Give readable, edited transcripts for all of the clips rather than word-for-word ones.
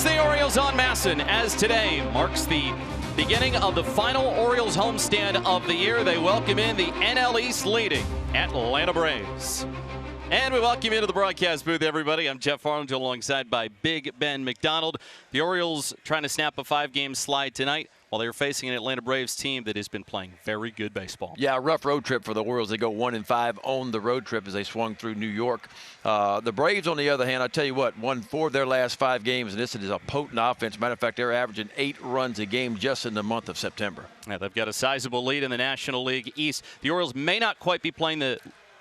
the Orioles on Masson, as today marks the beginning of the final Orioles homestand of the year. They welcome in the NL East leading Atlanta Braves. And we welcome you into the broadcast booth, everybody. I'm Jeff Arlington alongside by Big Ben McDonald. The Orioles trying to snap a 5-game slide tonight while they're facing an Atlanta Braves team that has been playing very good baseball. Yeah, a rough road trip for the Orioles. They go 1-5 on the road trip as they swung through New York. The Braves, on the other hand, I tell you what, won 4 of their last 5 games, and this is a potent offense. Matter of fact, they're averaging 8 runs a game just in the month of September. Yeah, they've got a sizable lead in the National League East. The Orioles may not quite be playing the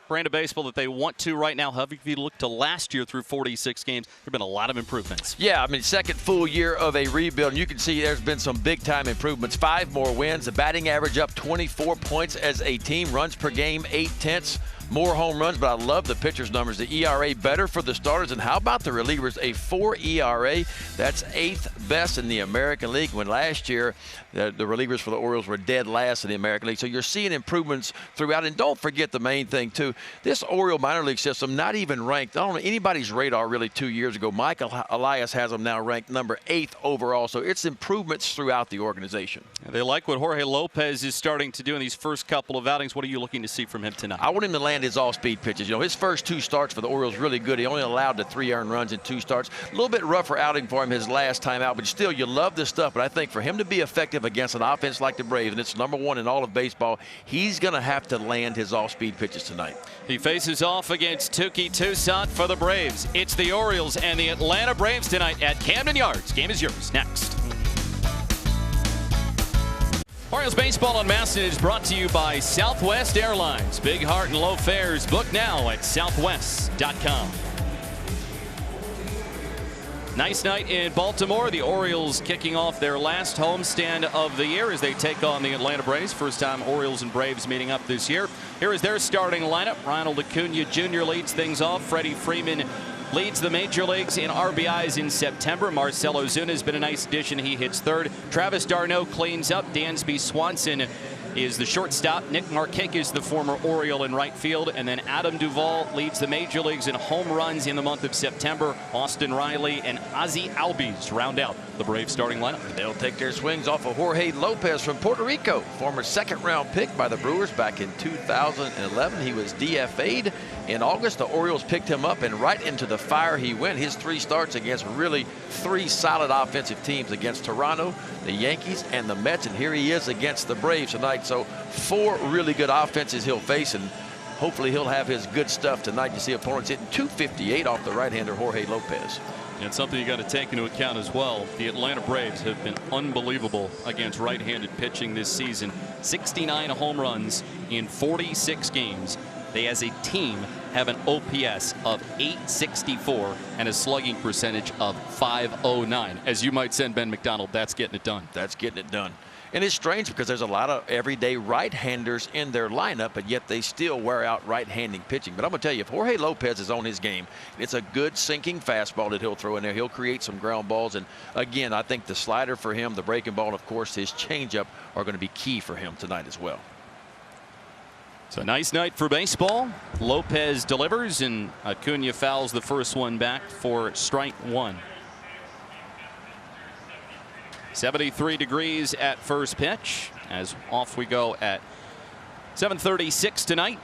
brand of baseball that they want to right now. However, if you look to last year through 46 games, there have been a lot of improvements. Yeah, I mean, second full year of a rebuild, and you can see there's been some big-time improvements. 5 more wins, the batting average up 24 points as a team, runs per game 0.8, more home runs, but I love the pitchers' numbers. The ERA better for the starters, and how about the relievers? A 4 ERA, that's 8th best in the American League, when last year the relievers for the Orioles were dead last in the American League. So you're seeing improvements throughout, and don't forget the main thing too. This Oriole minor league system, not even ranked on anybody's radar really 2 years ago. Mike Elias has them now ranked number 8th overall, so it's improvements throughout the organization. They like what Jorge Lopez is starting to do in these first couple of outings. What are you looking to see from him tonight? I want him to land his off-speed pitches. You know, his first 2 starts for the Orioles really good. He only allowed the 3 earned runs in 2 starts. A little bit rougher outing for him his last time out, but still, you love this stuff. But I think for him to be effective against an offense like the Braves, and it's number 1 in all of baseball, he's going to have to land his off-speed pitches tonight. He faces off against Touki Toussaint for the Braves. It's the Orioles and the Atlanta Braves tonight at Camden Yards. Game is yours next. Orioles baseball on Masson is brought to you by Southwest Airlines. Big heart and low fares. Book now at southwest.com. Nice night in Baltimore. The Orioles kicking off their last homestand of the year as they take on the Atlanta Braves. First time Orioles and Braves meeting up this year. Here is their starting lineup. Ronald Acuna Jr. leads things off. Freddie Freeman leads the major leagues in RBIs in September. Marcell Ozuna has been a nice addition. He hits 3rd. Travis d'Arnaud cleans up. Dansby Swanson is the shortstop. Nick Markakis, the former Oriole, in right field. And then Adam Duvall leads the major leagues in home runs in the month of September. Austin Riley and Ozzie Albies round out the Braves starting lineup. They'll take their swings off of Jorge Lopez from Puerto Rico, former 2nd-round pick by the Brewers back in 2011. He was DFA'd in August. The Orioles picked him up, and right into the fire he went. His 3 starts against really 3 solid offensive teams, against Toronto, the Yankees, and the Mets. And here he is against the Braves tonight. So 4 really good offenses he'll face, and hopefully he'll have his good stuff tonight. You see opponents hitting .258 off the right-hander Jorge Lopez. And something you got to take into account as well, the Atlanta Braves have been unbelievable against right-handed pitching this season. 69 home runs in 46 games. They, as a team, have an OPS of .864 and a slugging percentage of .509. As you might send Ben McDonald, that's getting it done. That's getting it done. And it's strange because there's a lot of everyday right-handers in their lineup, but yet they still wear out right-handing pitching. But I'm going to tell you, if Jorge Lopez is on his game, it's a good sinking fastball that he'll throw in there. He'll create some ground balls. And, again, I think the slider for him, the breaking ball, and, of course, his changeup are going to be key for him tonight as well. So nice night for baseball. Lopez delivers, and Acuna fouls the first one back for strike 1. 73 degrees at first pitch as off we go at 7:36 tonight.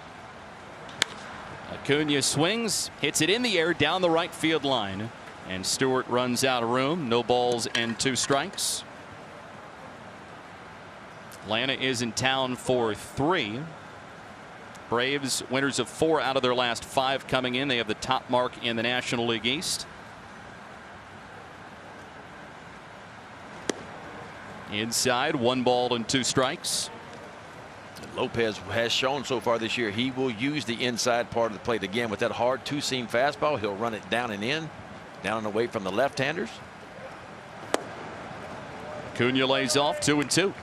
Acuna swings, hits it in the air down the right field line, and Stewart runs out of room. No balls and 2 strikes. Atlanta is in town for 3. Braves winners of 4 out of their last 5 coming in. They have the top mark in the National League East. Inside, 1 ball and 2 strikes. Lopez has shown so far this year he will use the inside part of the plate. Again, with that hard 2-seam fastball, he'll run it down and in, down and away from the left-handers. Acuna lays off 2-2.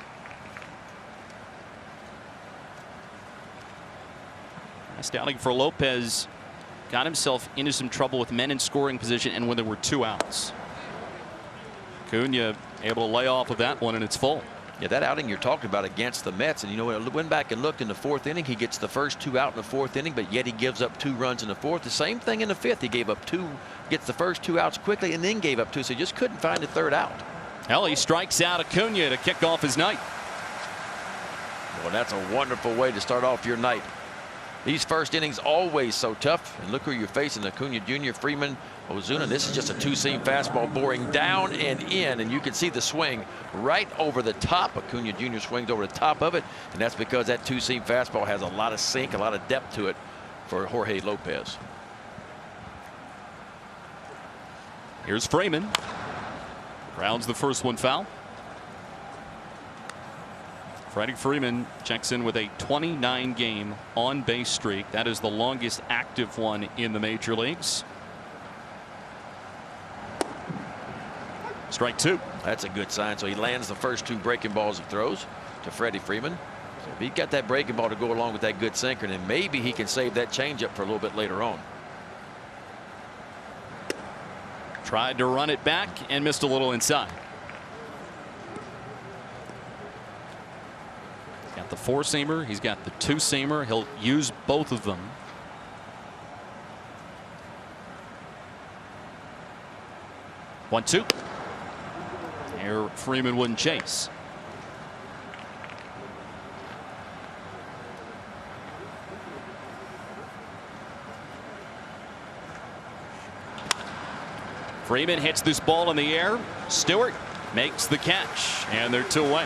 Last outing for Lopez got himself into some trouble with men in scoring position and when there were 2 outs. Acuna able to lay off of that one, and it's full. Yeah, that outing you're talking about against the Mets, and you know, I went back and looked in the 4th inning. He gets the first 2 out in the 4th inning, but yet he gives up 2 runs in the 4th. The same thing in the 5th. He gave up 2, gets the first 2 outs quickly, and then gave up 2. So he just couldn't find a 3rd out. Hell, he strikes out Acuna to kick off his night. Well, that's a wonderful way to start off your night. These first innings always so tough. And look who you're facing: Acuna Jr., Freeman, Ozuna. This is just a 2-seam fastball boring down and in, and you can see the swing right over the top. Acuna Jr. swings over the top of it, and that's because that 2-seam fastball has a lot of sink, a lot of depth to it for Jorge Lopez. Here's Freeman. Grounds the first one foul. Freddie Freeman checks in with a 29-game on-base streak. That is the longest active one in the major leagues. Strike 2. That's a good sign. So he lands the first 2 breaking balls he throws to Freddie Freeman. So if he got that breaking ball to go along with that good sinker, then maybe he can save that changeup for a little bit later on. Tried to run it back and missed a little inside. Got the 4-seamer. He's got the 2-seamer. He'll use both of them. One, 2. Here Freeman wouldn't chase. Freeman hits this ball in the air. Stewart makes the catch, and they're 2 away.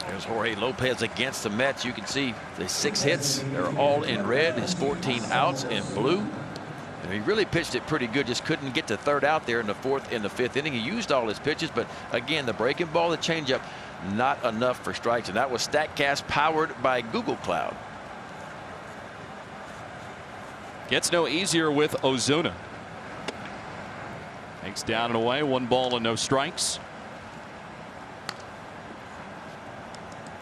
There's Jorge Lopez against the Mets. You can see the 6 hits. They're all in red. His 14 outs in blue. And he really pitched it pretty good. Just couldn't get the 3rd out there in the 4th and the 5th inning. He used all his pitches, but again, the breaking ball, the changeup, not enough for strikes. And that was StatCast powered by Google Cloud. Gets no easier with Ozuna. Takes down and away. 1 ball and no strikes.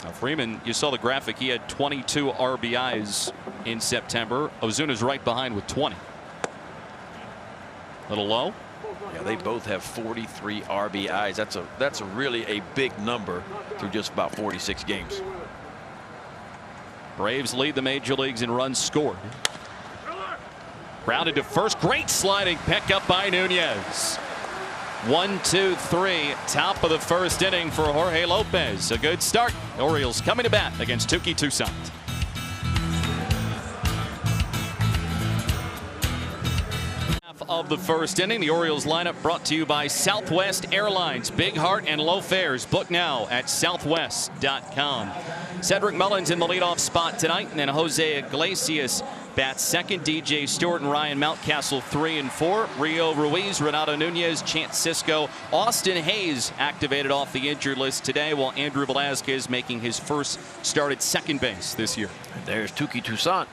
Now Freeman, you saw the graphic. He had 22 RBIs in September. Ozuna's right behind with 20. Little low. Yeah, they both have 43 RBIs. That's really a big number through just about 46 games. Braves lead the major leagues in runs scored. Grounded to first. Great sliding pickup by Nunez. 1, 2, 3. Top of the 1st inning for Jorge Lopez. A good start. Orioles coming to bat against Touki Toussaint. Half of the 1st inning. The Orioles lineup brought to you by Southwest Airlines. Big heart and low fares. Book now at southwest.com. Cedric Mullins in the leadoff spot tonight, and then Jose Iglesias bats 2nd. DJ Stewart and Ryan Mountcastle 3 and 4. Rio Ruiz, Renato Nunez, Chance Sisco, Austin Hayes activated off the injured list today, while Andrew Velazquez making his first start at 2nd base this year. There's Touki Toussaint,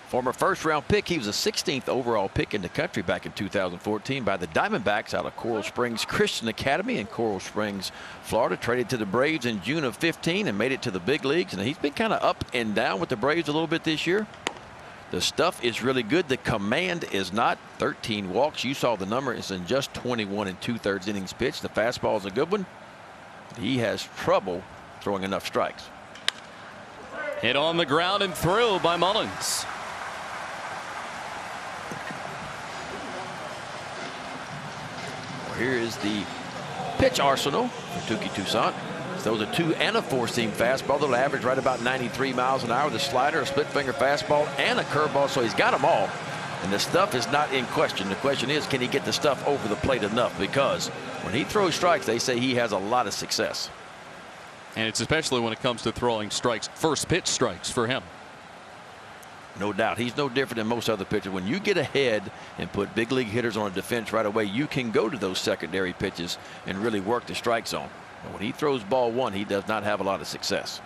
former 1st-round pick. He was a 16th overall pick in the country back in 2014 by the Diamondbacks out of Coral Springs Christian Academy in Coral Springs, Florida. Traded to the Braves in June of 15 and made it to the big leagues. And he's been kind of up and down with the Braves a little bit this year. The stuff is really good. The command is not. 13 walks. You saw the number. It's in just 21 2/3 innings pitched. The fastball is a good one. He has trouble throwing enough strikes. Hit on the ground and through by Mullins. Well, here is the pitch arsenal for Touki Toussaint. Those are 2 and a 4-seam fastball. They'll average right about 93 miles an hour. The slider, a split finger fastball, and a curveball. So he's got them all. And the stuff is not in question. The question is, can he get the stuff over the plate enough? Because when he throws strikes, they say he has a lot of success. And it's especially when it comes to throwing strikes, first pitch strikes for him. No doubt. He's no different than most other pitchers. When you get ahead and put big league hitters on a defense right away, you can go to those secondary pitches and really work the strike zone. But when he throws ball 1, he does not have a lot of success.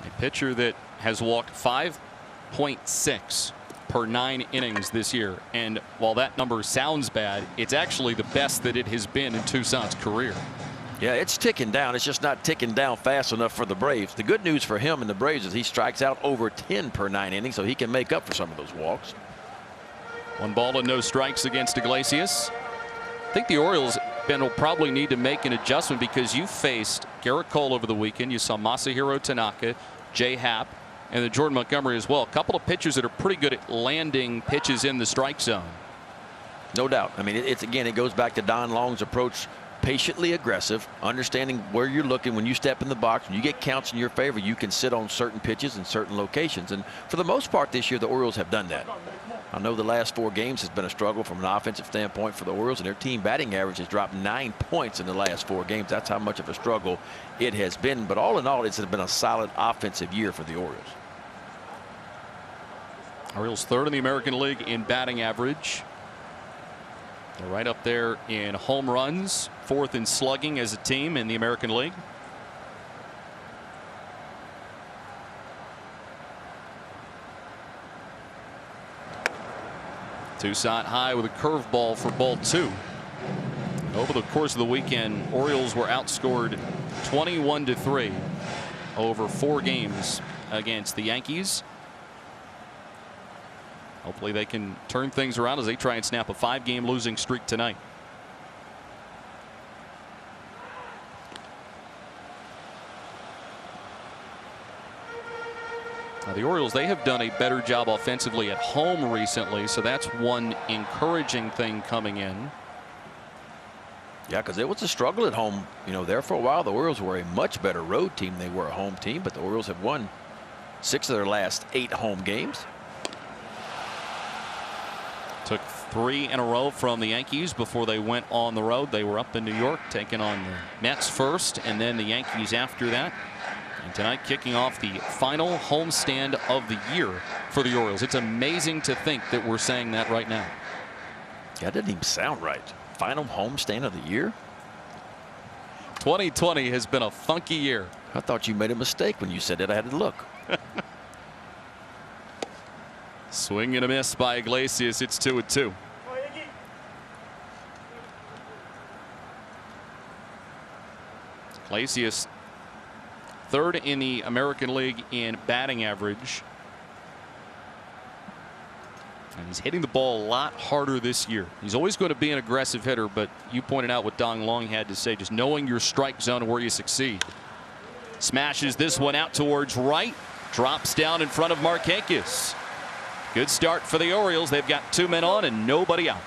A pitcher that has walked 5.6 per 9 innings this year. And while that number sounds bad, it's actually the best that it has been in Toussaint's career. Yeah, it's ticking down. It's just not ticking down fast enough for the Braves. The good news for him and the Braves is he strikes out over 10 per 9 innings, so he can make up for some of those walks. 1 ball and no strikes against Iglesias. I think the Orioles, Ben, will probably need to make an adjustment because you faced Garrett Cole over the weekend. You saw Masahiro Tanaka, Jay Happ, and then Jordan Montgomery as well. A couple of pitchers that are pretty good at landing pitches in the strike zone. No doubt. I mean, it's again, it goes back to Don Long's approach. Patiently aggressive, understanding where you're looking when you step in the box. When you get counts in your favor, you can sit on certain pitches in certain locations. And for the most part this year, the Orioles have done that. I know the last 4 games has been a struggle from an offensive standpoint for the Orioles, and their team batting average has dropped 9 points in the last 4 games. That's how much of a struggle it has been. But all in all, it's been a solid offensive year for the Orioles. Orioles 3rd in the American League in batting average. They're right up there in home runs, 4th in slugging as a team in the American League. Toussaint high with a curveball for ball 2. Over the course of the weekend, Orioles were outscored 21-3 over 4 games against the Yankees. Hopefully they can turn things around as they try and snap a 5-game losing streak tonight. Now the Orioles, they have done a better job offensively at home recently, so that's one encouraging thing coming in. Yeah, because it was a struggle at home. You know, there for a while, the Orioles were a much better road team than they were a home team, but the Orioles have won 6 of their last 8 home games. Took 3 in a row from the Yankees before they went on the road. They were up in New York taking on the Mets first and then the Yankees after that. And tonight kicking off the final homestand of the year for the Orioles. It's amazing to think that we're saying that right now. That didn't even sound right. Final homestand of the year? 2020 has been a funky year. I thought you made a mistake when you said it. I had to look. Swing and a miss by Iglesias. It's 2-2. Iglesias 3rd in the American League in batting average. And he's hitting the ball a lot harder this year. He's always going to be an aggressive hitter, but you pointed out what Don Long had to say, just knowing your strike zone and where you succeed. Smashes this one out towards right. Drops down in front of Markakis. Good start for the Orioles. They've got 2 men on and nobody out.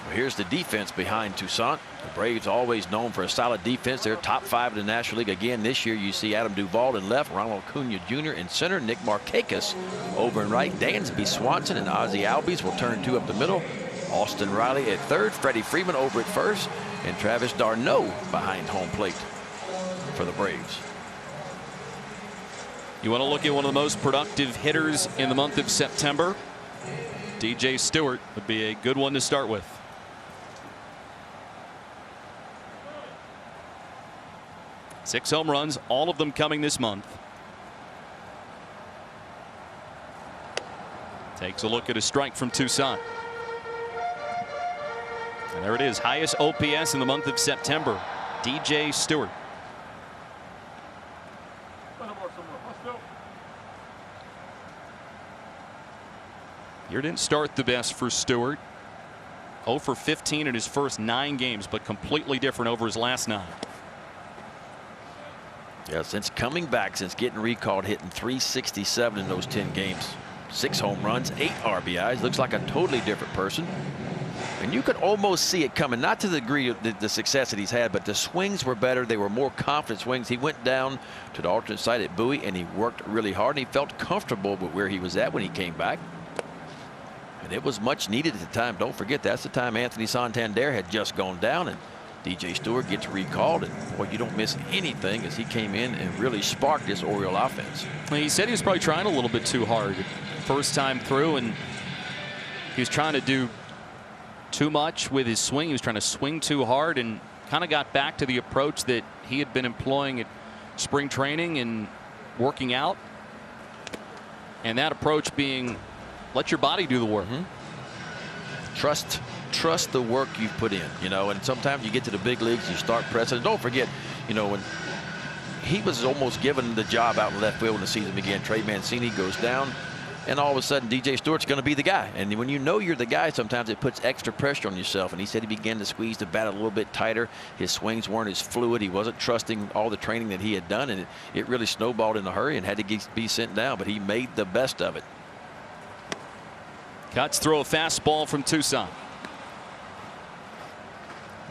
Well, here's the defense behind Toussaint. The Braves always known for a solid defense. They're top 5 in the National League again this year. You see Adam Duvall in left, Ronald Acuna Jr. in center, Nick Markakis over in right. Dansby Swanson and Ozzie Albies will turn 2 up the middle. Austin Riley at 3rd, Freddie Freeman over at 1st, and Travis d'Arnaud behind home plate for the Braves. You want to look at one of the most productive hitters in the month of September? DJ Stewart would be a good one to start with. Six home runs, all of them coming this month. Takes a look at a strike from Toussaint. And there it is, highest OPS in the month of September. DJ Stewart. Year didn't start the best for Stewart. 0 for 15 in his first 9 games, but completely different over his last 9. Yeah, since coming back, since getting recalled, hitting .367 in those 10 games. 6 home runs, 8 RBIs. Looks like a totally different person. And you could almost see it coming, not to the degree of the success that he's had, but the swings were better. They were more confident swings. He went down to the alternate side at Bowie, and he worked really hard. And he felt comfortable with where he was at when he came back. And it was much needed at the time. Don't forget, that's the time Anthony Santander had just gone down, and DJ Stewart gets recalled. And boy, you don't miss anything as he came in and really sparked this Oriole offense. Well, he said he was probably trying a little bit too hard first time through, and he was trying to do too much with his swing. He was trying to swing too hard, and kind of got back to the approach that he had been employing at spring training and working out. And that approach being, let your body do the work. Trust trust the work you've put in, you know, and sometimes you get to the big leagues, you start pressing. And don't forget, you know, when he was almost given the job out in left field when the season began, Trey Mancini goes down, and all of a sudden DJ Stewart's going to be the guy. And when you know you're the guy, sometimes it puts extra pressure on yourself. And he said he began to squeeze the bat a little bit tighter. His swings weren't as fluid. He wasn't trusting all the training that he had done, and it really snowballed in a hurry and had to be sent down. But he made the best of it. Cuts throw a fastball from Tucson.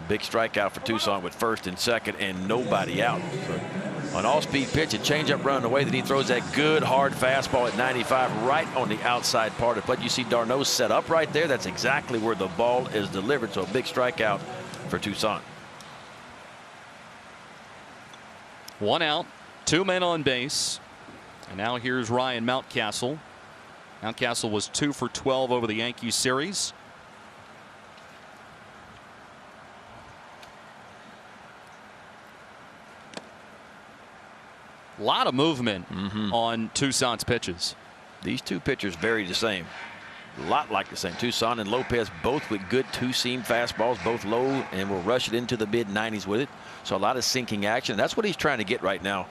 Big strikeout for Tucson with first and second and nobody out. So an all-speed pitch, a changeup running away, then he throws that good hard fastball at 95 right on the outside part of the plate. You see d'Arnaud set up right there. That's exactly where the ball is delivered. So a big strikeout for Tucson. 1 out, 2 men on base, and now here's Ryan Mountcastle. Mountcastle was 2 for 12 over the Yankees series. A lot of movement on Tucson's pitches. These two pitchers very the same. A lot like the same. Tucson and Lopez both with good two-seam fastballs, both low, and will rush it into the mid-90s with it. So a lot of sinking action. That's what he's trying to get right now,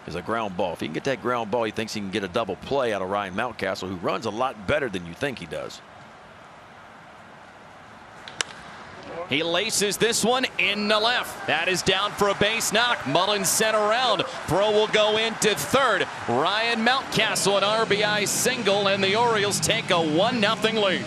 is a ground ball. If he can get that ground ball, he thinks he can get a double play out of Ryan Mountcastle, who runs a lot better than you think he does. He laces this one in the left. That is down for a base knock. Mullins sent around. Throw will go into third. Ryan Mountcastle, an RBI single, and the Orioles take a 1-0 lead.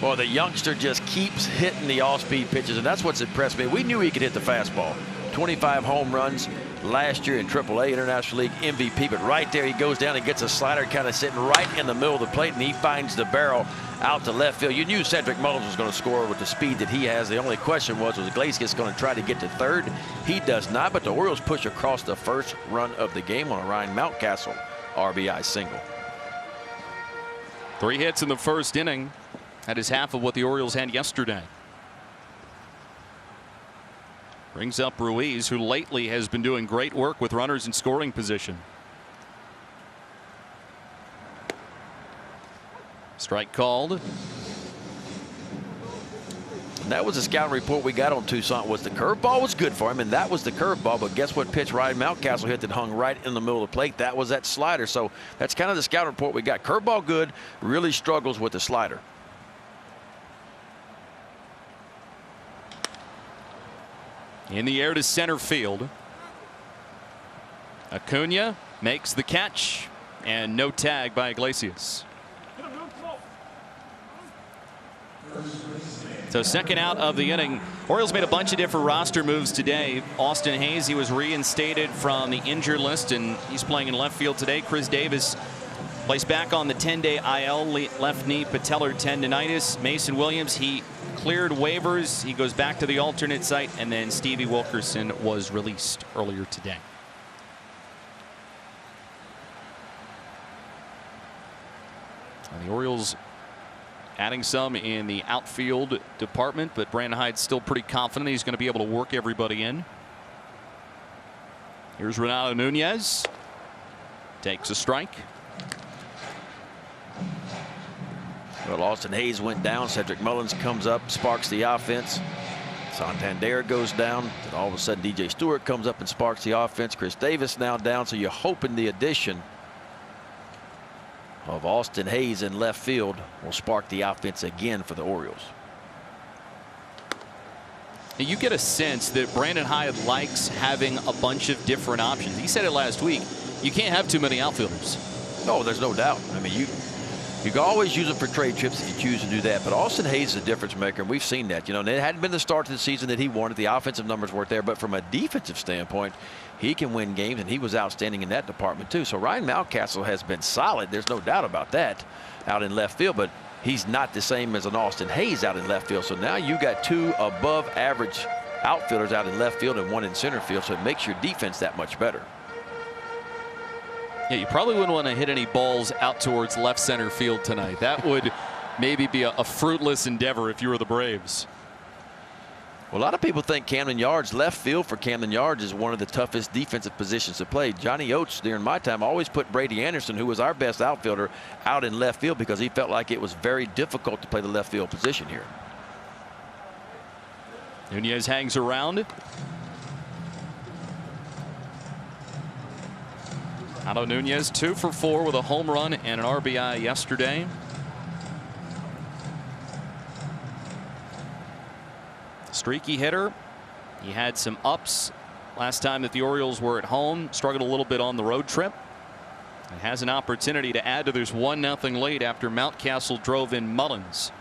Well, the youngster just keeps hitting the off-speed pitches, and that's what's impressed me. We knew he could hit the fastball. 25 home runs last year in AAA International League MVP, but right there he goes down and gets a slider kind of sitting right in the middle of the plate, and he finds the barrel out to left field. You knew Cedric Mullins was going to score with the speed that he has. The only question was Iglesias going to try to get to third? He does not, but the Orioles push across the first run of the game on a Ryan Mountcastle RBI single. 3 hits in the first inning. That is half of what the Orioles had yesterday. Brings up Ruiz, who lately has been doing great work with runners in scoring position. Strike called. That was a scouting report we got on Tucson. Was the curveball was good for him, and that was the curveball. But guess what pitch Ryan Mountcastle hit that hung right in the middle of the plate? That was that slider. So that's kind of the scouting report we got. Curveball good, really struggles with the slider. In the air to center field. Acuna makes the catch, and no tag by Iglesias. So second out of the inning. Orioles made a bunch of different roster moves today. Austin Hayes, he was reinstated from the injured list, and he's playing in left field today. Chris Davis placed back on the 10-day IL, left knee patellar tendonitis. Mason Williams, he cleared waivers. He goes back to the alternate site, and then Stevie Wilkerson was released earlier today. And the Orioles adding some in the outfield department, but Brandon Hyde's still pretty confident he's going to be able to work everybody in. Here's Renato Nunez. Takes a strike. Well, Austin Hayes went down. Cedric Mullins comes up, sparks the offense. Santander goes down. Then all of a sudden DJ Stewart comes up and sparks the offense. Chris Davis now down. So you're hoping the addition of Austin Hayes in left field will spark the offense again for the Orioles. You get a sense that Brandon Hyde likes having a bunch of different options. He said it last week. You can't have too many outfielders. No, there's no doubt. I mean, you can always use them for trade trips if you choose to do that. But Austin Hayes is a difference maker, and we've seen that. You know, and it hadn't been the start to the season that he wanted. The offensive numbers weren't there, but from a defensive standpoint, he can win games, and he was outstanding in that department too. So Ryan Mountcastle has been solid. There's no doubt about that out in left field, but he's not the same as an Austin Hayes out in left field. So now you got 2 above average outfielders out in left field and 1 in center field, so it makes your defense that much better. Yeah, you probably wouldn't want to hit any balls out towards left center field tonight. That would maybe be a fruitless endeavor if you were the Braves. Well, a lot of people think Camden Yards, left field for Camden Yards, is one of the toughest defensive positions to play. Johnny Oates, during my time, always put Brady Anderson, who was our best outfielder, out in left field because he felt like it was very difficult to play the left field position here. Nunez hangs around. Otto Nunez 2 for 4 with a home run and an RBI yesterday. Streaky hitter. He had some ups last time that the Orioles were at home. Struggled a little bit on the road trip. And has an opportunity to add to this 1-0 lead after Mountcastle drove in Mullins.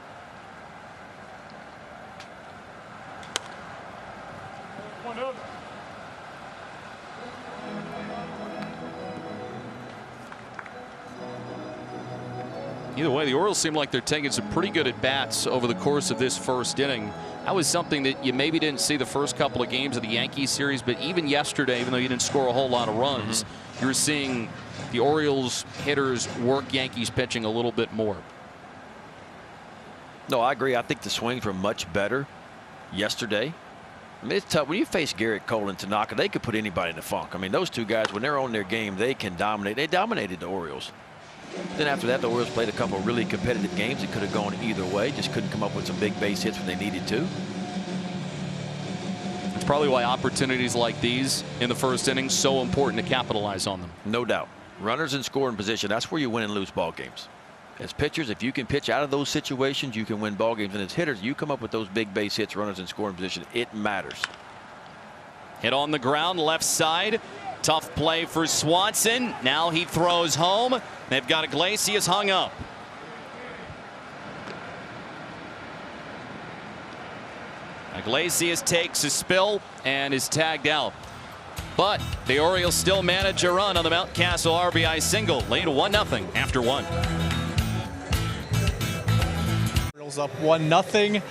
Either way, the Orioles seem like they're taking some pretty good at-bats over the course of this first inning. That was something that you maybe didn't see the first couple of games of the Yankees series, but even yesterday, even though you didn't score a whole lot of runs, you were seeing the Orioles hitters work Yankees pitching a little bit more. No, I agree. I think the swings were much better yesterday. I mean, it's tough. When you face Garrett Cole and Tanaka, they could put anybody in the funk. I mean, those two guys, when they're on their game, they can dominate. They dominated the Orioles. Then after that, the Orioles played a couple of really competitive games. It could have gone either way. Just couldn't come up with some big base hits when they needed to. It's probably why opportunities like these in the first inning so important to capitalize on them. No doubt. Runners in scoring position, that's where you win and lose ball games. As pitchers, if you can pitch out of those situations, you can win ball games. And as hitters, you come up with those big base hits, runners in scoring position, it matters. Hit on the ground, left side. Tough play for Swanson. Now he throws home. They've got Iglesias hung up. Iglesias takes a spill and is tagged out. But the Orioles still manage a run on the Mountcastle RBI single. Lead 1-0 after 1. Orioles up 1-0.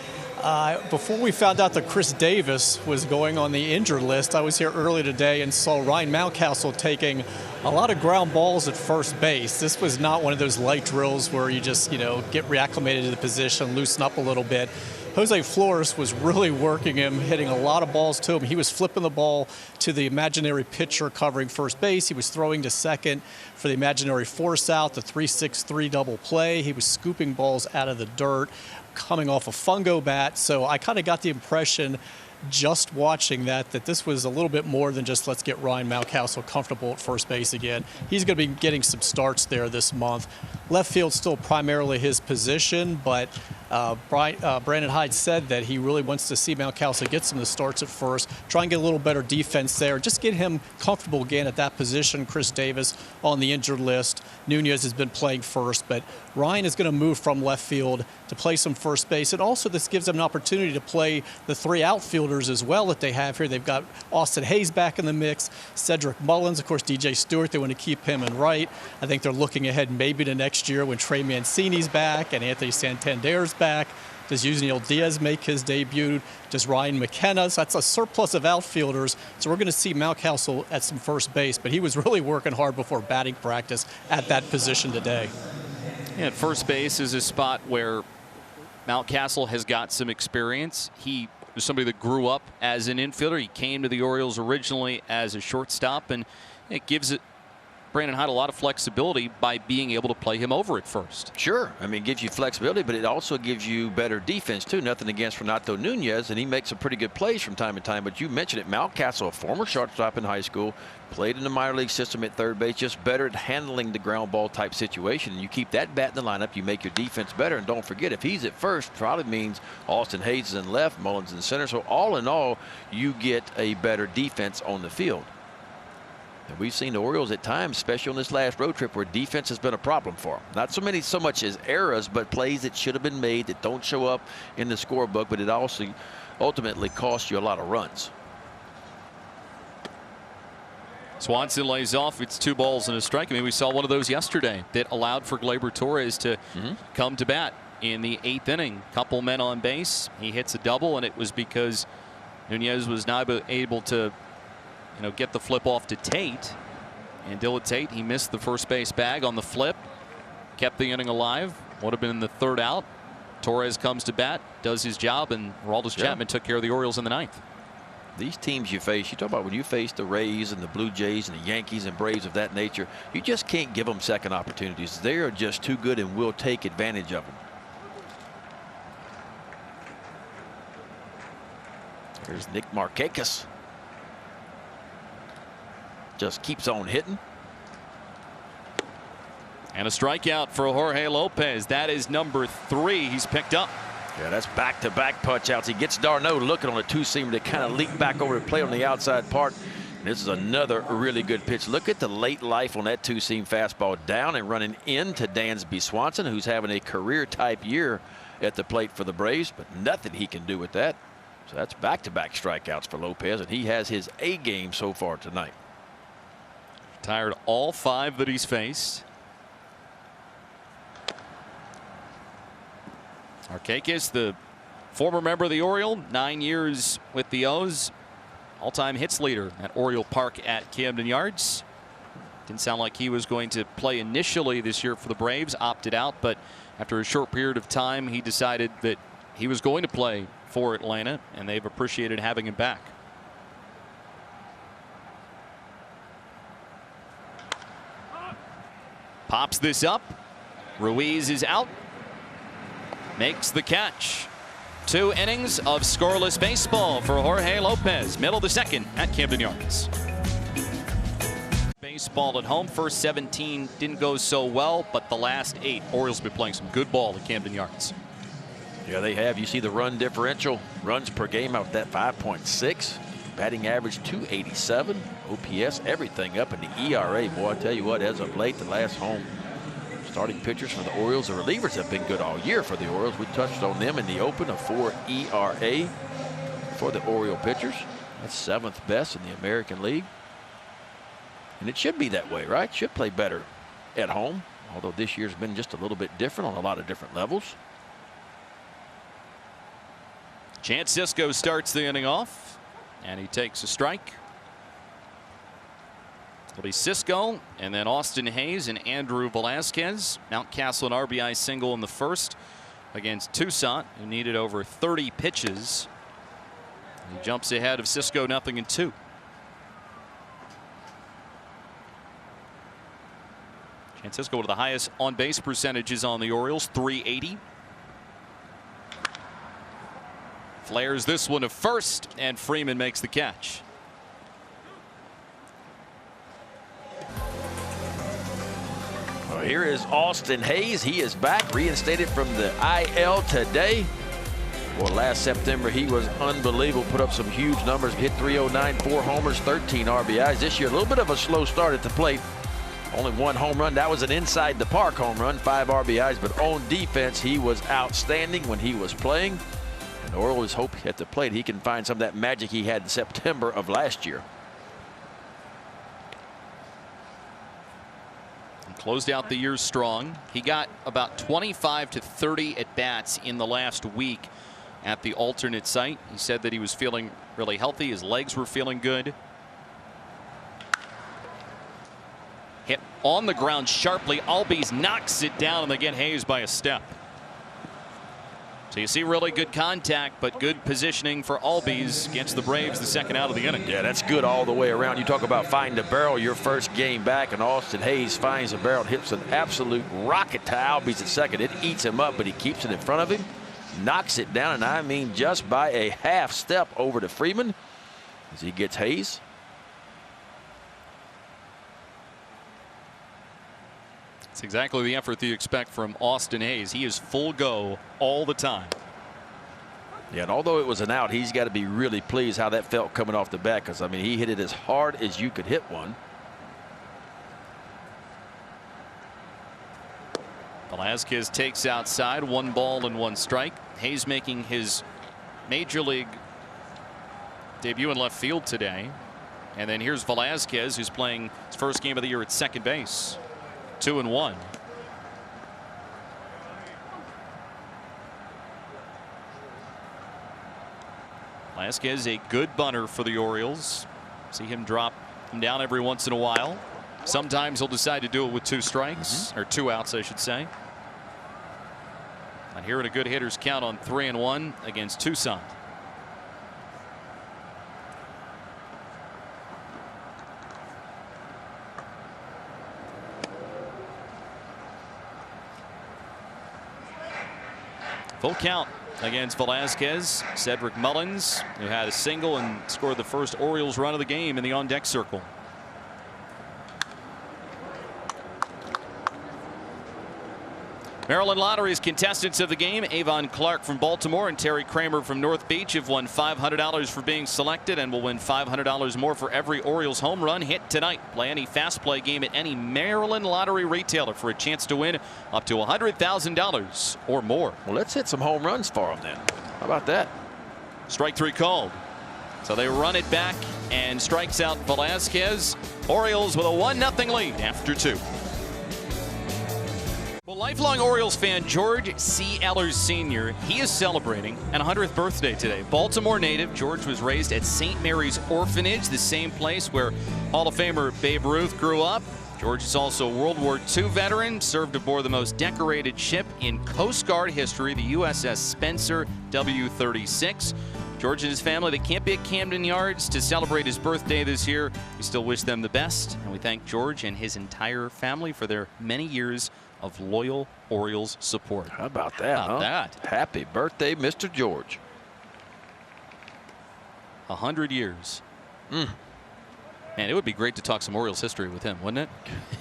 Before we found out that Chris Davis was going on the injured list, I was here early today and saw Ryan Mountcastle taking a lot of ground balls at first base. This was not one of those light drills where you just, get reacclimated to the position, loosen up a little bit. Jose Flores was really working him, hitting a lot of balls to him. He was flipping the ball to the imaginary pitcher covering first base. He was throwing to second for the imaginary force out, the 3-6-3 double play. He was scooping balls out of the dirt, coming off a fungo bat. So I kind of got the impression just watching that this was a little bit more than just let's get Ryan Mountcastle comfortable at first base again. He's going to be getting some starts there this month. Left field still primarily his position, but Brandon Hyde said that he really wants to see Mountcastle get some of the starts at first, try and get a little better defense there, just get him comfortable again at that position. Chris Davis on the injured list. Nunez has been playing first, but Ryan is going to move from left field to play some first base. And also this gives them an opportunity to play the three outfielders as well that they have here. They've got Austin Hayes back in the mix, Cedric Mullins, of course, DJ Stewart. They want to keep him in right. I think they're looking ahead maybe to next year when Trey Mancini's back and Anthony Santander's back. Does Yusniel Diaz make his debut? Does Ryan McKenna? So that's a surplus of outfielders. So we're going to see Mountcastle at some first base, but he was really working hard before batting practice at that position today. Yeah, first base is a spot where Mountcastle has got some experience. He was somebody that grew up as an infielder. He came to the Orioles originally as a shortstop, and it gives Brandon Hyde a lot of flexibility by being able to play him over at first. Sure. I mean, it gives you flexibility, but it also gives you better defense, too. Nothing against Renato Nunez, and he makes some pretty good plays from time to time. But you mentioned it, Mountcastle, a former shortstop in high school, played in the minor league system at third base, just better at handling the ground ball type situation. And you keep that bat in the lineup, you make your defense better. And don't forget, if he's at first, probably means Austin Hayes is in left, Mullins in center. So all in all, you get a better defense on the field. And we've seen the Orioles at times, especially on this last road trip, where defense has been a problem for them. Not so much as errors, but plays that should have been made that don't show up in the scorebook, but it also ultimately costs you a lot of runs. Swanson lays off. It's 2 balls and a strike. I mean, we saw one of those yesterday that allowed for Gleyber Torres to come to bat in the 8th inning. Couple men on base. He hits a double, and it was because Nunez was not able to get the flip off to Tate. And Dillon Tate, he missed the first base bag on the flip. Kept the inning alive. Would have been the 3rd out. Torres comes to bat, does his job, and Aroldis Chapman took care of the Orioles in the ninth. These teams you face, you talk about when you face the Rays and the Blue Jays and the Yankees and Braves of that nature, you just can't give them second opportunities. They are just too good and will take advantage of them. Here's Nick Markakis. Just keeps on hitting. And a strikeout for Jorge Lopez. That is number 3 he's picked up. Yeah, that's back-to-back punch outs. He gets d'Arnaud looking on a two-seamer to kind of leak back over the plate on the outside part. And this is another really good pitch. Look at the late life on that two-seam fastball, down and running into Dansby Swanson, who's having a career-type year at the plate for the Braves, but nothing he can do with that. So that's back-to-back strikeouts for Lopez, and he has his A game so far tonight. Retired all 5 that he's faced. Markakis, the former member of the Orioles, 9 years with the O's, all-time hits leader at Oriole Park at Camden Yards. Didn't sound like he was going to play initially this year for the Braves, opted out, but after a short period of time he decided that he was going to play for Atlanta, and they've appreciated having him back. Pops this up. Ruiz is out. Makes the catch. 2 innings of scoreless baseball for Jorge Lopez. Middle of the second at Camden Yards. Baseball at home. First 17 didn't go so well, but the last 8, Orioles have been playing some good ball at Camden Yards. Yeah, they have. You see the run differential, runs per game out that 5.6. Batting average 287. OPS, everything up in the ERA. Boy, I tell you what, as of late, the last home starting pitchers for the Orioles, the relievers have been good all year for the Orioles. We touched on them in the open, a 4 ERA for the Oriole pitchers. That's 7th best in the American League. And it should be that way, right? Should play better at home, although this year's been just a little bit different on a lot of different levels. Chance Cisco starts the inning off, and he takes a strike. It'll be Cisco, and then Austin Hayes and Andrew Velazquez. Mountcastle an RBI single in the first against Toussaint, who needed over 30 pitches. He jumps ahead of Cisco 0-2. Chance Cisco, one of the highest on-base percentages on the Orioles, .380. Flares this one to first, and Freeman makes the catch. Well, here is Austin Hayes. He is back, reinstated from the IL today. Well, last September he was unbelievable, put up some huge numbers, hit .309, 4 homers, 13 RBIs. This year a little bit of a slow start at the plate. Only 1 home run. That was an inside the park home run, 5 RBIs, but on defense he was outstanding when he was playing. And the Orioles hope at the plate he can find some of that magic he had in September of last year. And closed out the year strong. He got about 25 to 30 at bats in the last week at the alternate site. He said that he was feeling really healthy. His legs were feeling good. Hit on the ground sharply. Albies knocks it down, and they get Hayes by a step. So you see really good contact, but good positioning for Albies against the Braves the second out of the inning. Yeah, that's good all the way around. You talk about finding the barrel your first game back, and Austin Hayes finds the barrel, hits an absolute rocket to Albies at second. It eats him up, but he keeps it in front of him, knocks it down, and I mean just by a half step over to Freeman as he gets Hayes. It's exactly the effort that you expect from Austin Hayes. He is full go all the time. Yeah, and although it was an out, he's got to be really pleased how that felt coming off the bat, because I mean he hit it as hard as you could hit one. Velazquez takes outside, 1 ball and 1 strike. Hayes making his major league debut in left field today. And then here's Velazquez, who's playing his first game of the year at second base. 2-1. Velazquez, a good bunter for the Orioles. See him drop him down every once in a while. Sometimes he'll decide to do it with 2 strikes, or 2 outs, I should say. Not hearing a good hitter's count on 3-1 against Tucson. Full count against Velasquez. Cedric Mullins, who had a single and scored the first Orioles run of the game in the on-deck circle. Maryland Lottery's contestants of the game, Avon Clark from Baltimore and Terry Kramer from North Beach, have won $500 for being selected and will win $500 more for every Orioles home run hit tonight. Play any fast play game at any Maryland Lottery retailer for a chance to win up to $100,000 or more. Well, let's hit some home runs for them then. How about that? Strike 3 called. So they run it back and strikes out Velasquez. Orioles with a 1-0 lead after 2. Well, lifelong Orioles fan George C. Ellers Sr., he is celebrating an 100th birthday today. Baltimore native, George was raised at St. Mary's Orphanage, the same place where Hall of Famer Babe Ruth grew up. George is also a World War II veteran, served aboard the most decorated ship in Coast Guard history, the USS Spencer W-36. George and his family, they can't be at Camden Yards to celebrate his birthday this year. We still wish them the best, and we thank George and his entire family for their many years of loyal Orioles support. How about that? How about that? Happy birthday, Mr. George. 100 years. Man, it would be great to talk some Orioles history with him, wouldn't it?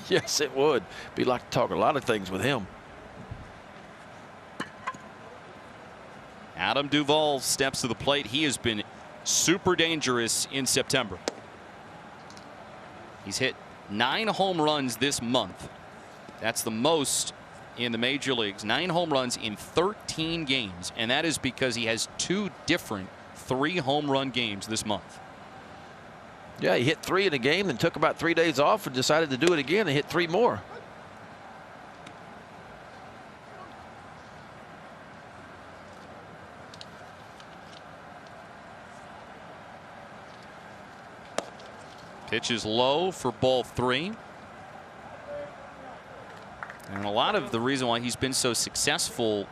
Yes, it would. Be like to talk a lot of things with him. Adam Duvall steps to the plate. He has been super dangerous in September. He's hit 9 home runs this month. That's the most in the major leagues. 9 home runs in 13 games, and that is because he has 2 different 3-home run games this month. Yeah, he hit 3 in a game, then took about 3 days off and decided to do it again and hit 3 more. Pitch is low for ball 3. And a lot of the reason why he's been so successful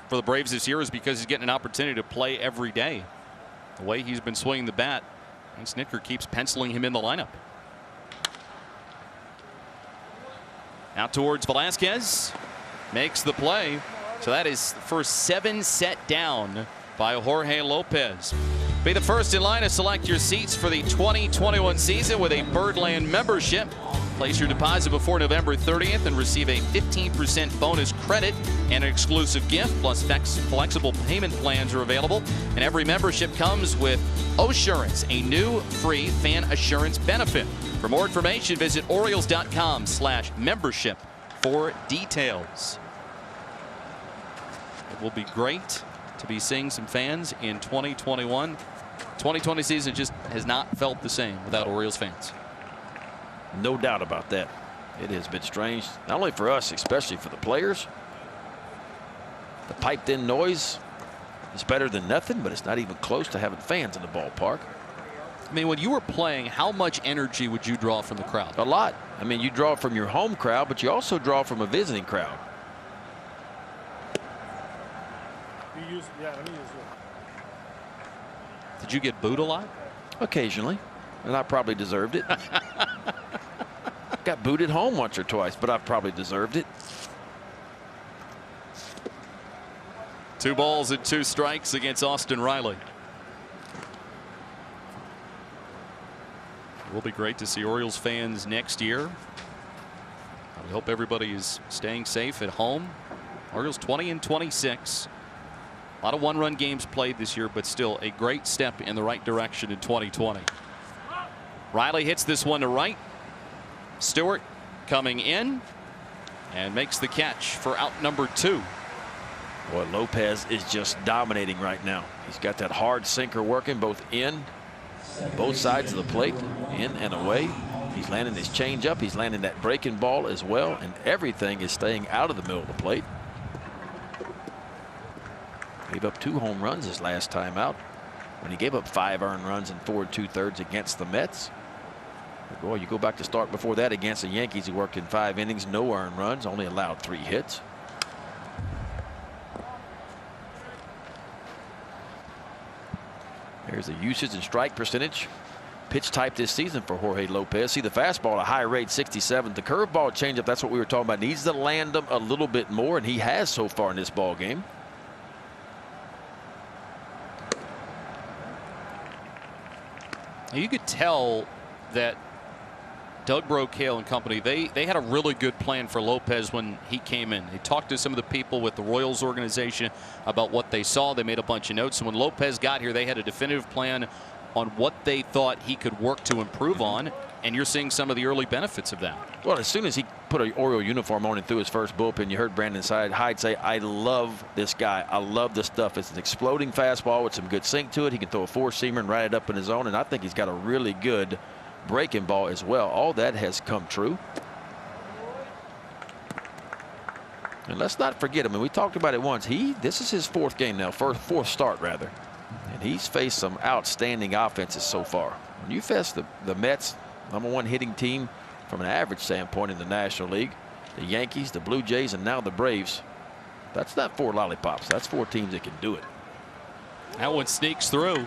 for the Braves this year is because he's getting an opportunity to play every day. The way he's been swinging the bat, and Snicker keeps penciling him in the lineup. Out towards Velasquez. Makes the play. So that is the first 7 set down by Jorge Lopez. Be the first in line to select your seats for the 2021 season with a Birdland membership. Place your deposit before November 30th and receive a 15% bonus credit and an exclusive gift. Plus flexible payment plans are available. And every membership comes with Assurance, a new free fan assurance benefit. For more information, visit Orioles.com/membership for details. It will be great to be seeing some fans in 2021. 2020 season just has not felt the same without Orioles fans. No doubt about that. It has been strange, not only for us, especially for the players. The piped in noise is better than nothing, but it's not even close to having fans in the ballpark. I mean, when you were playing, how much energy would you draw from the crowd? A lot. I mean, you draw from your home crowd, but you also draw from a visiting crowd. Did you get booed a lot? Occasionally, and I probably deserved it. Got booed at home once or twice, but I probably deserved it. 2 balls and 2 strikes against Austin Riley. It will be great to see Orioles fans next year. We hope everybody is staying safe at home. Orioles 20-26. A lot of 1-run games played this year, but still a great step in the right direction in 2020. Riley hits this one to right. Stewart coming in and makes the catch for out number 2. Boy, Lopez is just dominating right now. He's got that hard sinker working both in, both sides of the plate, in and away. He's landing his changeup. He's landing that breaking ball as well, and everything is staying out of the middle of the plate. Gave up 2 home runs his last time out when he gave up 5 earned runs in 4 2/3 against the Mets. But boy, you go back to start before that against the Yankees. He worked in 5 innings, no earned runs, only allowed 3 hits. Here's the usage and strike percentage. Pitch type this season for Jorge Lopez. See the fastball, a high rate, 67. The curveball changeup, that's what we were talking about. Needs to land them a little bit more, and he has so far in this ball game. You could tell that Doug Brocail and company, they had a really good plan for Lopez when he came in. They talked to some of the people with the Royals organization about what they saw. They made a bunch of notes. And when Lopez got here, they had a definitive plan on what they thought he could work to improve on. And you're seeing some of the early benefits of that. Well, as soon as he put an Oriole uniform on and threw his first bullpen, you heard Brandon Hyde say, I love this guy. I love this stuff. It's an exploding fastball with some good sink to it. He can throw a four-seamer and ride it up in his own. And I think he's got a really good breaking ball as well. All that has come true. And let's not forget, I mean, we talked about it once. This is his fourth game now, fourth start rather. And he's faced some outstanding offenses so far. When you face the Mets, #1 hitting team from an average standpoint in the National League, the Yankees, the Blue Jays, and now the Braves, that's not 4 lollipops. That's 4 teams that can do it. That one sneaks through.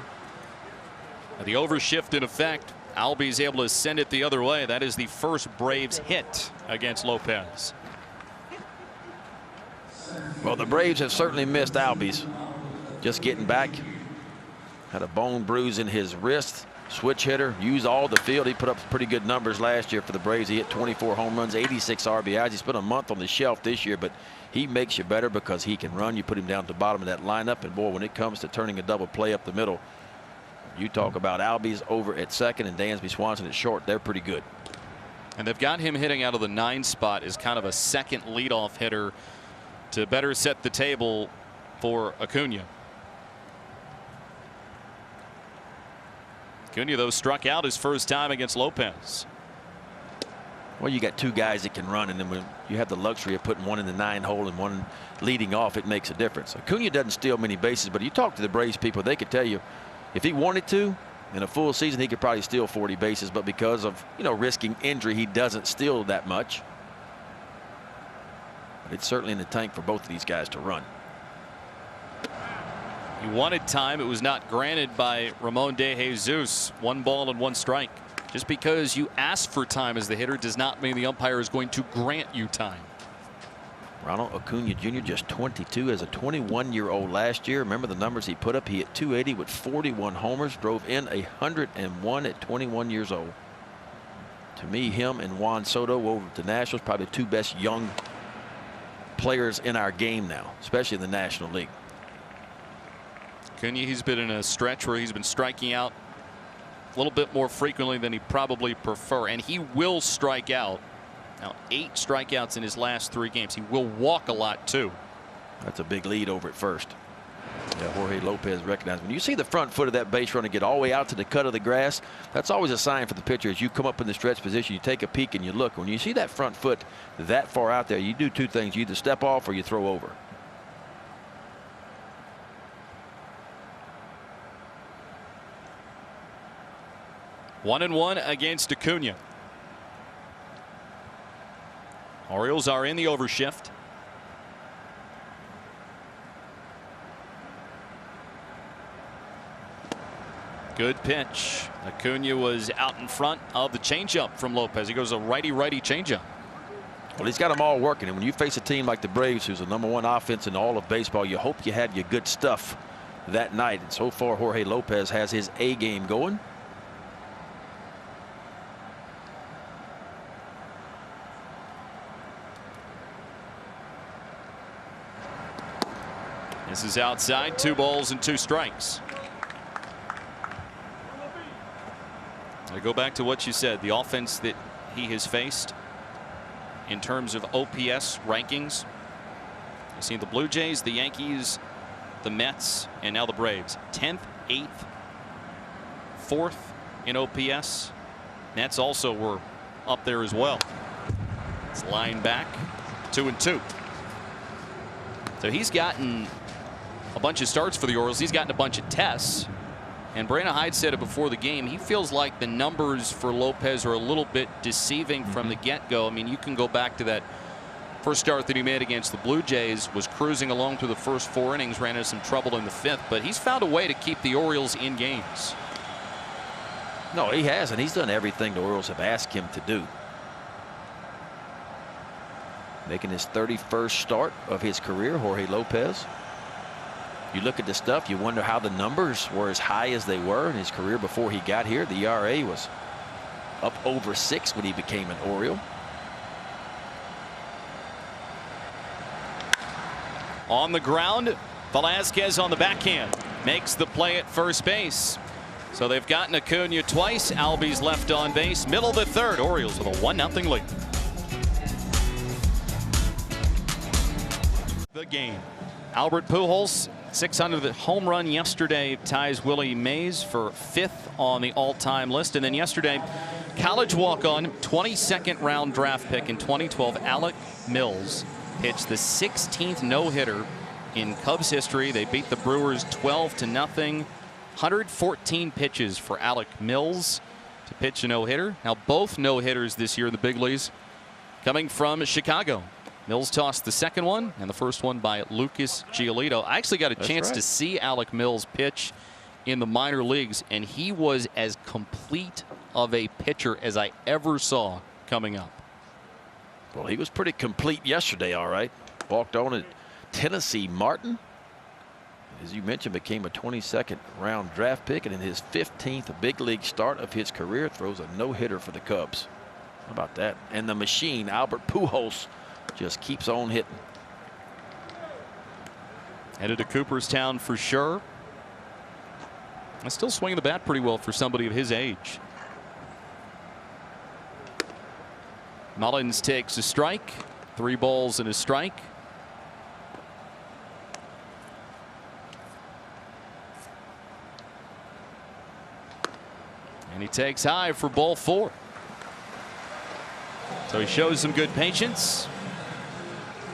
The overshift in effect. Albies able to send it the other way. That is the first Braves hit against Lopez. Well, the Braves have certainly missed Albies. Just getting back. Had a bone bruise in his wrist. Switch hitter, used all the field. He put up pretty good numbers last year for the Braves. He hit 24 home runs, 86 RBIs. He spent a month on the shelf this year, but he makes you better because he can run. You put him down at the bottom of that lineup, and boy, when it comes to turning a double play up the middle, you talk about Albies over at second and Dansby Swanson at short. They're pretty good. And they've got him hitting out of the 9 spot as kind of a second leadoff hitter to better set the table for Acuna. Acuna, though, struck out his first time against Lopez. Well, you got 2 guys that can run, and then when you have the luxury of putting one in the 9 hole and one leading off, it makes a difference. Acuna doesn't steal many bases, but you talk to the Braves people, they could tell you if he wanted to, in a full season, he could probably steal 40 bases, but because of, risking injury, he doesn't steal that much. But it's certainly in the tank for both of these guys to run. He wanted time. It was not granted by Ramon De Jesus. 1 ball and 1 strike. Just because you ask for time as the hitter does not mean the umpire is going to grant you time. Ronald Acuna Jr. just 22 as a 21-year-old last year. Remember the numbers he put up. He hit 280 with 41 homers, drove in 101 at 21 years old. To me, him and Juan Soto over at the Nationals, probably the 2 best young players in our game now, especially in the National League. Acuna, he's been in a stretch where he's been striking out a little bit more frequently than he probably prefer, and he will strike out. Now 8 strikeouts in his last 3 games. He will walk a lot too. That's a big lead over at first. Yeah, Jorge Lopez recognized. When you see the front foot of that base runner get all the way out to the cut of the grass, that's always a sign for the pitcher. As you come up in the stretch position, you take a peek and you look. When you see that front foot that far out there, you do 2 things. You either step off or you throw over. One and 1 against Acuna. Orioles are in the overshift. Good pitch. Acuna was out in front of the changeup from Lopez. He goes a righty-righty changeup. Well, he's got them all working, and when you face a team like the Braves, who's the #1 offense in all of baseball, you hope you had your good stuff that night. And so far, Jorge Lopez has his A game going. This is outside. 2 balls and 2 strikes. I go back to what you said. The offense that he has faced in terms of OPS rankings. You see the Blue Jays, the Yankees, the Mets, and now the Braves. 10th, 8th, 4th in OPS. Nets also were up there as well. It's line back 2-2. So he's gotten a bunch of starts for the Orioles. He's gotten a bunch of tests. And Brandon Hyde said it before the game. He feels like the numbers for Lopez are a little bit deceiving from the get-go. I mean, you can go back to that First start that he made against the Blue Jays was cruising along through the first 4 innings, ran into some trouble in the 5th, but he's found a way to keep the Orioles in games. No, he has, and he's done everything the Orioles have asked him to do. Making his 31st start of his career, Jorge Lopez. You look at the stuff, you wonder how the numbers were as high as they were in his career before he got here. The ERA was up over 6 when he became an Oriole. On the ground, Velasquez on the backhand makes the play at first base. So they've gotten Acuna twice. Albies left on base. Middle of the 3rd. Orioles with a 1-0 lead. The game. Albert Pujols, 600th home run yesterday, ties Willie Mays for 5th on the all-time list. And then yesterday, college walk-on, 22nd round draft pick in 2012, Alec Mills pitched the 16th no-hitter in Cubs history. They beat the Brewers 12-0. 114 pitches for Alec Mills to pitch a no-hitter. Now both no-hitters this year in the big leagues coming from Chicago. Mills tossed the second one, and the first one by Lucas Giolito. I actually got a chance to see Alec Mills pitch in the minor leagues, and he was as complete of a pitcher as I ever saw coming up. Well, he was pretty complete yesterday, all right. Walked on at Tennessee Martin. As you mentioned, became a 22nd round draft pick, and in his 15th big league start of his career, throws a no-hitter for the Cubs. How about that? And the machine, Albert Pujols, just keeps on hitting. Headed to Cooperstown for sure. I still swing the bat pretty well for somebody of his age. Mullins takes a strike. 3 balls and a strike. And he takes high for ball 4. So he shows some good patience.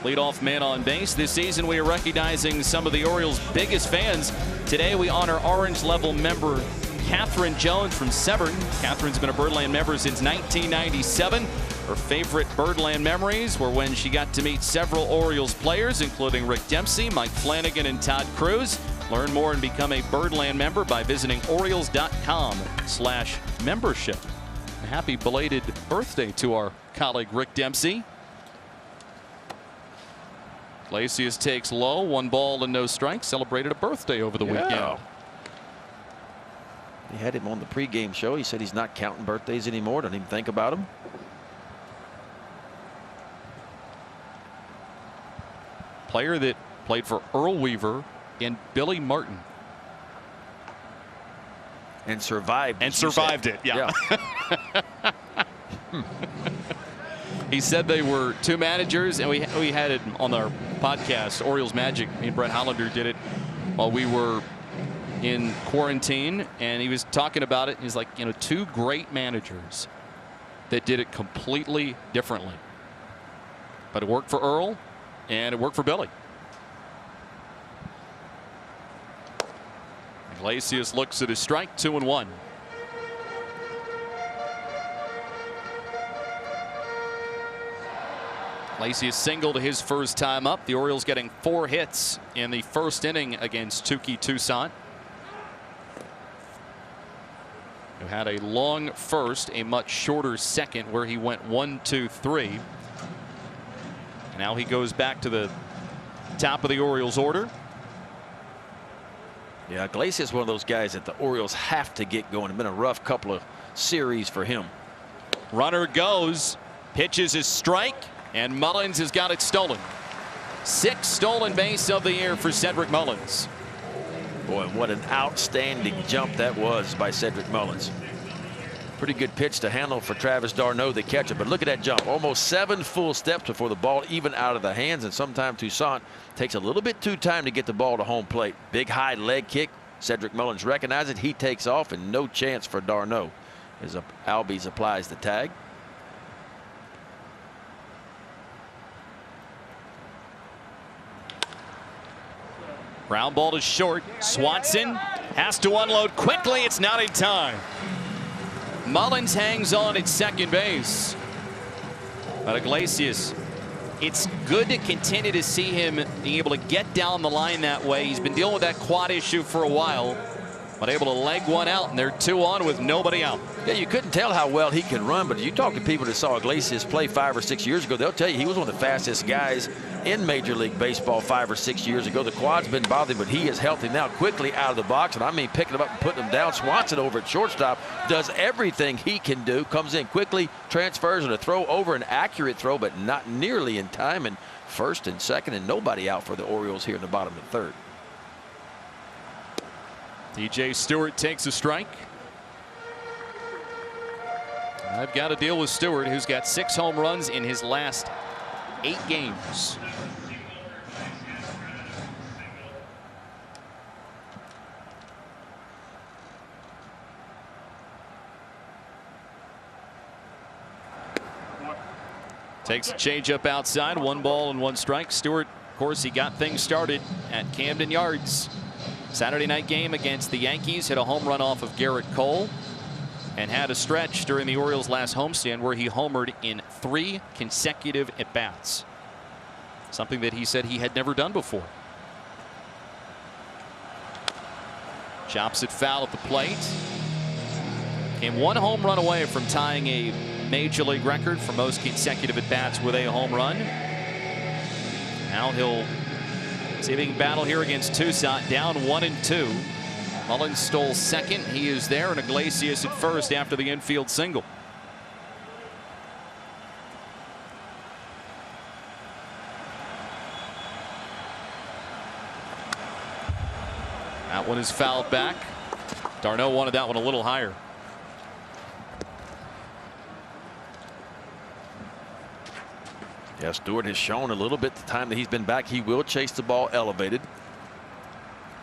Leadoff man on base. This season we are recognizing some of the Orioles' biggest fans. Today we honor Orange Level member Catherine Jones from Severn. Catherine's been a Birdland member since 1997. Her favorite Birdland memories were when she got to meet several Orioles players, including Rick Dempsey, Mike Flanagan, and Todd Cruz. Learn more and become a Birdland member by visiting Orioles.com/membership. A happy belated birthday to our colleague Rick Dempsey. Iglesias takes low, 1 ball and no strikes. Celebrated a birthday over the weekend. He had him on the pregame show. He said he's not counting birthdays anymore. Doesn't even think about them. Player that played for Earl Weaver and Billy Martin. And survived. And survived it. Yeah. He said they were 2 managers, and we had it on our podcast, Orioles Magic. Me and Brett Hollander did it while we were in quarantine, and he was talking about it. He's like, 2 great managers that did it completely differently. But it worked for Earl, and it worked for Billy. Iglesias looks at his strike, 2-1. Iglesias singled his first time up. The Orioles getting 4 hits in the first inning against Tukey Toussaint, who had a long first, a much shorter second, where he went 1, 2, 3. Now he goes back to the top of the Orioles order. Yeah, Iglesias is one of those guys that the Orioles have to get going. It's been a rough couple of series for him. Runner goes, pitches his strike, and Mullins has got it stolen. 6th stolen base of the year for Cedric Mullins. Boy, what an outstanding jump that was by Cedric Mullins. Pretty good pitch to handle for Travis d'Arnaud, the catcher. But look at that jump. Almost 7 full steps before the ball even out of the hands. And sometimes Toussaint takes a little bit too time to get the ball to home plate. Big high leg kick. Cedric Mullins recognizes it. He takes off, and no chance for d'Arnaud as Albies applies the tag. Ground ball to short. Swanson has to unload quickly. It's not in time. Mullins hangs on at second base, but Iglesias it's good to continue to see him being able to get down the line that way. He's been dealing with that quad issue for a while, but able to leg one out, and they're 2 on with nobody out. Yeah, you couldn't tell how well he could run, but you talk to people that saw Iglesias play 5 or 6 years ago, they'll tell you he was one of the fastest guys in Major League Baseball 5 or 6 years ago. The quad's been bothering, but he is healthy now, quickly out of the box, and I mean picking him up and putting him down. Swanson over at shortstop does everything he can do, comes in quickly, transfers, and a throw over, an accurate throw, but not nearly in time, and first and second, and nobody out for the Orioles here in the bottom of the third. DJ Stewart takes a strike. I've got to deal with Stewart, who's got 6 home runs in his last 8 games. Takes a changeup outside, 1 ball and 1 strike. Stewart, of course, he got things started at Camden Yards. Saturday night game against the Yankees, hit a home run off of Garrett Cole, and had a stretch during the Orioles' last homestand where he homered in 3 consecutive at-bats. Something that he said he had never done before. Chops it foul at the plate. Came 1 home run away from tying a Major League record for most consecutive at-bats with a home run. Now he'll see if he can battle here against Tucson, down 1-2. Mullins stole second. He is there, and Iglesias at first after the infield single. That one is fouled back. Darno wanted that one a little higher. Yeah, Stewart has shown a little bit the time that he's been back. He will chase the ball elevated.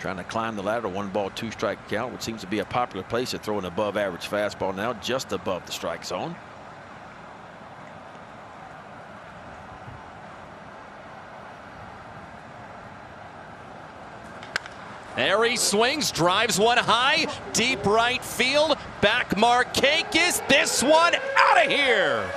Trying to climb the ladder, 1 ball, 2 strike count, which seems to be a popular place to throw an above average fastball now, just above the strike zone. There he swings, drives one high, deep right field. Back Markakis, this one out of here.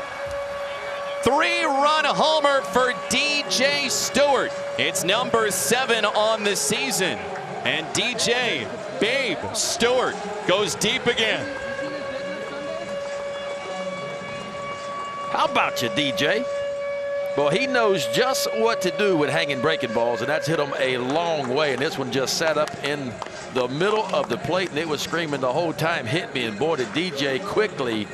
3-run homer for DJ Stewart. It's number 7 on the season. And DJ Babe Stewart goes deep again. How about you, DJ? Well, he knows just what to do with hanging breaking balls, and that's hit him a long way. And this one just sat up in the middle of the plate, and it was screaming the whole time, hit me. And boy, did DJ quickly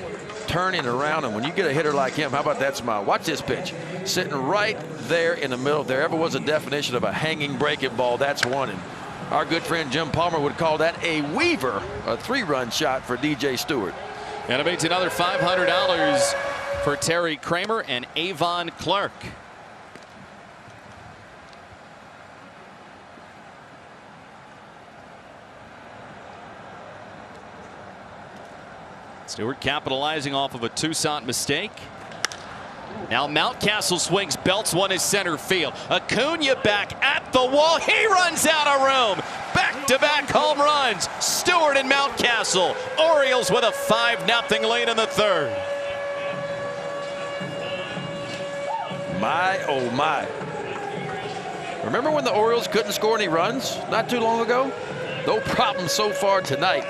turning around. And when you get a hitter like him, how about that smile? Watch this pitch. Sitting right there in the middle. If there ever was a definition of a hanging breaking ball, that's one. And our good friend Jim Palmer would call that a weaver, a 3-run shot for DJ Stewart. And it means another $500 for Terry Kramer and Avon Clark. Stewart capitalizing off of a Toussaint mistake. Now Mountcastle swings, belts one to center field. Acuna back at the wall. He runs out of room. Back-to-back home runs. Stewart and Mountcastle. Orioles with a 5-0 lead in the third. My, oh my. Remember when the Orioles couldn't score any runs not too long ago? No problem so far tonight.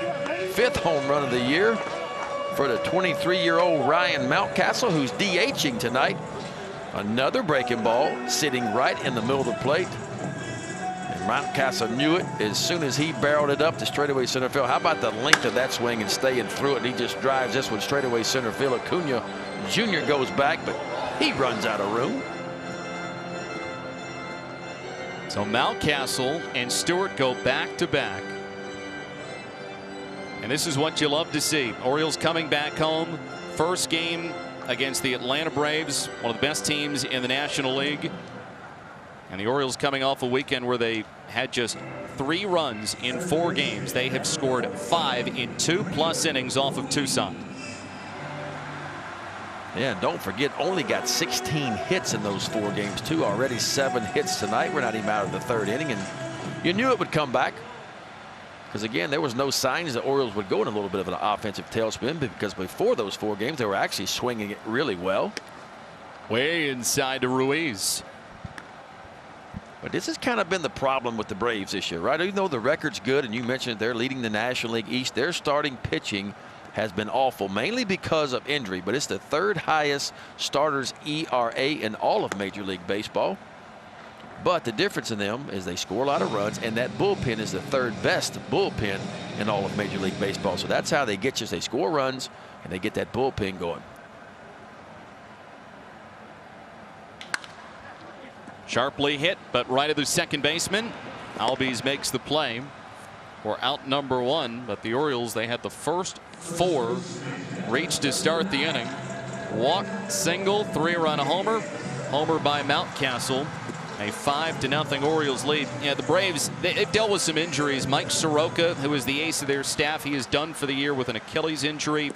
5th home run of the year for the 23-year-old Ryan Mountcastle, who's DHing tonight. Another breaking ball sitting right in the middle of the plate. And Mountcastle knew it as soon as he barreled it up to straightaway center field. How about the length of that swing and staying through it? And he just drives this one straightaway center field. Acuna Jr. goes back, but he runs out of room. So Mountcastle and Stewart go back-to-back. And this is what you love to see. Orioles coming back home. First game against the Atlanta Braves, one of the best teams in the National League. And the Orioles coming off a weekend where they had just 3 runs in 4 games. They have scored 5 in 2+ innings off of Tucson. Yeah, and don't forget, only got 16 hits in those 4 games, too. Already 7 hits tonight. We're not even out of the 3rd inning, and you knew it would come back. Because, again, there was no signs the Orioles would go in a little bit of an offensive tailspin, because before those 4 games, they were actually swinging it really well. Way inside to Ruiz. But this has kind of been the problem with the Braves this year, right? Even though the record's good, and you mentioned they're leading the National League East, their starting pitching has been awful, mainly because of injury. But it's the third highest starters ERA in all of Major League Baseball. But the difference in them is they score a lot of runs, and that bullpen is the third best bullpen in all of Major League Baseball. So that's how they get you. They score runs, and they get that bullpen going. Sharply hit, but right of the second baseman. Albies makes the play for out number 1. But the Orioles, they had the first 4 reach to start the inning. Walk, single, 3-run homer. Homer by Mountcastle. A 5-0 Orioles lead. Yeah, the Braves, they've dealt with some injuries. Mike Soroka, who is the ace of their staff, he is done for the year with an Achilles injury.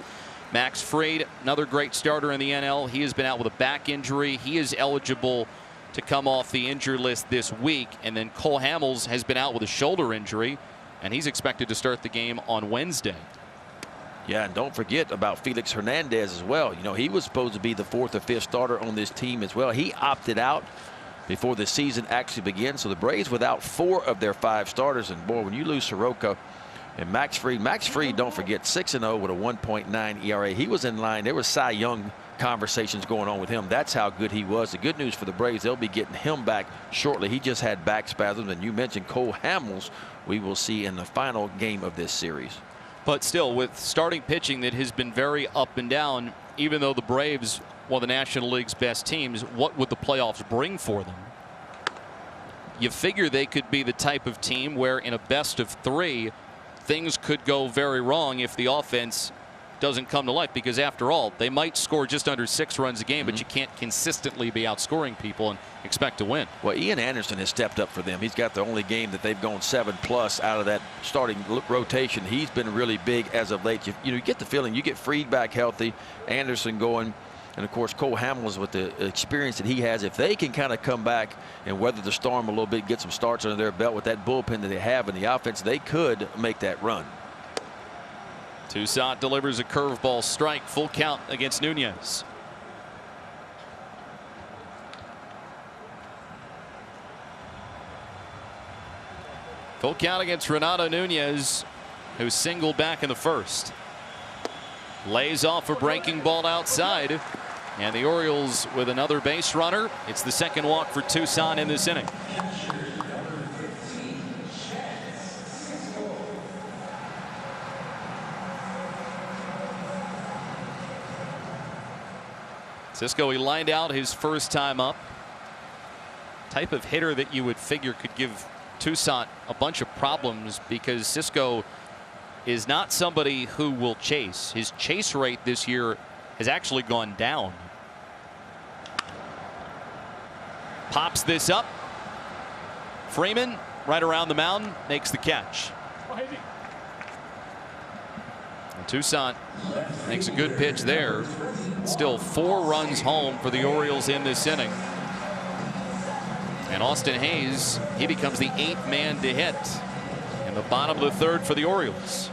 Max Fried, another great starter in the NL. He has been out with a back injury. He is eligible to come off the injured list this week. And then Cole Hamels has been out with a shoulder injury, and he's expected to start the game on Wednesday. Yeah, and don't forget about Felix Hernandez as well. You know, he was supposed to be the 4th or 5th starter on this team as well. He opted out before the season actually begins. So the Braves without 4 of their 5 starters. And boy, when you lose Soroka and Max Fried, don't forget, 6-0 with a 1.9 ERA. He was in line. There was Cy Young conversations going on with him. That's how good he was. The good news for the Braves, they'll be getting him back shortly. He just had back spasms. And you mentioned Cole Hamels, we will see in the final game of this series. But still, with starting pitching that has been very up and down, even though the Braves, one of the National League's best teams, what would the playoffs bring for them? You figure they could be the type of team where in a best of 3, things could go very wrong if the offense doesn't come to life, because after all, they might score just under 6 runs a game, but you can't consistently be outscoring people and expect to win. Well, Ian Anderson has stepped up for them. He's got the only game that they've gone 7+ out of that starting rotation. He's been really big as of late. You get the feeling, you get Fried back healthy, Anderson going, and of course Cole Hamels with the experience that he has. If they can kind of come back and weather the storm a little bit, get some starts under their belt with that bullpen that they have in the offense, they could make that run. Toussaint delivers a curveball strike, full count against Nunez. Full count against Renato Nunez, who singled back in the first. Lays off a breaking ball outside, and the Orioles with another base runner. It's the second walk for Toussaint in this inning. Cisco, he lined out his first time up. Type of hitter that you would figure could give Toussaint a bunch of problems, because Cisco is not somebody who will chase. His chase rate this year has actually gone down. Pops this up. Freeman right around the mound makes the catch. And Toussaint makes a good pitch there. Still 4 runs home for the Orioles in this inning. And Austin Hayes, he becomes the 8th man to hit in the bottom of the 3rd for the Orioles.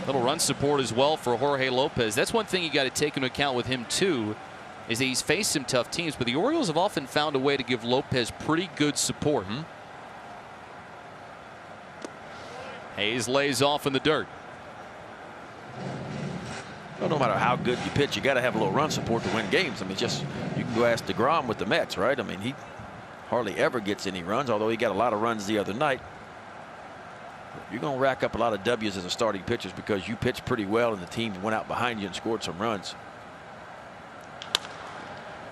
Little run support as well for Jorge Lopez. That's one thing you got to take into account with him too, is that he's faced some tough teams, but the Orioles have often found a way to give Lopez pretty good support. Hayes lays off in the dirt. Well, no matter how good you pitch, you got to have a little run support to win games. I mean, just you can go ask DeGrom with the Mets, right? I mean, he hardly ever gets any runs, although he got a lot of runs the other night. You're going to rack up a lot of W's as a starting pitcher because you pitched pretty well and the team went out behind you and scored some runs.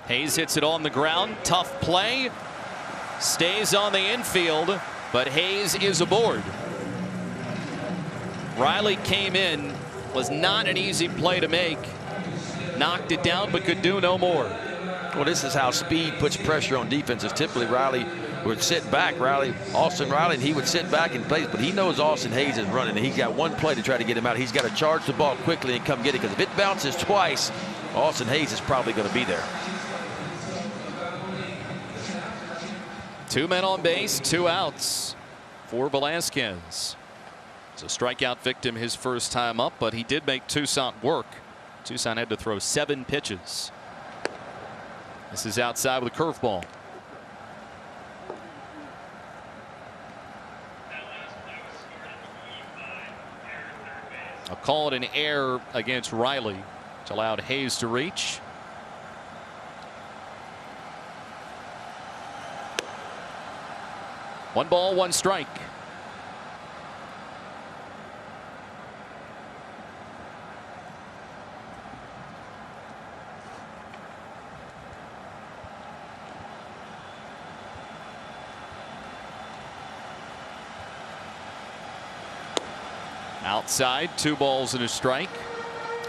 Hayes hits it on the ground. Tough play. Stays on the infield, but Hayes is aboard. Riley came in. Was not an easy play to make. Knocked it down, but could do no more. Well, this is how speed puts pressure on defenses. Typically, Riley would sit back, Austin Riley, and he would sit back and play, but he knows Austin Hayes is running, and he's got one play to try to get him out. He's got to charge the ball quickly and come get it, because if it bounces twice, Austin Hayes is probably going to be there. 2 men on base, 2 outs for Velasquez. It's a strikeout victim his first time up, but he did make Toussaint work. Tucson had to throw 7 pitches. This is outside with a curveball. I'll call it an error against Riley, which allowed Hayes to reach. One ball, one strike. Outside, 2 balls and a strike.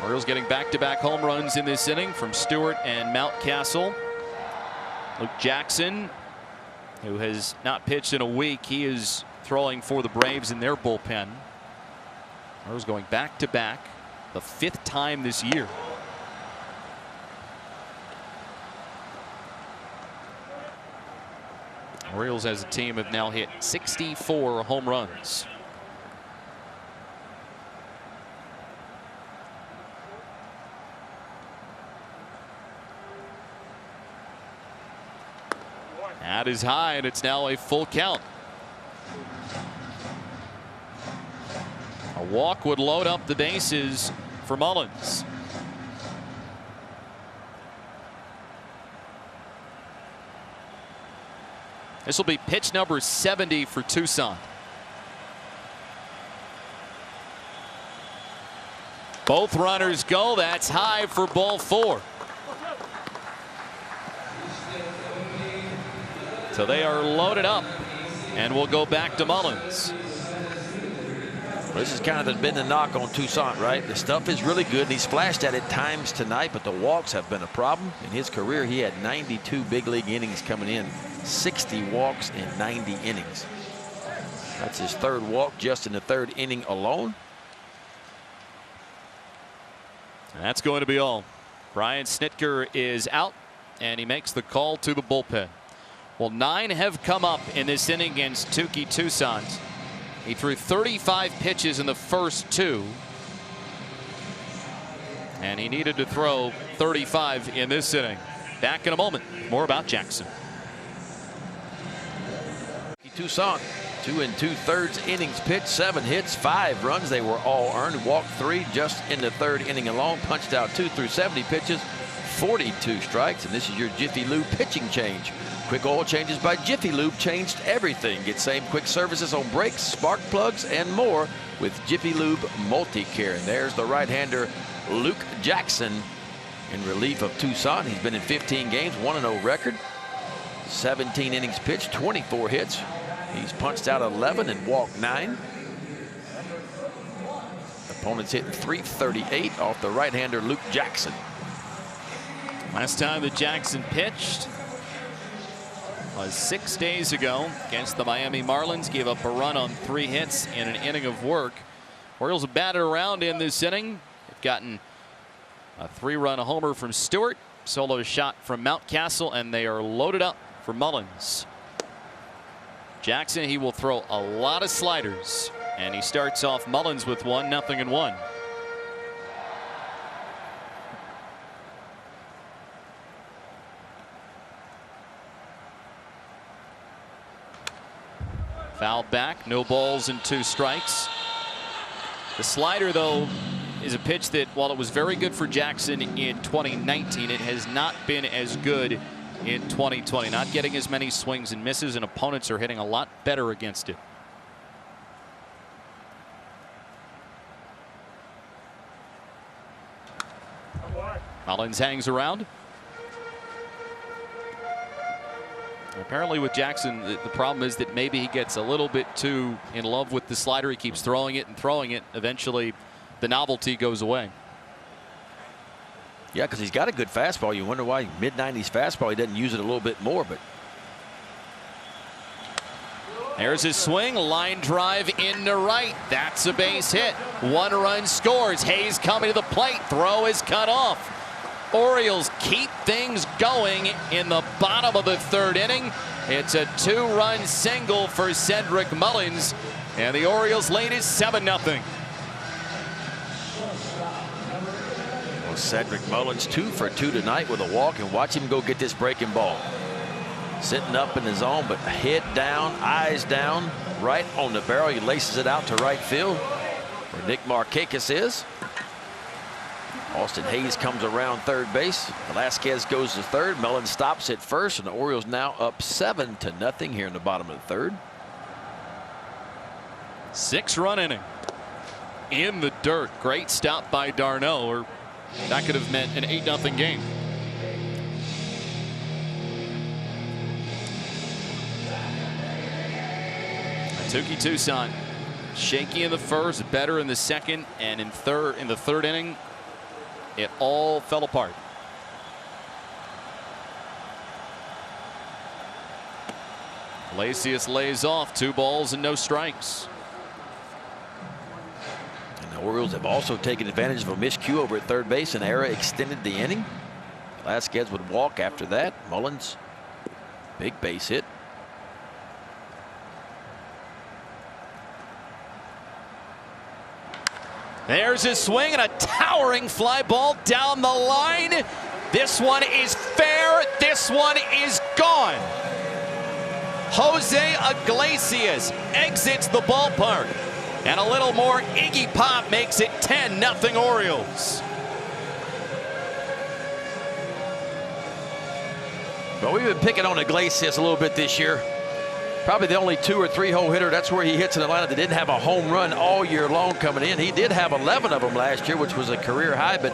Orioles getting back-to-back home runs in this inning from Stewart and Mountcastle. Luke Jackson, who has not pitched in a week, he is throwing for the Braves in their bullpen. Orioles going back-to-back, the 5th time this year. Orioles as a team have now hit 64 home runs. That is high, and it's now a full count. A walk would load up the bases for Mullins. This will be pitch number 70 for Tucson. Both runners go. That's high for ball 4. So they are loaded up, and we'll go back to Mullins. Well, this has kind of been the knock on Tucson, right? The stuff is really good, and he's flashed at it times tonight, but the walks have been a problem. In his career, he had 92 big league innings coming in, 60 walks in 90 innings. That's his 3rd walk just in the 3rd inning alone. And that's going to be all. Brian Snitker is out, and he makes the call to the bullpen. Well, 9 have come up in this inning against Tukey Tucson. He threw 35 pitches in the first 2. And he needed to throw 35 in this inning. Back in a moment. More about Jackson. Tucson, 2 2/3 innings pitched, 7 hits, 5 runs. They were all earned. Walked 3 just in the 3rd inning alone. Punched out 2 through 70 pitches, 42 strikes. And this is your Jiffy Lube pitching change. Quick oil changes by Jiffy Lube changed everything. Get same quick services on brakes, spark plugs, and more with Jiffy Lube Multi-Care. And there's the right-hander Luke Jackson in relief of Tucson. He's been in 15 games, 1-0 record, 17 innings pitched, 24 hits. He's punched out 11 and walked 9. Opponents hitting .338 off the right-hander Luke Jackson. Last time that Jackson pitched was 6 days ago against the Miami Marlins. Gave up a run on 3 hits in an inning of work. Orioles have batted around in this inning. They've gotten a 3-run homer from Stewart, solo shot from Mountcastle, and they are loaded up for Mullins. Jackson, he will throw a lot of sliders, and he starts off Mullins with 1-0-1. Foul back, no balls and 2 strikes. The slider, though, is a pitch that, while it was very good for Jackson in 2019, it has not been as good in 2020. Not getting as many swings and misses, and opponents are hitting a lot better against it. Mullins hangs around. Apparently with Jackson, the problem is that maybe he gets a little bit too in love with the slider. He keeps throwing it and throwing it. Eventually, the novelty goes away. Yeah, because he's got a good fastball. You wonder why mid-90s fastball, he doesn't use it a little bit more. But there's his swing, line drive into right. That's a base hit. 1 run scores. Hayes coming to the plate. Throw is cut off. Orioles keep things going in the bottom of the 3rd inning. It's a 2-run single for Cedric Mullins, and the Orioles lead is 7-0. Well, Cedric Mullins 2 for 2 tonight with a walk, and watch him go get this breaking ball. Sitting up in his zone, but head down, eyes down, right on the barrel. He laces it out to right field where Nick Markakis is. Austin Hayes comes around third base. Velasquez goes to third. Mullins stops at first, and the Orioles now up 7-0 here in the bottom of the third. 6-run inning. In the dirt. Great stop by d'Arnaud, or that could have meant an 8-0 game. Tuki Toussaint shaky in the first, better in the second, and in the third inning it all fell apart. Iglesias lays off, 2 balls and no strikes. And the Orioles have also taken advantage of a miscue over at third base, and Era extended the inning. Velasquez would walk after that. Mullins, big base hit. There's his swing and a towering fly ball down the line. This one is fair. This one is gone. Jose Iglesias exits the ballpark, and a little more Iggy Pop makes it 10-0 Orioles. But we've been picking on Iglesias a little bit this year. Probably the only 2 or 3 hole hitter. That's where he hits in the lineup that didn't have a home run all year long coming in. He did have 11 of them last year, which was a career high. But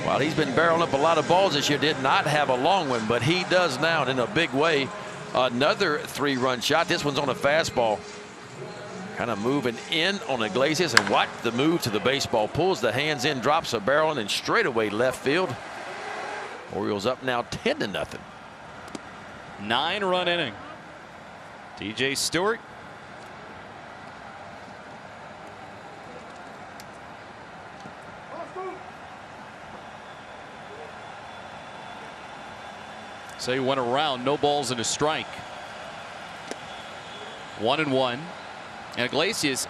while he's been barreling up a lot of balls this year, did not have a long one. But he does now, and in a big way. Another 3-run shot. This one's on a fastball. Kind of moving in on Iglesias, and watch the move to the baseball. Pulls the hands in, drops a barrel, and straightaway left field. Orioles up now 10-0. 9-run inning. DJ Stewart. So he went around, no balls and a strike. 1-1. And Iglesias,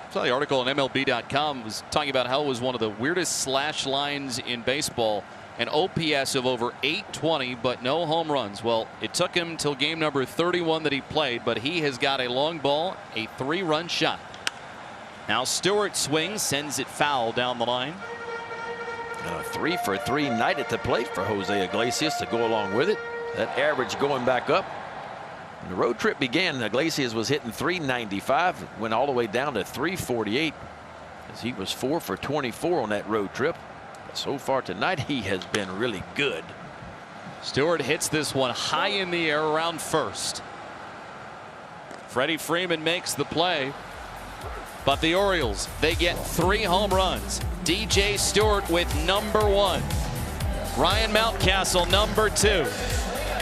I saw the article on MLB.com, was talking about how it was one of the weirdest slash lines in baseball. An OPS of over 820, but no home runs. Well, it took him till game number 31 that he played, but he has got a long ball, a 3-run shot. Now Stewart swings, sends it foul down the line. A 3 for 3 night at the plate for Jose Iglesias to go along with it. That average going back up. When the road trip began, Iglesias was hitting 395, went all the way down to 348 as he was 4 for 24 on that road trip. So far tonight, he has been really good. Stewart hits this one high in the air around first. Freddie Freeman makes the play, but the Orioles, they get 3 home runs. DJ Stewart with number 1. Ryan Mountcastle number 2.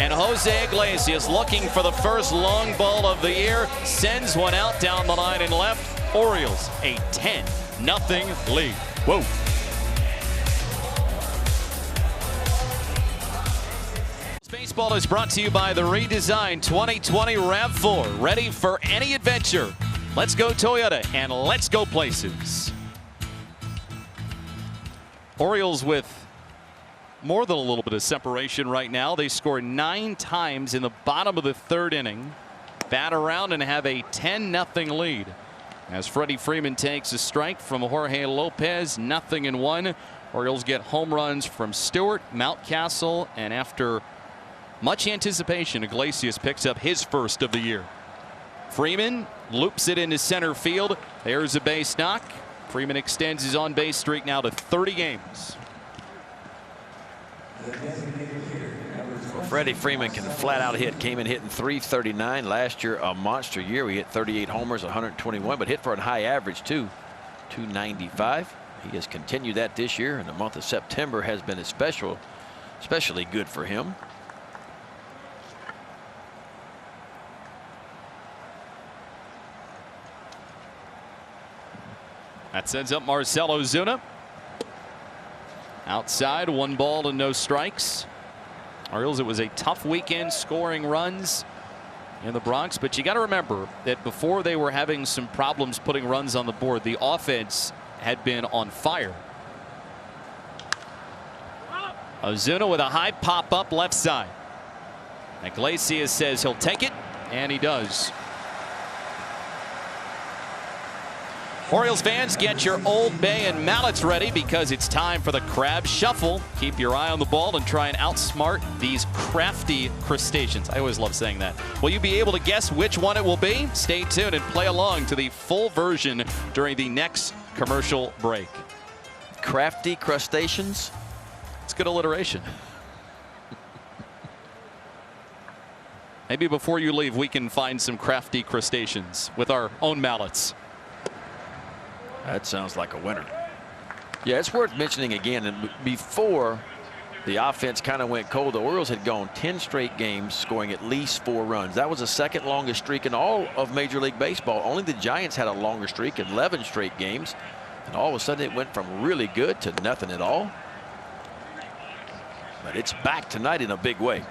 And Jose Iglesias, looking for the first long ball of the year, sends one out down the line and left. Orioles a 10-0 lead. Whoa. Baseball is brought to you by the redesigned 2020 RAV4. Ready for any adventure. Let's go Toyota, and let's go places. Orioles with more than a little bit of separation right now. They score 9 times in the bottom of the 3rd inning. Bat around and have a 10-0 lead. As Freddie Freeman takes a strike from Jorge Lopez, 0-1. Orioles get home runs from Stewart, Mountcastle, and after much anticipation, Iglesias picks up his first of the year. Freeman loops it into center field. There's a base knock. Freeman extends his on-base streak now to 30 games. Well, Freddie Freeman can flat out hit. Came in hitting 339 last year, a monster year. He hit 38 homers, 121, but hit for a high average too, 295. He has continued that this year, and the month of September has been especially good for him. That sends up Marcell Ozuna. Outside, 1 ball and no strikes. Orioles, it was a tough weekend scoring runs in the Bronx, but you got to remember that before they were having some problems putting runs on the board, the offense had been on fire. Ozuna with a high pop-up left side. Iglesias says he'll take it, and he does. Orioles fans, get your Old Bay and mallets ready because it's time for the crab shuffle. Keep your eye on the ball and try and outsmart these crafty crustaceans. I always love saying that. Will you be able to guess which one it will be? Stay tuned and play along to the full version during the next commercial break. Crafty crustaceans? It's good alliteration. Maybe before you leave, we can find some crafty crustaceans with our own mallets. That sounds like a winner. Yeah, it's worth mentioning again. And before the offense kind of went cold, the Orioles had gone 10 straight games scoring at least 4 runs. That was the second longest streak in all of Major League Baseball. Only the Giants had a longer streak, 11 straight games. And all of a sudden it went from really good to nothing at all. But it's back tonight in a big way.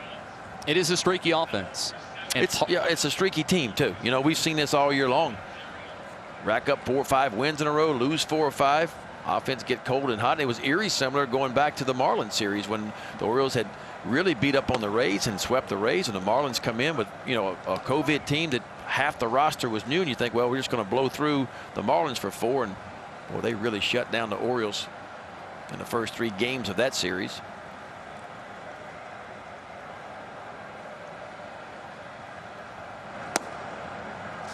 It is a streaky offense. And it's a streaky team too. You know, we've seen this all year long. Rack up 4 or 5 wins in a row, lose 4 or 5. Offense get cold and hot. It was eerie similar going back to the Marlins series when the Orioles had really beat up on the Rays and swept the Rays, and the Marlins come in with, you know, a COVID team that half the roster was new, and you think, well, we're just going to blow through the Marlins for 4, and well, they really shut down the Orioles in the first 3 games of that series.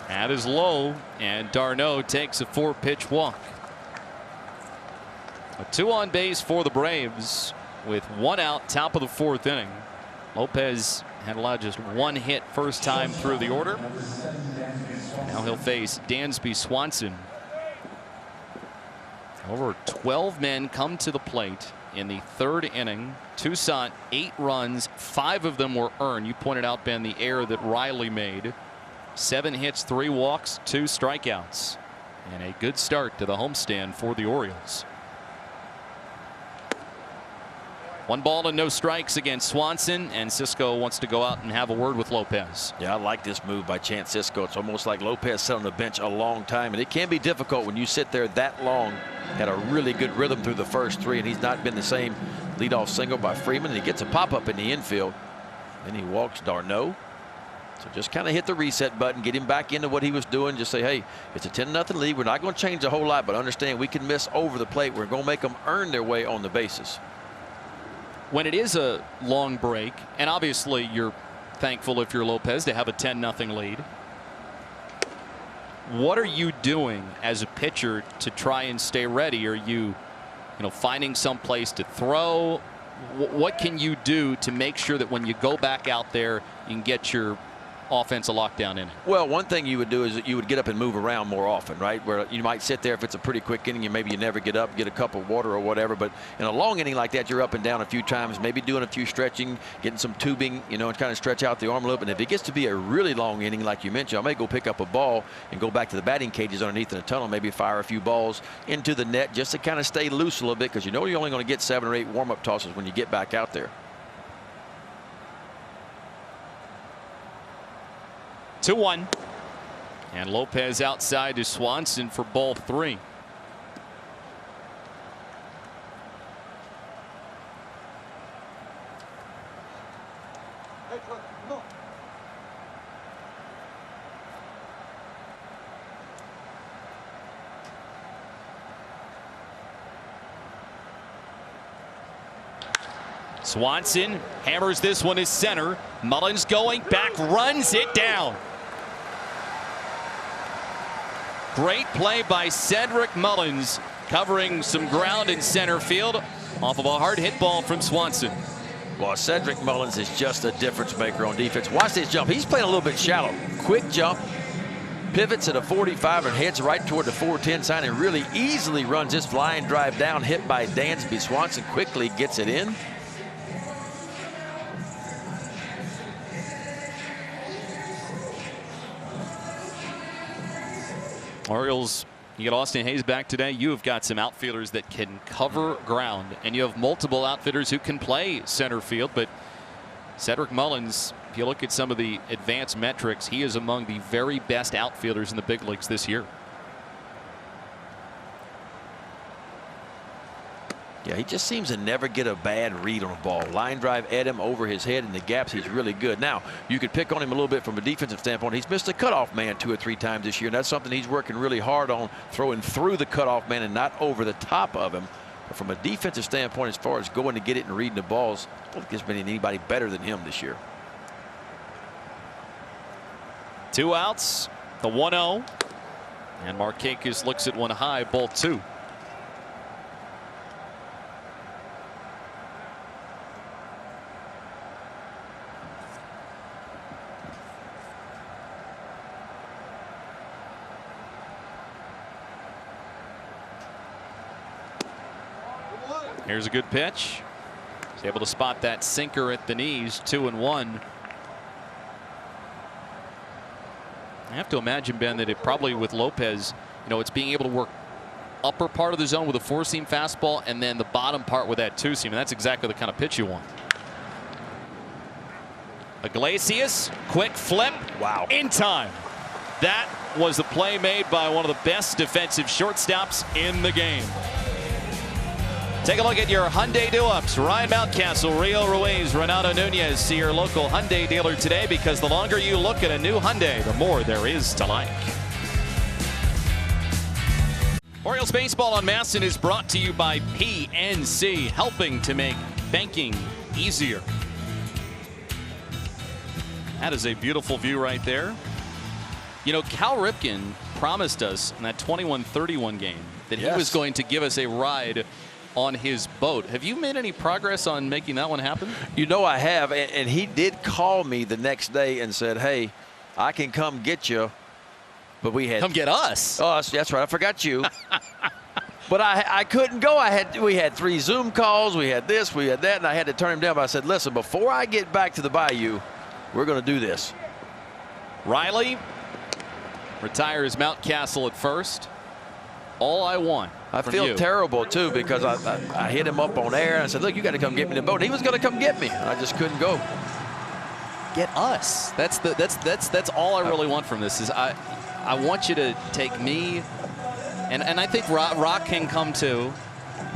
That is low, and d'Arnaud takes a 4-pitch walk. A 2 on base for the Braves with 1 out, top of the 4th inning. Lopez had allowed just 1 hit first time through the order. Now he'll face Dansby Swanson. Over 12 men come to the plate in the 3rd inning. Toussaint 8 runs, 5 of them were earned. You pointed out, Ben, the error that Riley made. 7 hits, 3 walks, 2 strikeouts, and a good start to the homestand for the Orioles. 1 ball and no strikes against Swanson, and Cisco wants to go out and have a word with Lopez. Yeah, I like this move by Chance Cisco. It's almost like Lopez sat on the bench a long time, and it can be difficult when you sit there that long. Had a really good rhythm through the first 3, and he's not been the same. Leadoff single by Freeman, and he gets a pop-up in the infield. Then he walks d'Arnaud. So just kind of hit the reset button, get him back into what he was doing. Just say, hey, it's a 10-0 lead. We're not going to change a whole lot, but understand we can miss over the plate. We're going to make them earn their way on the bases. When it is a long break, and obviously you're thankful if you're Lopez to have a 10-0 lead, what are you doing as a pitcher to try and stay ready? Are you finding some place to throw? What can you do to make sure that when you go back out there, you can get your offense a lockdown inning? Well, one thing you would do is you would get up and move around more often, right? Where you might sit there if it's a pretty quick inning, and maybe you never get up, get a cup of water or whatever. But in a long inning like that, you're up and down a few times, maybe doing a few stretching, getting some tubing, and kind of stretch out the arm a little bit. And if it gets to be a really long inning, like you mentioned, I may go pick up a ball and go back to the batting cages underneath in the tunnel, maybe fire a few balls into the net just to kind of stay loose a little bit, because you're only going to get 7 or 8 warm-up tosses when you get back out there. 2-1, and Lopez outside to Swanson for ball 3. Swanson hammers this one as center. Mullins going back, runs it down. Great play by Cedric Mullins, covering some ground in center field off of a hard hit ball from Swanson. Well, Cedric Mullins is just a difference maker on defense. Watch this jump. He's playing a little bit shallow. Quick jump, pivots at a 45 and heads right toward the 410 sign, and really easily runs this flying drive down, hit by Dansby. Swanson quickly gets it in. Orioles, you get Austin Hayes back today. You have got some outfielders that can cover ground, and you have multiple outfielders who can play center field. But Cedric Mullins, if you look at some of the advanced metrics, he is among the very best outfielders in the big leagues this year. Yeah, he just seems to never get a bad read on a ball. Line drive at him over his head in the gaps. He's really good. Now, you could pick on him a little bit from a defensive standpoint. He's missed a cutoff man 2 or 3 times this year, and that's something he's working really hard on, throwing through the cutoff man and not over the top of him. But from a defensive standpoint, as far as going to get it and reading the balls, I don't think there's been anybody better than him this year. 2 outs, the 1-0, and Markakis looks at one high, ball 2. Here's a good pitch. He's able to spot that sinker at the knees. 2-1. I have to imagine, Ben, that it probably with Lopez, you know, it's being able to work upper part of the zone with a 4-seam fastball and then the bottom part with that 2-seam. And that's exactly the kind of pitch you want. Iglesias, quick flip. Wow. In time. That was the play made by one of the best defensive shortstops in the game. Take a look at your Hyundai do-ups. Ryan Mountcastle, Rio Ruiz, Renato Nunez. See your local Hyundai dealer today, because the longer you look at a new Hyundai, the more there is to like. Orioles Baseball on Masson is brought to you by PNC, helping to make banking easier. That is a beautiful view right there. You know, Cal Ripken promised us in that 21-31 game that he was going to give us a ride on his boat. Have you made any progress on making that one happen? You know I have, and he did call me the next day and said, hey, I can come get you, but we had... Come get us? Us, that's right, I forgot you. But I couldn't go. We had 3 Zoom calls, we had this, we had that, and I had to turn him down. But I said, listen, before I get back to the Bayou, we're going to do this. Riley retires Mountcastle at first. All I want. I feel terrible too, because I hit him up on air and I said, look, you got to come get me the boat. And he was going to come get me. I just couldn't go. Get us. That's all I really want from this. Is I want you to take me, and I think Rock can come too.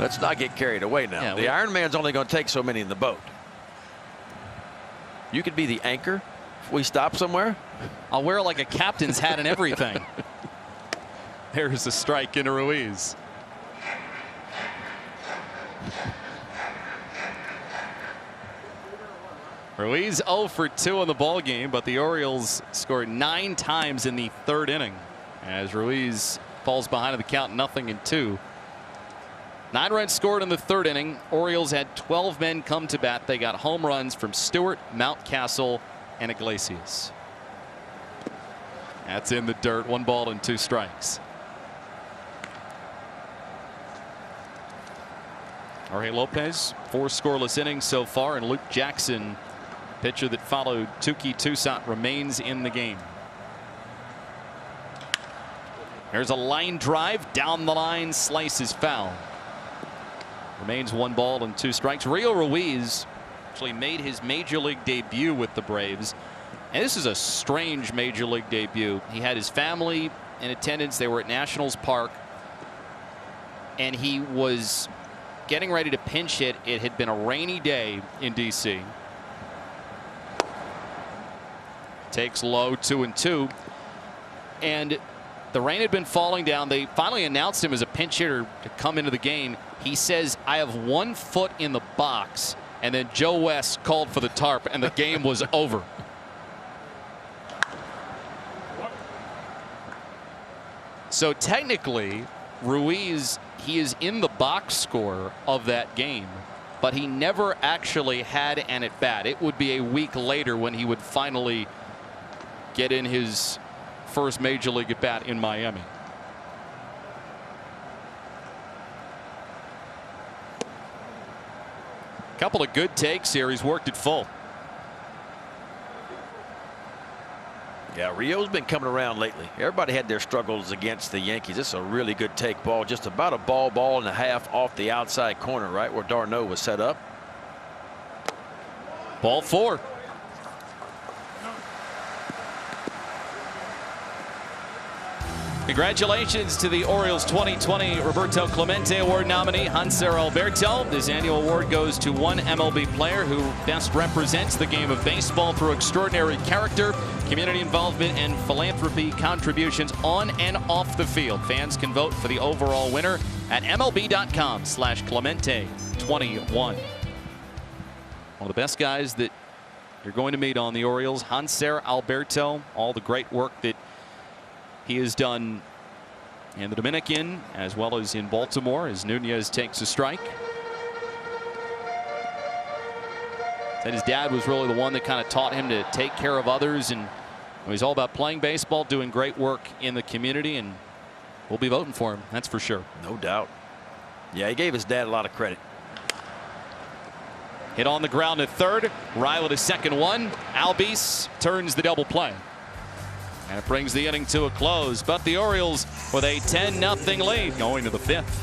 Let's not get carried away now. Yeah, the Iron Man's only going to take so many in the boat. You could be the anchor if we stop somewhere. I'll wear like a captain's hat and everything. There's a strike into Ruiz. Ruiz 0 for 2 in the ball game, but the Orioles scored 9 times in the 3rd inning as Ruiz falls behind in the count 0-2. 9 runs scored in the 3rd inning. Orioles had 12 men come to bat. They got home runs from Stewart, Mountcastle, and Iglesias. That's in the dirt. 1 ball and 2 strikes. Jorge Lopez, 4 scoreless innings so far, and Luke Jackson, pitcher that followed Tuki Toussaint, remains in the game. There's a line drive down the line, slice is foul. Remains 1 ball and 2 strikes. Rio Ruiz actually made his major league debut with the Braves, and this is a strange major league debut. He had his family in attendance. They were at Nationals Park, and he was getting ready to pinch hit. It had been a rainy day in D.C. Takes low, 2-2, and the rain had been falling down. They finally announced him as a pinch hitter to come into the game. He says, I have 1 foot in the box, and then Joe West called for the tarp, and the game was over. So technically, Ruiz, he is in the box score of that game, but he never actually had an at-bat. It would be a week later when he would finally get in his first major league at-bat in Miami. Couple of good takes here. He's worked it full. Yeah, Rio's been coming around lately. Everybody had their struggles against the Yankees. This is a really good take ball. Just about a ball and a half off the outside corner, right where d'Arnaud was set up. Ball 4. Congratulations to the Orioles 2020 Roberto Clemente Award nominee, Hanser Alberto. This annual award goes to one MLB player who best represents the game of baseball through extraordinary character, community involvement, and philanthropy contributions on and off the field. Fans can vote for the overall winner at MLB.com/Clemente21. One of the best guys that you're going to meet on the Orioles, Hanser Alberto. All the great work that he has done in the Dominican as well as in Baltimore as Nunez takes a strike. Said his dad was really the one that kind of taught him to take care of others, and he's all about playing baseball, doing great work in the community, and we'll be voting for him, that's for sure. No doubt. Yeah, he gave his dad a lot of credit. Hit on the ground at third. Riley to second one. Albies turns the double play. And it brings the inning to a close. But the Orioles with a 10-0 lead going to the fifth.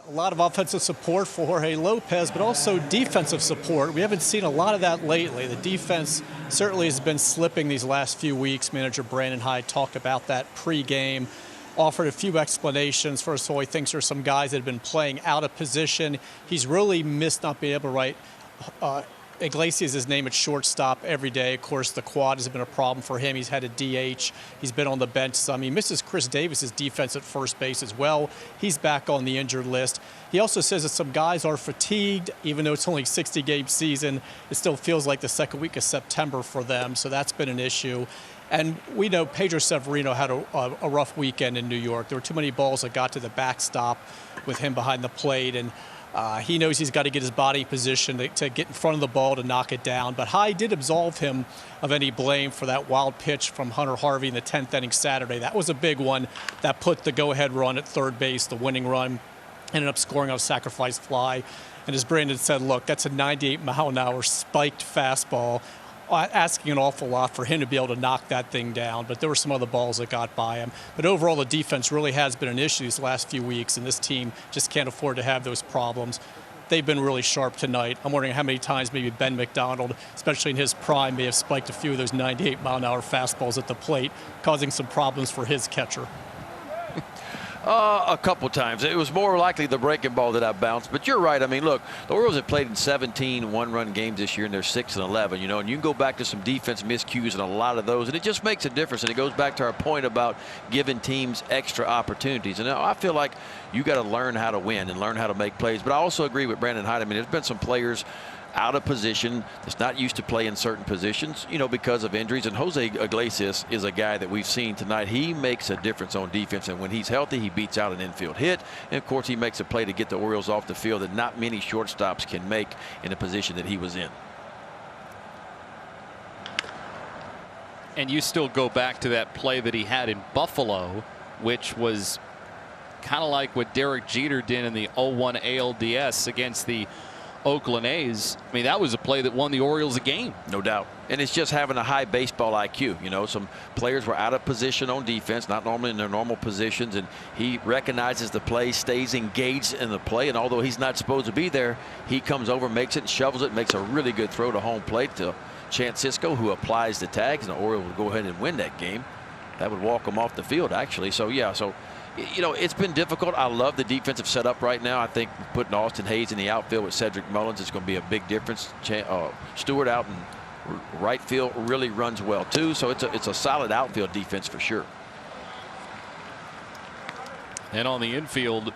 A lot of offensive support for Jorge Lopez, but also defensive support. We haven't seen a lot of that lately. The defense certainly has been slipping these last few weeks. Manager Brandon Hyde talked about that pregame, offered a few explanations. First of all, he thinks there's some guys that have been playing out of position. He's really missed not being able to write Iglesias' name at shortstop every day. Of course, the quad has been a problem for him. He's had a DH. He's been on the bench some. He misses Chris Davis's defense at first base as well. He's back on the injured list. He also says that some guys are fatigued, even though it's only a 60-game season. It still feels like the second week of September for them, so that's been an issue. And we know Pedro Severino had a rough weekend in New York. There were too many balls that got to the backstop with him behind the plate, and he knows he's got to get his body positioned to get in front of the ball to knock it down. But Hyde did absolve him of any blame for that wild pitch from Hunter Harvey in the 10th inning Saturday. That was a big one that put the go-ahead run at third base, the winning run, ended up scoring on a sacrifice fly. And as Brandon said, look, that's a 98-mile-an-hour spiked fastball, asking an awful lot for him to be able to knock that thing down. But there were some other balls that got by him. But overall, the defense really has been an issue these last few weeks, and this team just can't afford to have those problems. They've been really sharp tonight. I'm wondering how many times maybe Ben McDonald, especially in his prime, may have spiked a few of those 98-mile-an-hour fastballs at the plate, causing some problems for his catcher. A couple times. It was more likely the breaking ball that I bounced. But you're right. I mean, look, the Orioles have played in 17 one-run games this year, and they're 6-11. You know, and you can go back to some defense miscues and a lot of those, and it just makes a difference. And it goes back to our point about giving teams extra opportunities. And I feel like you got to learn how to win and learn how to make plays. But I also agree with Brandon Hyde. I mean, there's been some players out of position that's not used to play in certain positions, you know, because of injuries. And Jose Iglesias is a guy that we've seen tonight. He makes a difference on defense, and when he's healthy, he beats out an infield hit. And of course, he makes a play to get the Orioles off the field that not many shortstops can make in a position that he was in. And you still go back to that play that he had in Buffalo, which was kind of like what Derek Jeter did in the 0-1 ALDS against the Oakland A's. I mean, that was a play that won the Orioles a game. No doubt. And it's just having a high baseball IQ. You know, some players were out of position on defense, not normally in their normal positions, and he recognizes the play, stays engaged in the play, and although he's not supposed to be there, he comes over, makes it, shovels it, makes a really good throw to home plate to Chance Cisco, who applies the tags, and the Orioles will go ahead and win that game. That would walk them off the field, actually. So, yeah, so you know, it's been difficult. I love the defensive setup right now. I think putting Austin Hayes in the outfield with Cedric Mullins is going to be a big difference. Stewart out in right field really runs well too. So it's a solid outfield defense for sure. And on the infield,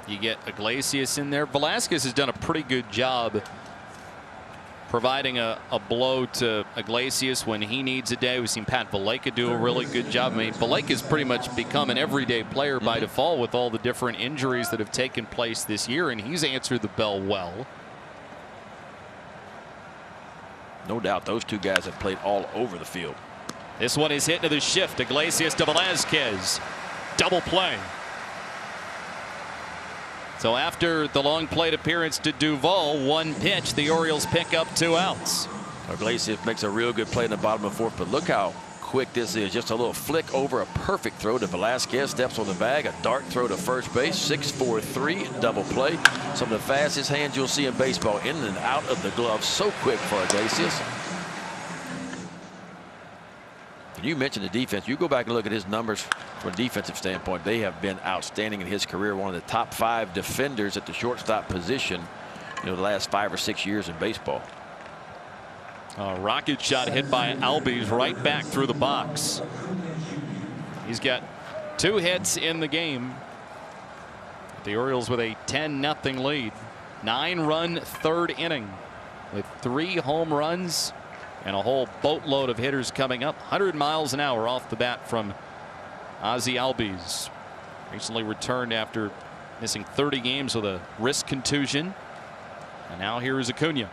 you get Iglesias in there. Velasquez has done a pretty good job providing a blow to Iglesias when he needs a day. We've seen Pat Valaika do a really good job. I mean, Valaika's pretty much become an everyday player by default with all the different injuries that have taken place this year, and he's answered the bell well. No doubt those two guys have played all over the field. This one is hit to the shift. Iglesias to Velasquez. Double play. So after the long plate appearance to Duvall, one pitch, the Orioles pick up 2 outs. Iglesias makes a real good play in the bottom of the fourth, but look how quick this is. Just a little flick over, a perfect throw to Velasquez, steps on the bag, a dart throw to first base, 6-4-3 double play. Some of the fastest hands you'll see in baseball, in and out of the glove, so quick for Iglesias. And you mentioned the defense. You go back and look at his numbers from a defensive standpoint. They have been outstanding in his career. One of the top 5 defenders at the shortstop position, the last 5 or 6 years in baseball. Rocket shot hit by Albies right back through the box. He's got 2 hits in the game. The Orioles with a 10-0 lead. 9-run 3rd inning with 3 home runs and a whole boatload of hitters coming up. 100 miles an hour off the bat from Ozzie Albies. Recently returned after missing 30 games with a wrist contusion. And now here is Acuna.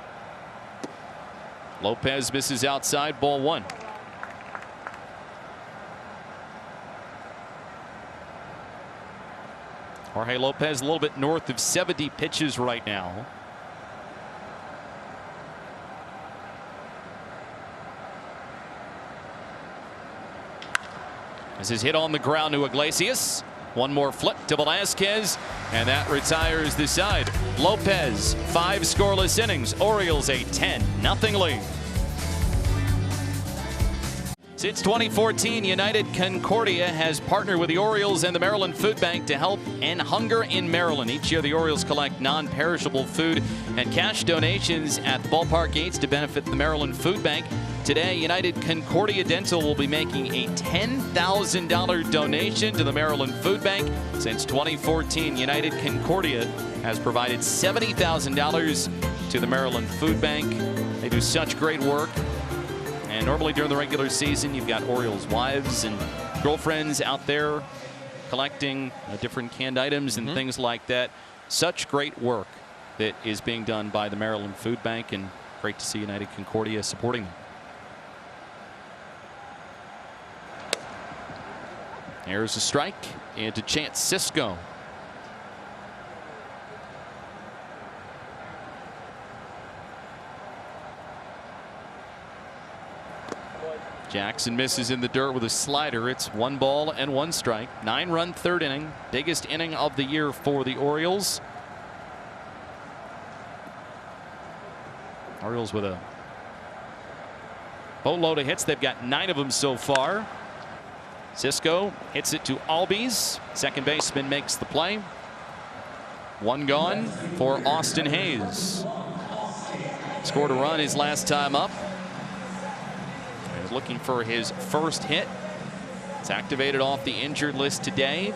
Lopez misses outside, ball 1. Jorge Lopez a little bit north of 70 pitches right now. This is hit on the ground to Iglesias. One more flip to Velasquez, and that retires the side. Lopez, 5 scoreless innings. Orioles a 10-0 lead. Since 2014, United Concordia has partnered with the Orioles and the Maryland Food Bank to help end hunger in Maryland. Each year, the Orioles collect non-perishable food and cash donations at the ballpark gates to benefit the Maryland Food Bank. Today, United Concordia Dental will be making a $10,000 donation to the Maryland Food Bank. Since 2014, United Concordia has provided $70,000 to the Maryland Food Bank. They do such great work. And normally during the regular season, you've got Orioles wives and girlfriends out there collecting different canned items and things like that. Such great work that is being done by the Maryland Food Bank, and great to see United Concordia supporting them. There's a strike into Chance Sisco. Jackson misses in the dirt with a slider. It's 1 ball and 1 strike. 9-run 3rd inning. Biggest inning of the year for the Orioles. Orioles with a boatload of hits. They've got 9 of them so far. Sisco hits it to Albies. Second baseman makes the play. 1 gone for Austin Hayes. Scored a run his last time up. Looking for his first hit. It's activated off the injured list today,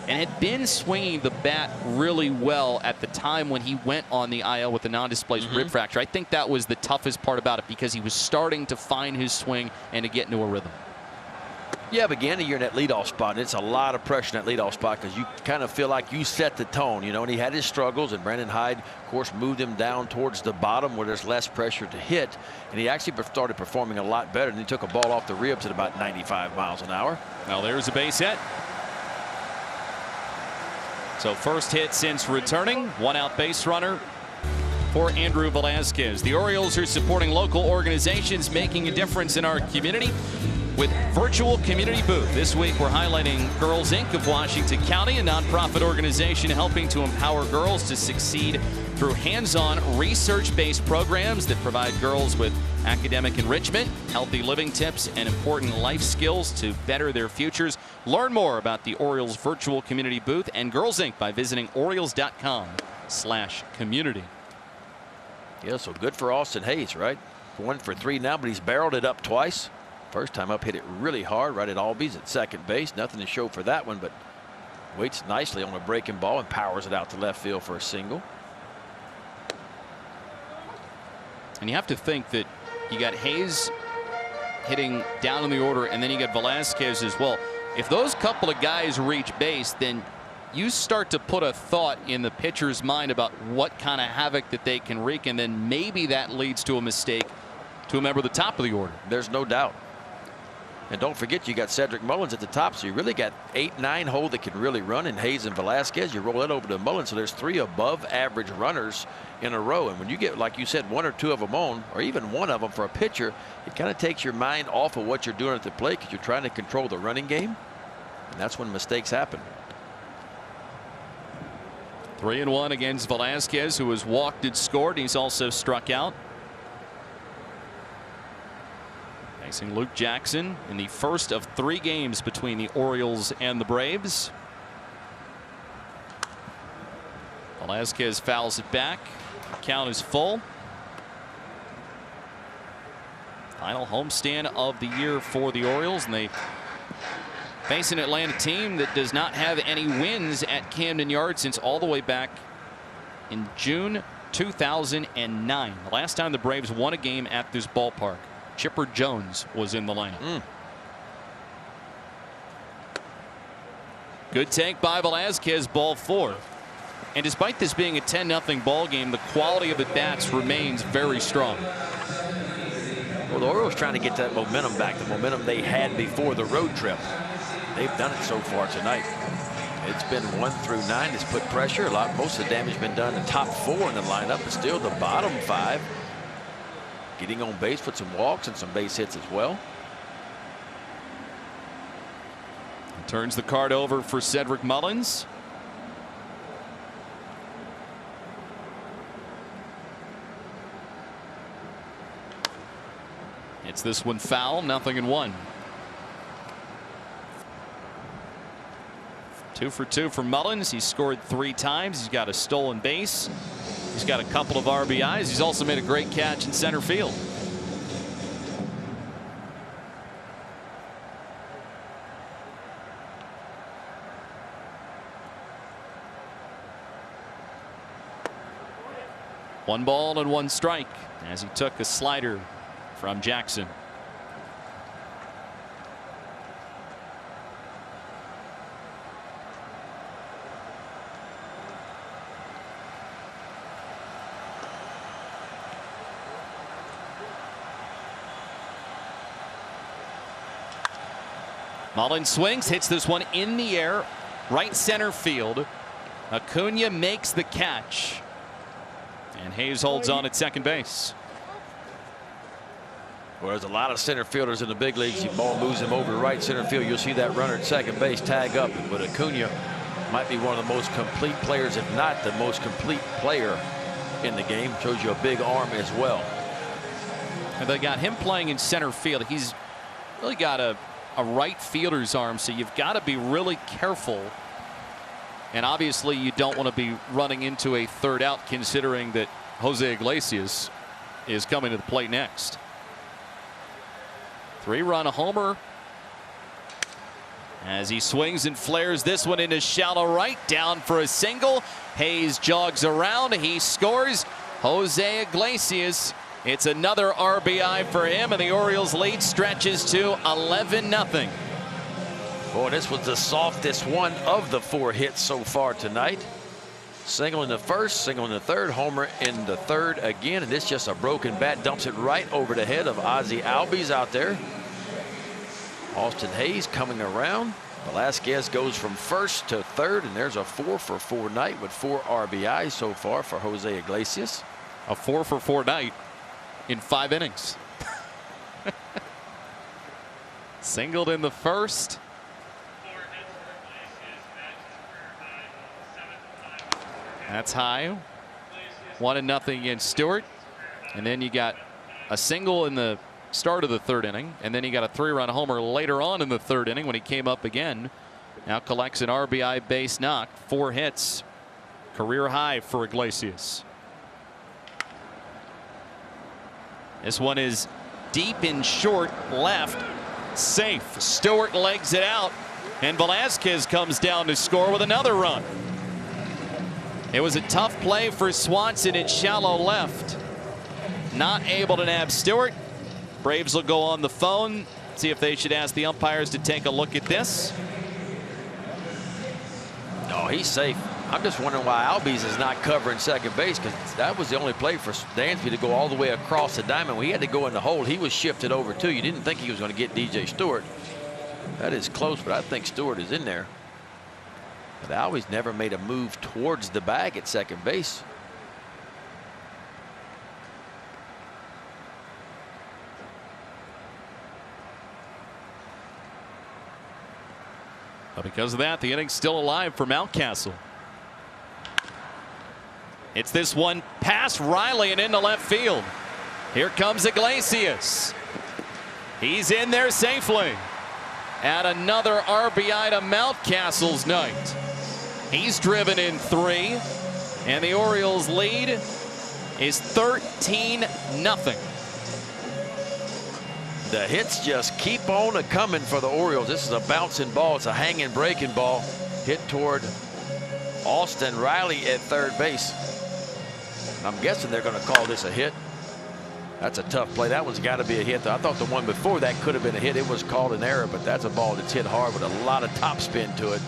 and had been swinging the bat really well at the time when he went on the IL with the non-displaced rib fracture. I think that was the toughest part about it, because he was starting to find his swing and to get into a rhythm. Yeah, began the year in that leadoff spot, and it's a lot of pressure in that leadoff spot because you kind of feel like you set the tone, and he had his struggles, and Brandon Hyde, of course, moved him down towards the bottom where there's less pressure to hit, and he actually started performing a lot better, and he took a ball off the ribs at about 95 miles an hour. Well, there's a base hit. So first hit since returning. 1-out base runner for Andrew Velasquez. The Orioles are supporting local organizations making a difference in our community with virtual community booth. This week we're highlighting Girls Inc. of Washington County, a nonprofit organization helping to empower girls to succeed through hands-on research-based programs that provide girls with academic enrichment, healthy living tips, and important life skills to better their futures. Learn more about the Orioles virtual community booth and Girls Inc. by visiting Orioles.com/community. Yeah, so good for Austin Hayes, right? 1 for 3 now, but he's barreled it up twice. First time up, hit it really hard right at Albies at second base. Nothing to show for that one, but waits nicely on a breaking ball and powers it out to left field for a single. And you have to think that you got Hayes hitting down in the order, and then you got Velasquez as well. If those couple of guys reach base, then you start to put a thought in the pitcher's mind about what kind of havoc that they can wreak, and then maybe that leads to a mistake to a member of the top of the order. There's no doubt. And don't forget, you got Cedric Mullins at the top, so you really got 8, 9 hole that can really run, and Hayes and Velasquez. You roll that over to Mullins, so there's 3 above average runners in a row. And when you get, like you said, 1 or 2 of them on, or even 1 of them for a pitcher, it kind of takes your mind off of what you're doing at the plate, because you're trying to control the running game, and that's when mistakes happen. 3-1 against Velasquez, who has walked and scored. He's also struck out. Facing Luke Jackson in the first of 3 games between the Orioles and the Braves. Velazquez fouls it back. Count is full. Final homestand of the year for the Orioles, and they face an Atlanta team that does not have any wins at Camden Yards since all the way back in June 2009. The last time the Braves won a game at this ballpark, Chipper Jones was in the lineup. Good take by Velazquez, ball 4. And despite this being a 10-0 ball game, the quality of the bats remains very strong. Well, the Orioles trying to get that momentum back, the momentum they had before the road trip. They've done it so far tonight. It's been 1 through 9 that's put pressure. Most of the damage been done in the top 4 in the lineup, but still the bottom 5 getting on base with some walks and some base hits as well. Turns the card over for Cedric Mullins. It's this one foul, 0-1. 2 for 2 for Mullins. He's scored 3 times. He's got a stolen base. He's got a couple of RBIs. He's also made a great catch in center field. One ball and 1 strike as he took a slider from Jackson. Mullins swings, hits this one in the air, right center field. Acuna makes the catch, and Hayes holds on at second base. Well, there's a lot of center fielders in the big leagues. The ball moves him over to right center field. You'll see that runner at second base tag up. But Acuna might be one of the most complete players, if not the most complete player in the game. Shows you a big arm as well. And they got him playing in center field. He's really got a right fielder's arm, so you've got to be really careful. And obviously you don't want to be running into a third out, considering that Jose Iglesias is coming to the plate next. 3-run homer as he swings and flares this one into shallow right, down for a single. Hayes jogs around, he scores. Jose Iglesias, it's another RBI for him, and the Orioles lead stretches to 11-0. Boy, this was the softest one of the 4 hits so far tonight. Single in the first, single in the third, homer in the third again, and it's just a broken bat, dumps it right over the head of Ozzie Albies out there. Austin Hayes coming around. Velazquez goes from first to third, and there's a 4-for-4 night with 4 RBIs so far for Jose Iglesias. A 4-for-4 night in 5 innings. Singled in the first. That's high. 1-0 against Stewart. And then you got a single in the start of the third inning, and then he got a 3-run homer later on in the third inning when he came up again. Now collects an RBI base knock. 4 hits. Career high for Iglesias. This one is deep in short left. Safe. Stewart legs it out, and Velazquez comes down to score with another run. It was a tough play for Swanson in shallow left. Not able to nab Stewart. Braves will go on the phone, see if they should ask the umpires to take a look at this. No, he's safe. I'm just wondering why Albies is not covering second base, because that was the only play for Dansby to go all the way across the diamond. When he had to go in the hole, he was shifted over too. You didn't think he was going to get DJ Stewart. That is close, but I think Stewart is in there. But Albies never made a move towards the bag at second base. But because of that, the inning's still alive for Mountcastle. It's this one past Riley and into left field. Here comes Iglesias. He's in there safely. Add another RBI to Mountcastle's night. He's driven in 3, and the Orioles lead is 13-0. The hits just keep on coming for the Orioles. This is a bouncing ball. It's a hanging, breaking ball hit toward Austin Riley at third base. I'm guessing they're going to call this a hit. That's a tough play. That one's got to be a hit. I thought the one before that could have been a hit. It was called an error, but that's a ball that's hit hard with a lot of topspin to it.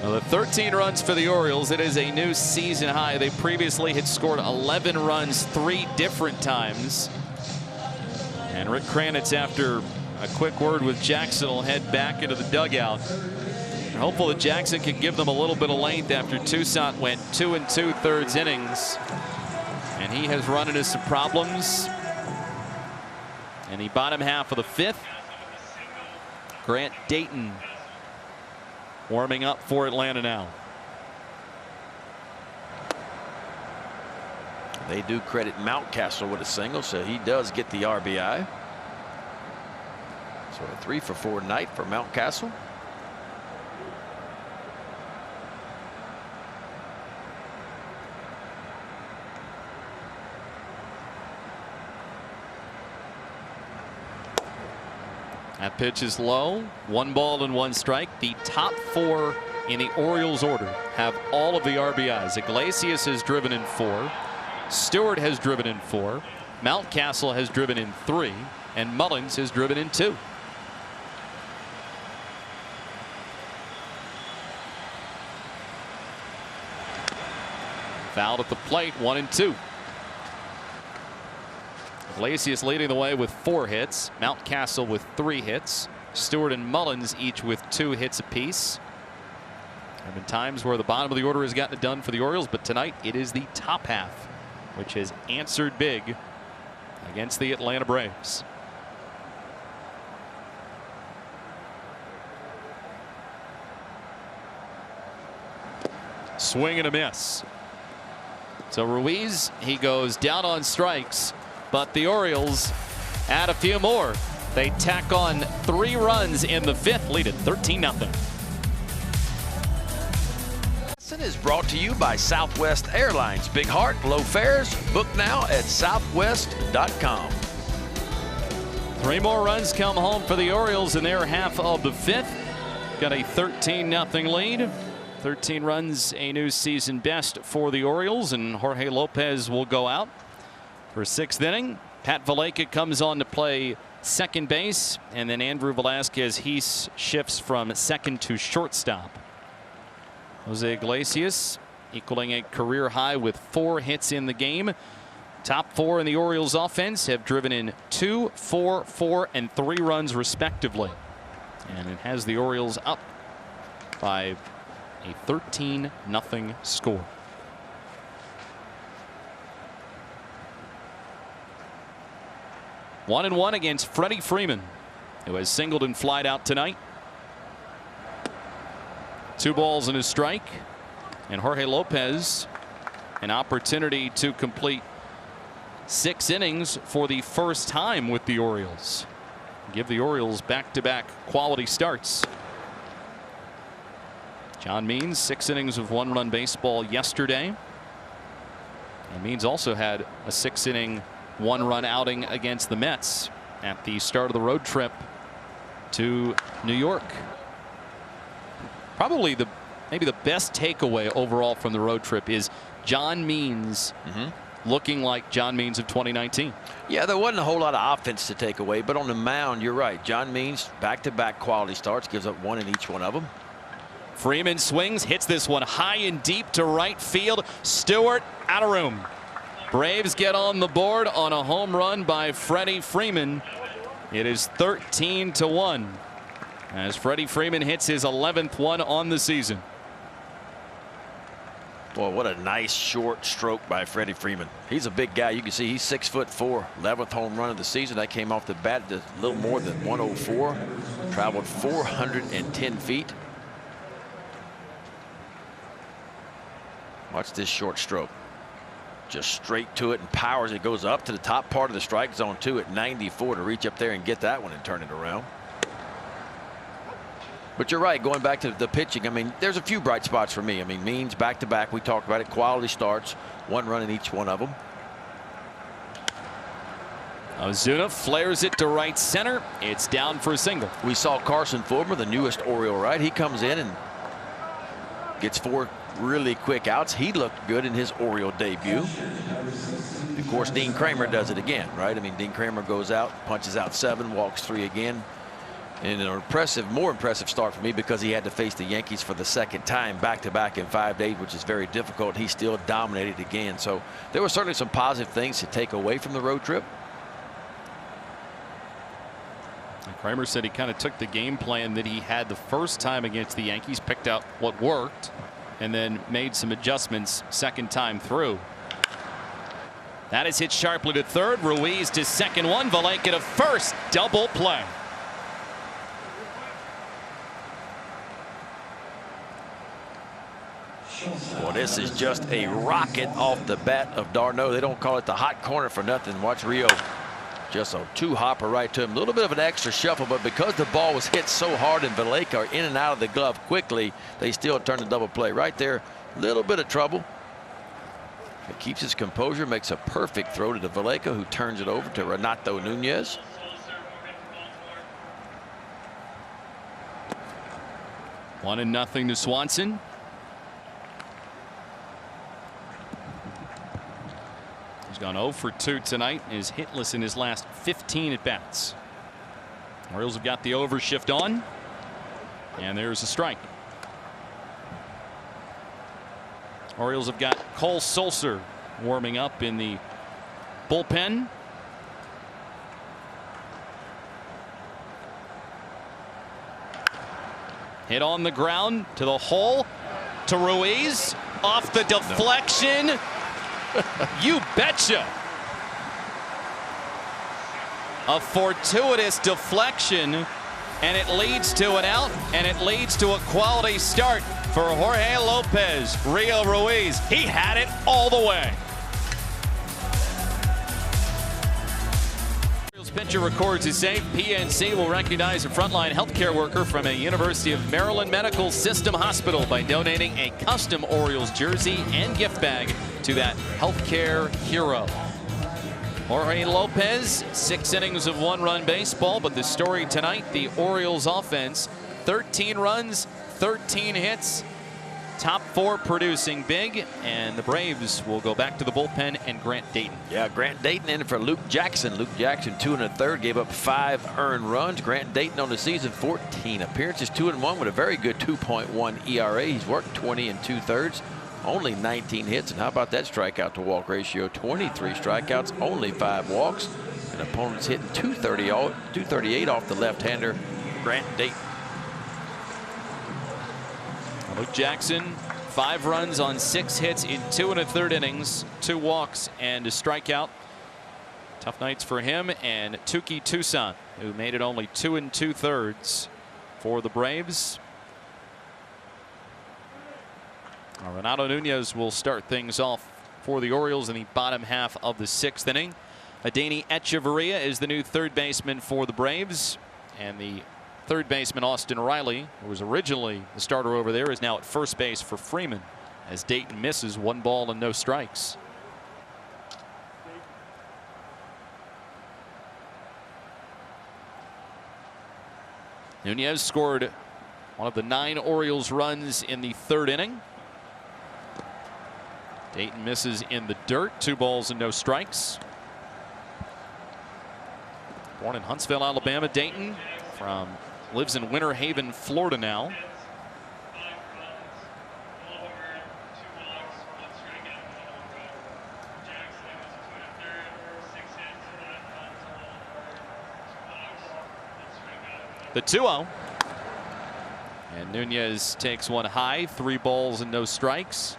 Well, the 13 runs for the Orioles. It is a new season high. They previously had scored 11 runs 3 different times. And Rick Kranitz, after a quick word with Jackson, will head back into the dugout. They're hopeful that Jackson can give them a little bit of length after Toussaint went 2 2/3 innings. And he has run into some problems in the bottom half of the 5th. Grant Dayton warming up for Atlanta now. They do credit Mountcastle with a single, so he does get the RBI. So a 3 for 4 night for Mountcastle. That pitch is low. 1 ball and 1 strike. The top 4 in the Orioles order have all of the RBIs. Iglesias has driven in 4. Stewart has driven in 4. Mountcastle has driven in 3. And Mullins has driven in 2. Fouled at the plate, 1 2. Iglesias leading the way with 4 hits. Mountcastle with 3 hits. Stewart and Mullins each with 2 hits apiece. There have been times where the bottom of the order has gotten it done for the Orioles, but tonight it is the top half which has answered big against the Atlanta Braves. Swing and a miss. So Ruiz, he goes down on strikes, but the Orioles add a few more. They tack on 3 runs in the 5th, lead at 13-0. Is brought to you by Southwest Airlines. Big heart, low fares. Book now at southwest.com. 3 more runs come home for the Orioles in their half of the 5th. Got a 13-0 lead. 13 runs, a new season best for the Orioles, and Jorge Lopez will go out for 6th inning. Pat Valaika comes on to play second base, and then Andrew Velazquez, he shifts from second to shortstop. Jose Iglesias equaling a career high with 4 hits in the game. Top 4 in the Orioles offense have driven in 2, 4, 4, and 3 runs respectively. And it has the Orioles up by a 13-0 score. One and 1 against Freddie Freeman, who has singled and flied out tonight. 2 balls and a strike, and Jorge Lopez an opportunity to complete 6 innings for the first time with the Orioles. Give the Orioles back-to-back quality starts. John Means 6 innings of 1-run baseball yesterday. And Means also had a 6-inning 1-run outing against the Mets at the start of the road trip to New York. Probably maybe the best takeaway overall from the road trip is John Means looking like John Means of 2019. Yeah, there wasn't a whole lot of offense to take away, but on the mound, you're right. John Means back-to-back quality starts, gives up 1 in each one of them. Freeman swings, hits this one high and deep to right field. Stewart out of room. Braves get on the board on a home run by Freddie Freeman. It is 13-1 as Freddie Freeman hits his 11th one on the season. Boy, what a nice short stroke by Freddie Freeman. He's a big guy. You can see he's 6'4", 11th home run of the season. That came off the bat a little more than 104. Traveled 410 feet. Watch this short stroke. Just straight to it and powers it. Goes up to the top part of the strike zone too at 94 to reach up there and get that one and turn it around. But you're right, going back to the pitching, I mean, there's a few bright spots for me. I mean, Means back-to-back, we talked about it, quality starts, 1 run in each one of them. Ozuna flares it to right center. It's down for a single. We saw Carson Fulmer, the newest Oriole, right? He comes in and gets 4 really quick outs. He looked good in his Oriole debut. Of course, Dean Kramer does it again, right? I mean, Dean Kramer goes out, punches out 7, walks 3 again. And an more impressive start for me because he had to face the Yankees for the 2nd time back-to-back in 5 days, which is very difficult. He still dominated again. So there were certainly some positive things to take away from the road trip. Kramer said he kind of took the game plan that he had the first time against the Yankees, picked out what worked, and then made some adjustments 2nd time through. That is hit sharply to 3rd. Ruiz to 2nd one. Valleca to 1st. Double play. Well, this is just a rocket off the bat of d'Arnaud. They don't call it the hot corner for nothing. Watch Rio. Just a 2-hopper right to him. A little bit of an extra shuffle, but because the ball was hit so hard and Valleca are in and out of the glove quickly, they still turn the double play. Right there, a little bit of trouble. But keeps his composure, makes a perfect throw to Valleca, who turns it over to Renato Nunez. One and nothing to Swanson. He's gone 0 for 2 tonight. Is hitless in his last 15 at bats. Orioles have got the overshift on, and there's a strike. Orioles have got Cole Sulser warming up in the bullpen. Hit on the ground to the hole to Ruiz, off the deflection. No. You betcha. A fortuitous deflection, and it leads to an out, and it leads to a quality start for Jorge Lopez. Rio Ruiz, he had it all the way. Pitcher records his save. PNC will recognize a frontline healthcare worker from a University of Maryland Medical System hospital by donating a custom Orioles jersey and gift bag to that healthcare hero. Jorge Lopez, 6 innings of 1-run baseball, but the story tonight, the Orioles offense, 13 runs, 13 hits, top 4 producing big, and the Braves will go back to the bullpen and Grant Dayton. Yeah, Grant Dayton in for Luke Jackson. Luke Jackson 2 1/3, gave up 5 earned runs. Grant Dayton on the season, 14 appearances, 2-1 with a very good 2.1 ERA. He's worked 20 2/3, only 19 hits, and how about that strikeout to walk ratio? 23 strikeouts, only 5 walks, and opponents hitting 238 off the left-hander Grant Dayton. Luke Jackson, 5 runs on 6 hits in 2 1/3 innings, 2 walks and a strikeout. Tough nights for him and Touki Toussaint, who made it only 2 2/3 for the Braves. Renato Nunez will start things off for the Orioles in the bottom half of the 6th inning. Adeiny Echeverria is the new 3rd baseman for the Braves, and the 3rd baseman Austin Riley, who was originally the starter over there, is now at 1st base for Freeman as Dayton misses 1 ball and no strikes. Nunez scored one of the 9 Orioles runs in the 3rd inning. Dayton misses in the dirt, 2 balls and no strikes. Born in Huntsville, Alabama, Dayton lives in Winter Haven, Florida now. The 2-0. And Nunez takes one high, 3 balls and no strikes.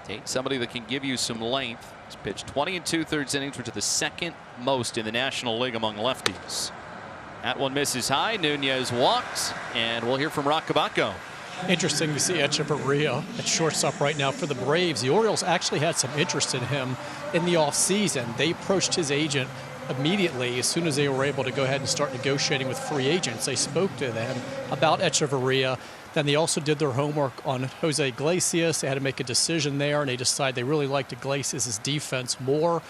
Take somebody that can give you some length. He's pitched 20 2/3 innings, which are the 2nd most in the National League among lefties. That one misses high. Nunez walks, and we'll hear from Rock Kabako. Interesting to see Echeverria at shortstop right now for the Braves. The Orioles actually had some interest in him in the offseason. They approached his agent immediately as soon as they were able to go ahead and start negotiating with free agents. They spoke to them about Echeverria. Then they also did their homework on Jose Iglesias. They had to make a decision there, and they decided they really liked Iglesias' defense more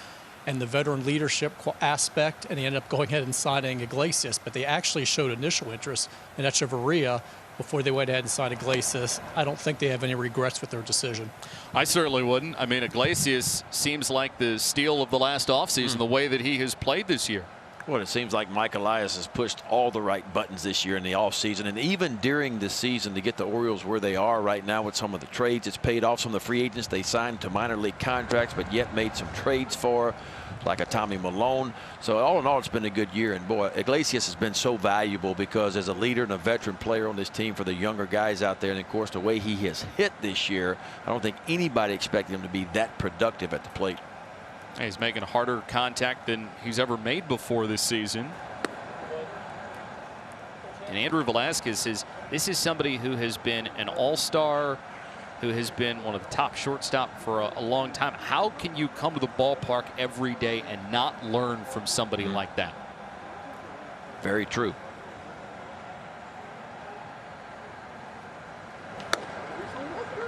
and the veteran leadership aspect, and they ended up going ahead and signing Iglesias. But they actually showed initial interest in Echeverria before they went ahead and signed Iglesias. I don't think they have any regrets with their decision. I certainly wouldn't. I mean, Iglesias seems like the steal of the last offseason, the way that he has played this year. Well, it seems like Mike Elias has pushed all the right buttons this year in the offseason, and even during the season to get the Orioles where they are right now with some of the trades. It's paid off some of the free agents they signed to minor league contracts, but yet made some trades for, like a Tommy Malone. So all in all, it's been a good year. And boy, Iglesias has been so valuable because as a leader and a veteran player on this team for the younger guys out there, and of course the way he has hit this year, I don't think anybody expected him to be that productive at the plate. He's making harder contact than he's ever made before this season. And Andrew Velazquez says this is somebody who has been an all-star, who has been one of the top shortstop for a long time. How can you come to the ballpark every day and not learn from somebody like that? Very true.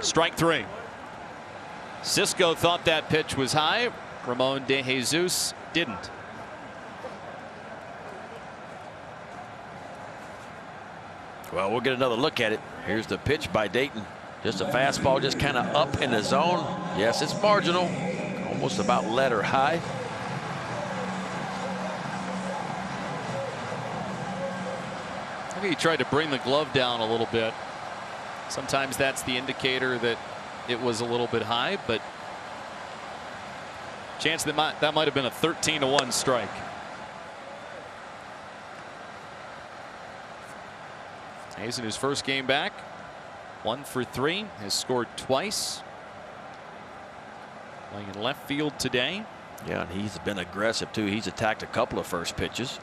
Strike three. Cisco thought that pitch was high. Ramon De Jesus didn't. Well, we'll get another look at it. Here's the pitch by Dayton. Just a fastball, just kind of up in the zone. Yes, it's marginal, almost about letter high. I think he tried to bring the glove down a little bit. Sometimes that's the indicator that it was a little bit high, but chance that might have been a 13-1 strike. Hayes in his first game back, 1 for 3, has scored twice. Playing in left field today. Yeah, and he's been aggressive too. He's attacked a couple of first pitches.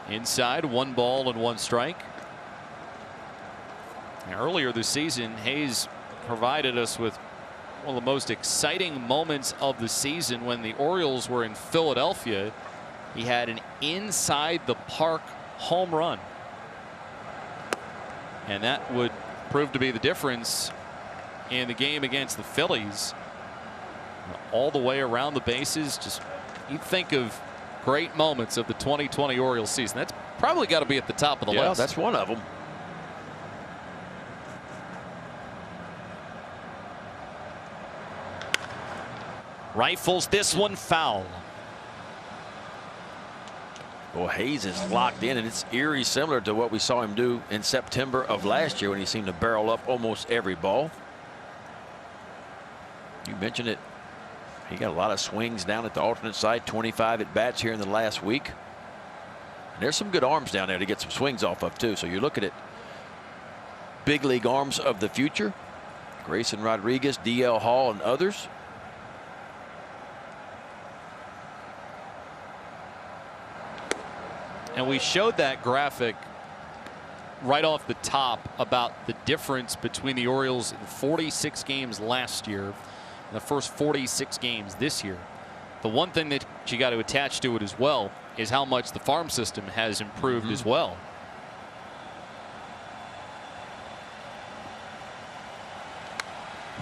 Inside, 1 ball and 1 strike. Now, earlier this season, Hayes provided us with one of the most exciting moments of the season when the Orioles were in Philadelphia. He had an inside the park home run, and that would prove to be the difference in the game against the Phillies. All the way around the bases. Just, you think of great moments of the 2020 Orioles season. That's probably got to be at the top of the list. That's one of them. Rifles this one foul. Well, Hayes is locked in, and it's eerie similar to what we saw him do in September of last year when he seemed to barrel up almost every ball. You mentioned it. He got a lot of swings down at the alternate side, 25 at bats here in the last week. And there's some good arms down there to get some swings off of too. So you're looking at big league arms of the future. Grayson Rodriguez, DL Hall, and others. And we showed that graphic right off the top about the difference between the Orioles in 46 games last year and the first 46 games this year. The one thing that you got to attach to it as well is how much the farm system has improved as well.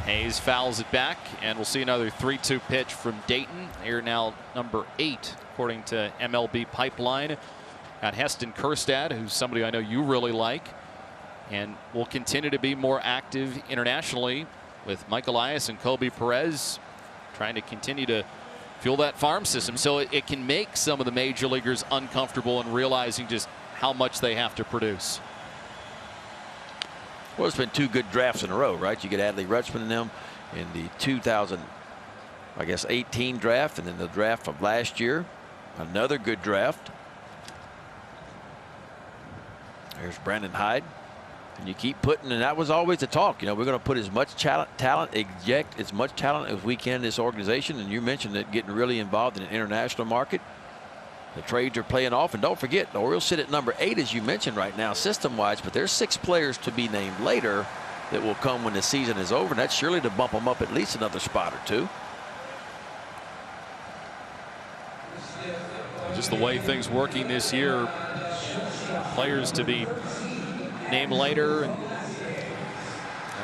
Hayes fouls it back, and we'll see another 3-2 pitch from Dayton. They're now number 8 according to MLB Pipeline. Got Heston Kjerstad, who's somebody I know you really like, and will continue to be more active internationally with Mike Elias and Kobe Perez trying to continue to fuel that farm system, so it can make some of the major leaguers uncomfortable in realizing just how much they have to produce. Well, it's been 2 good drafts in a row, right? You get Adley Rutschman and them in the 2018 draft, and then the draft of last year. Another good draft. There's Brandon Hyde You keep putting, and that was always the talk. You know, we're going to put as much inject as much talent as we can in this organization. And you mentioned that getting really involved in an international market. The trades are playing off. And don't forget, the Orioles sit at number 8, as you mentioned right now, system-wise. But there's 6 players to be named later that will come when the season is over. And that's surely to bump them up at least another spot or 2. Just the way things working this year, players to be named later. And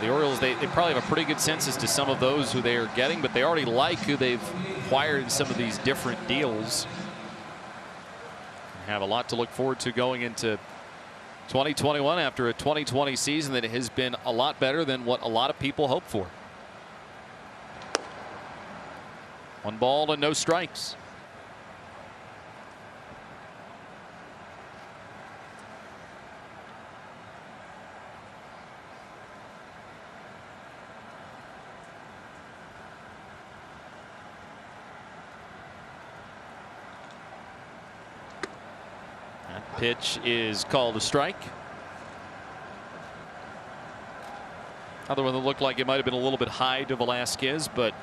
the Orioles, they probably have a pretty good sense as to some of those who they are getting, but they already like who they've acquired in some of these different deals. Have a lot to look forward to going into 2021 after a 2020 season that has been a lot better than what a lot of people hoped for. 1 ball and no strikes. Pitch is called a strike. Another one that looked like it might have been a little bit high to Velasquez, but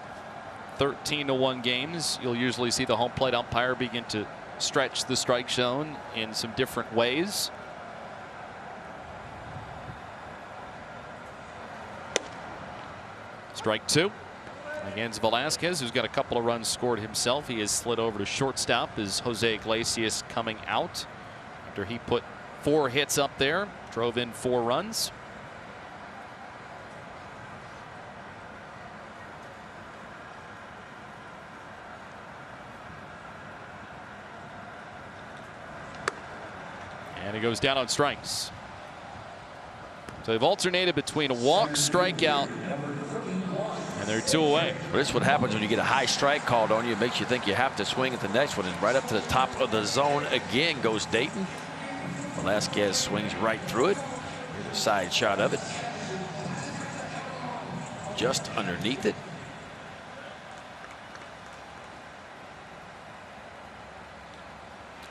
13-1 games, you'll usually see the home plate umpire begin to stretch the strike zone in some different ways. Strike 2 against Velasquez, who's got a couple of runs scored himself. He has slid over to shortstop as Jose Iglesias coming out. After he put 4 hits up there, drove in 4 runs. And he goes down on strikes. So they've alternated between a walk, strikeout, and they're 2 away. Well, this is what happens when you get a high strike called on you. It makes you think you have to swing at the next one. And right up to the top of the zone again goes Dayton. Velasquez swings right through it. Here's a side shot of it. Just underneath it.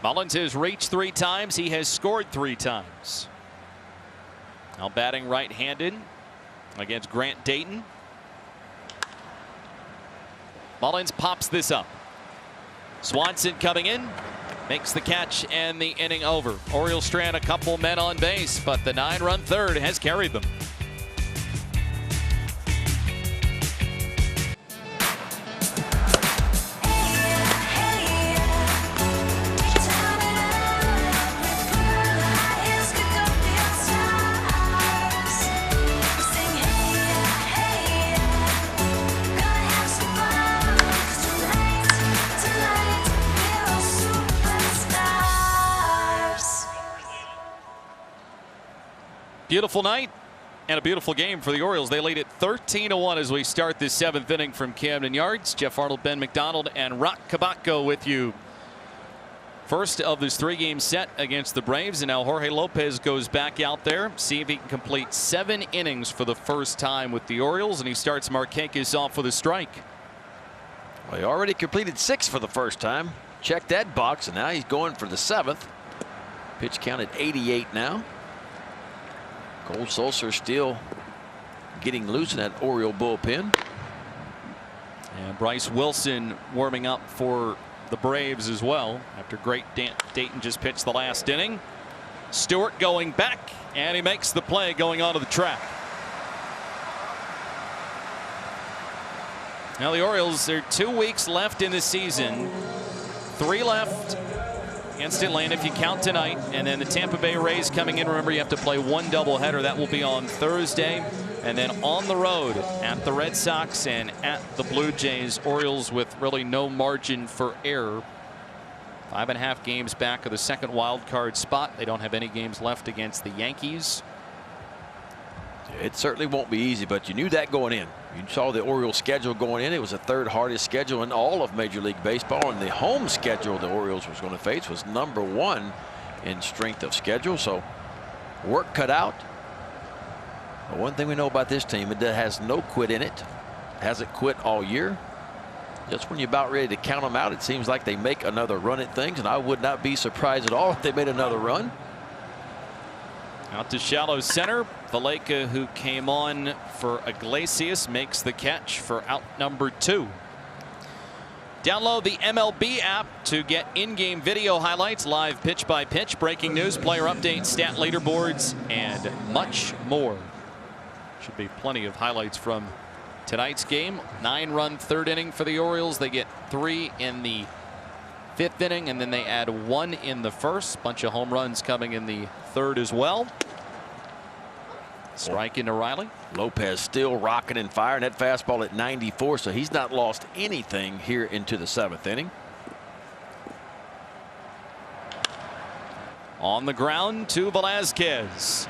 Mullins has reached 3 times. He has scored 3 times. Now batting right-handed against Grant Dayton. Mullins pops this up. Swanson coming in, makes the catch, and the inning over. Orioles strand a couple men on base, but the 9-run third has carried them. Beautiful night and a beautiful game for the Orioles. They lead it 13-1 as we start this 7th inning from Camden Yards. Jeff Arnold, Ben McDonald, and Rock Kabako with you. First of this 3-game set against the Braves, and now Jorge Lopez goes back out there, see if he can complete 7 innings for the first time with the Orioles, and he starts Markakis off with a strike. Well, he already completed 6 for the first time. Check that box, and now he's going for the 7th. Pitch count at 88 now. Cole Sulser still getting loose in that Oriole bullpen. And Bryce Wilson warming up for the Braves as well after great Dayton just pitched the last inning. Stewart going back, and he makes the play going onto the track. Now the Orioles, there are 2 weeks left in the season. 3 left against Atlanta if you count tonight, and then the Tampa Bay Rays coming in. Remember, you have to play 1 doubleheader. That will be on Thursday, and then on the road at the Red Sox and at the Blue Jays. Orioles with really no margin for error. 5.5 games back of the 2nd wild card spot. They don't have any games left against the Yankees. It certainly won't be easy, but you knew that going in. You saw the Orioles schedule going in. It was the 3rd hardest schedule in all of Major League Baseball, and the home schedule the Orioles was going to face was #1 in strength of schedule. So work cut out. But one thing we know about this team, it has no quit in it. Hasn't quit all year. Just when you're about ready to count them out, it seems like they make another run at things, and I would not be surprised at all if they made another run. Out to shallow center. Valaika, who came on for Iglesias, makes the catch for out number 2. Download the MLB app to get in-game video highlights, live pitch-by-pitch, breaking news, player updates, stat leaderboards, and much more. Should be plenty of highlights from tonight's game. 9-run third inning for the Orioles. They get 3 in the 5th inning, and then they add 1 in the 1st. Bunch of home runs coming in the 3rd as well. Strike into Riley. Lopez still rocking and firing. That fastball at 94, so he's not lost anything here into the 7th inning. On the ground to Velazquez.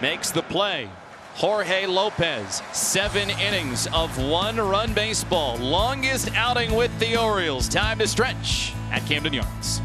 Makes the play. Jorge Lopez, 7 innings of 1-run baseball. Longest outing with the Orioles. Time to stretch at Camden Yards.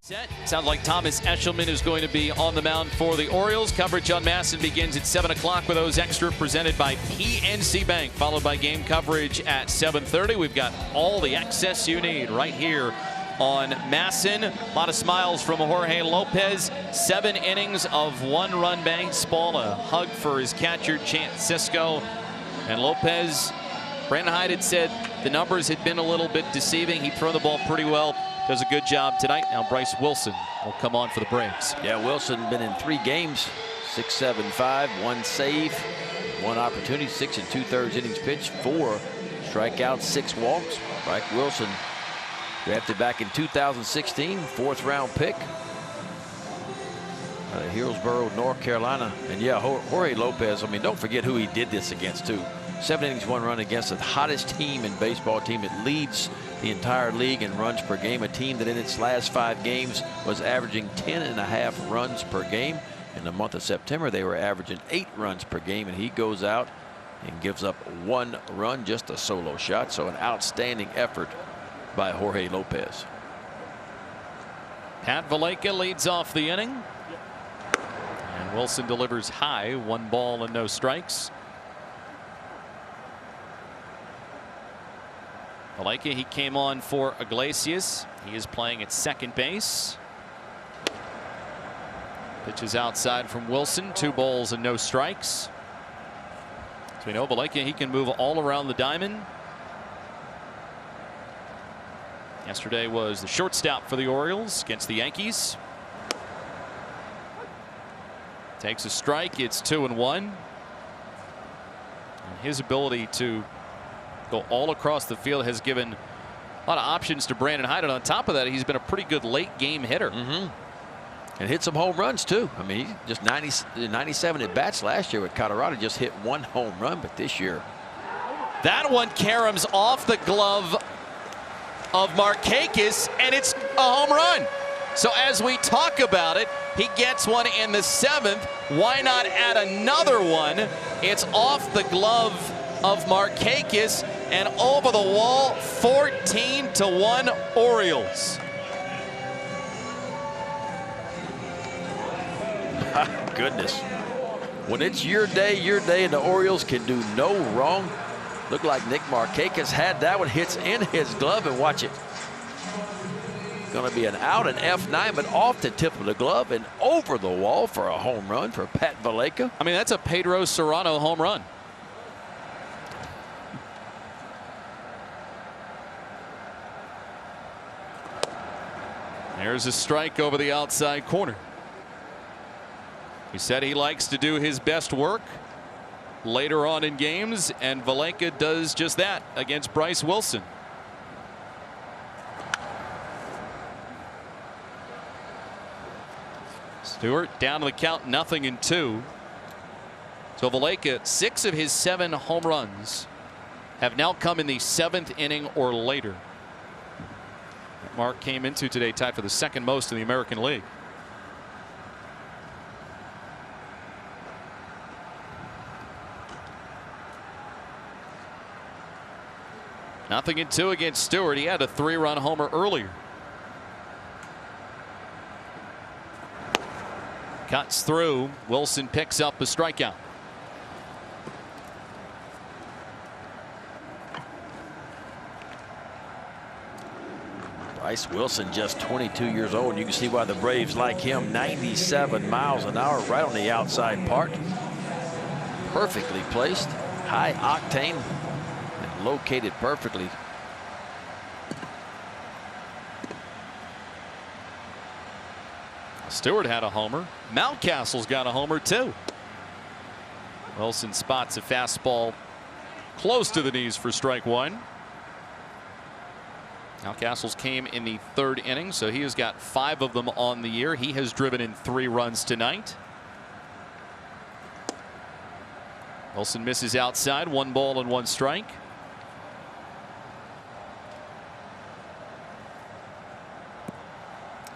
Set. Sounds like Thomas Eshelman is going to be on the mound for the Orioles. Coverage on MASN begins at 7 o'clock with those extra presented by PNC Bank, followed by game coverage at 7:30. We've got all the access you need right here on MASN. A lot of smiles from Jorge Lopez. 7 innings of 1-run baseball. A hug for his catcher, Chance Cisco. And Lopez, Brandon Hyde had said the numbers had been a little bit deceiving. He'd thrown the ball pretty well. Does a good job tonight. Now Bryce Wilson will come on for the Braves. Yeah, Wilson been in 3 games. 6.75, 1 save, 1 opportunity, 6 2/3 innings pitched, 4 strikeouts, 6 walks. Bryce Wilson, drafted back in 2016, 4th-round pick out of Hillsborough, North Carolina. And yeah, Jorge Lopez, I mean, don't forget who he did this against too. 7 innings, 1 run against the hottest team in baseball, team that leads the entire league in runs per game, a team that in its last 5 games was averaging 10.5 runs per game. In the month of September, they were averaging 8 runs per game, and he goes out and gives up 1 run, just a solo shot. So an outstanding effort by Jorge Lopez. Pat Valaika leads off the inning. And Wilson delivers high, 1 ball and no strikes. Valaika, he came on for Iglesias. He is playing at second base. Pitches outside from Wilson. 2 balls and no strikes. So we know Valaika, he can move all around the diamond. Yesterday was the shortstop for the Orioles against the Yankees. Takes a strike. It's 2-1. And his ability to go all across the field has given a lot of options to Brandon Hyde. And on top of that, he's been a pretty good late game hitter. And hit some home runs too. I mean, he just 97 at bats last year with Colorado, just hit 1 home run, but this year. That one caroms off the glove of Markakis, and it's a home run. So as we talk about it, he gets one in the 7th. Why not add another one? It's off the glove of Markakis and over the wall. 14-1 Orioles. My goodness. When it's your day, and the Orioles can do no wrong. Looked like Nick Markakis had that one, hits in his glove, and watch it. Going to be an out in F9, but off the tip of the glove and over the wall for a home run for Pat Valaika. I mean, that's a Pedro Serrano home run. There's a strike over the outside corner. He said he likes to do his best work later on in games, and Valaika does just that against Bryce Wilson. Stewart down to the count, 0-2. So Valaika, 6 of his 7 home runs have now come in the 7th inning or later. That mark came into today tied for the 2nd most in the American League. Nothing in 2 against Stewart. He had a 3-run homer earlier. Cuts through. Wilson picks up a strikeout. Bryce Wilson, just 22 years old, and you can see why the Braves like him. 97 miles an hour right on the outside part. Perfectly placed, high octane, and located perfectly. Stewart had a homer. Mountcastle's got a homer too. Wilson spots a fastball close to the knees for strike one. Mountcastle's came in the third inning, so he has got 5 of them on the year. He has driven in 3 runs tonight. Wilson misses outside, 1 ball and 1 strike.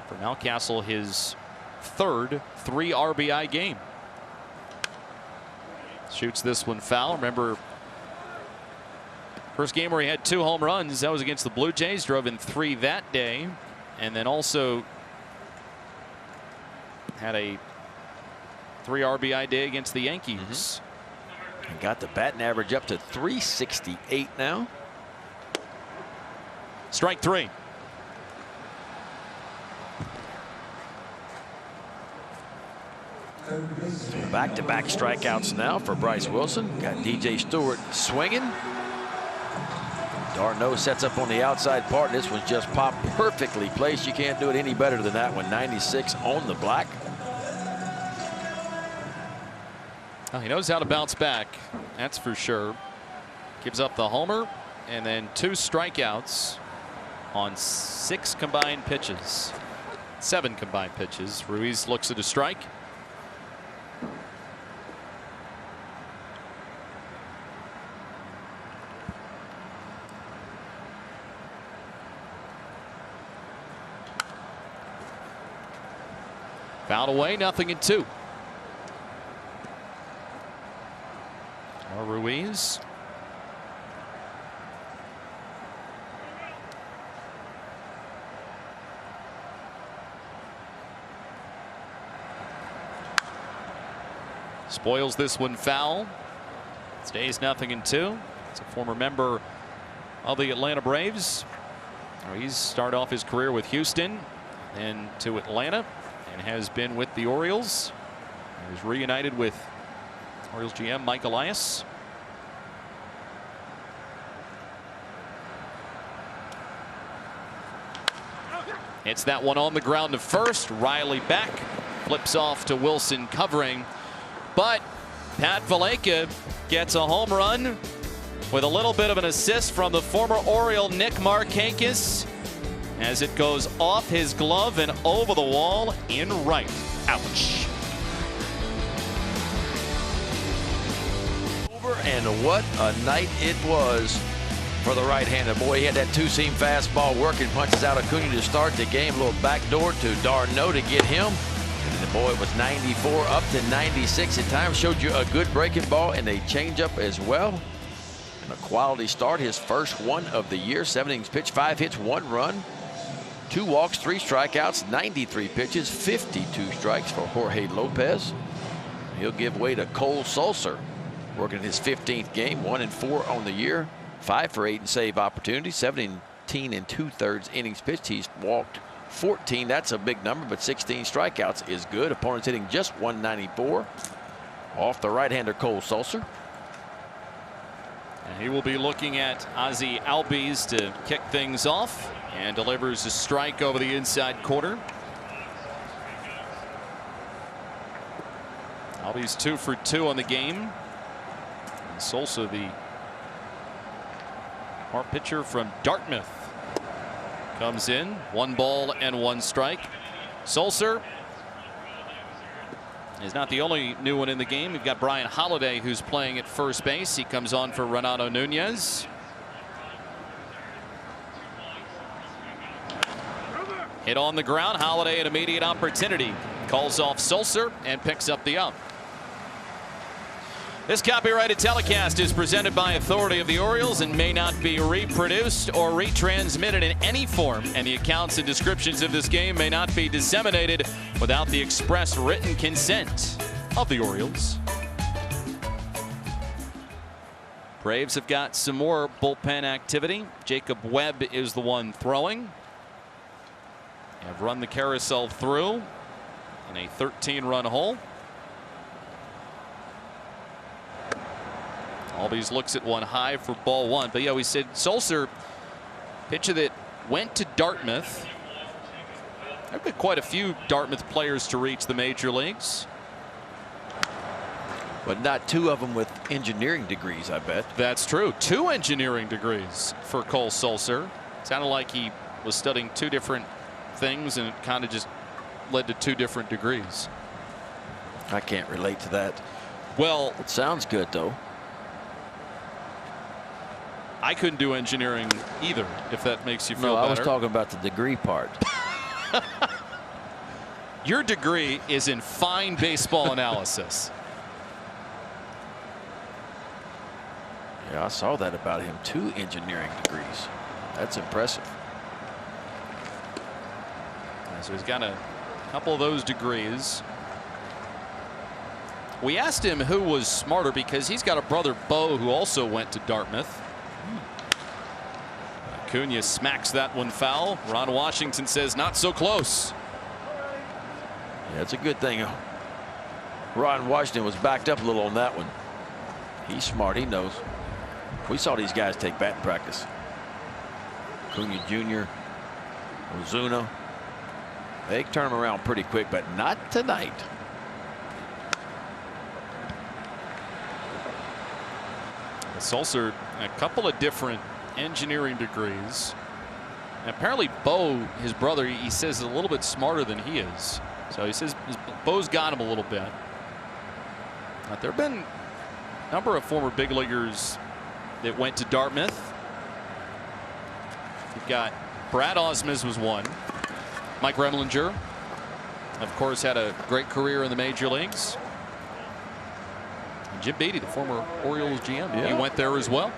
For Mountcastle, his third 3 RBI game. Shoots this one foul. Remember, first game where he had 2 home runs, that was against the Blue Jays. Drove in 3 that day, and then also had a 3 RBI day against the Yankees. And got the batting average up to 368 now. Strike 3. Back-to-back strikeouts now for Bryce Wilson. Got DJ Stewart swinging. Darno sets up on the outside part. This one's just popped perfectly placed. You can't do it any better than that one. 96 on the black. Well, he knows how to bounce back, that's for sure. Gives up the homer and then 2 strikeouts on 6 combined pitches. 7 combined pitches. Ruiz looks at a strike. Fouled away, 0-2. Ruiz. Spoils this one foul. Stays 0-2. It's a former member of the Atlanta Braves. He's started off his career with Houston, then to Atlanta, and has been with the Orioles. He was reunited with Orioles GM Mike Elias. Hits that one on the ground to first. Riley back, flips off to Wilson covering, but Pat Valaika gets a home run with a little bit of an assist from the former Oriole Nick Markakis as it goes off his glove and over the wall in right. Ouch. And what a night it was for the right-hander. Boy, he had that 2-seam fastball working, punches out Acuna to start the game. A little backdoor to Darno to get him. And the boy was 94 up to 96 at times. Showed you a good breaking ball and a changeup as well. And a quality start, his first one of the year. 7 innings pitched, 5 hits, 1 run, 2 walks, 3 strikeouts, 93 pitches, 52 strikes for Jorge Lopez. He'll give way to Cole Sulser, working his 15th game, 1-4 on the year, 5 for 8 in save opportunities, 17 2/3 innings pitched. He's walked 14. That's a big number, but 16 strikeouts is good. Opponents hitting just 194 off the right-hander Cole Sulser. And he will be looking at Ozzie Albies to kick things off, and delivers a strike over the inside corner. Albies 2 for 2 on the game. Solsa, the our pitcher from Dartmouth, comes in. 1 ball and 1 strike. Solser is not the only new one in the game. We've got Brian Holiday, who's playing at first base. He comes on for Renato Nunez. Hit on the ground. Holiday an immediate opportunity. Calls off Solser and picks up the up. This copyrighted telecast is presented by authority of the Orioles and may not be reproduced or retransmitted in any form, and the accounts and descriptions of this game may not be disseminated without the express written consent of the Orioles. Braves have got some more bullpen activity. Jacob Webb is the one throwing. have run the carousel through in a 13-run hole. Albies looks at one high for ball one. But yeah, we said Sulser, pitcher that went to Dartmouth. There have been quite a few Dartmouth players to reach the major leagues. But not two of them with engineering degrees, I bet. That's true. 2 engineering degrees for Cole Sulser. Sounded like he was studying 2 different things, and it kind of just led to 2 different degrees. I can't relate to that. Well, it sounds good, though. I couldn't do engineering either, if that makes you feel better. No, I was talking about the degree part. Your degree is in fine baseball analysis. Yeah, I saw that about him. 2 engineering degrees. That's impressive. So he's got a couple of those degrees. We asked him who was smarter because he's got a brother, Bo, who also went to Dartmouth. Acuna smacks that one foul. Ron Washington says not so close. Yeah, it's a good thing Ron Washington was backed up a little on that one. He's smart. He knows. We saw these guys take batting practice. Acuna Jr., Ozuna. They turn them around pretty quick, but not tonight. Sulser, a couple of different engineering degrees. And apparently Bo, his brother, he says is a little bit smarter than he is. So he says Bo's got him a little bit. But there have been a number of former big leaguers that went to Dartmouth. You've got Brad Osmus was one. Mike Remlinger, of course, had a great career in the major leagues. And Jim Beattie, the former Orioles GM, he went there as well.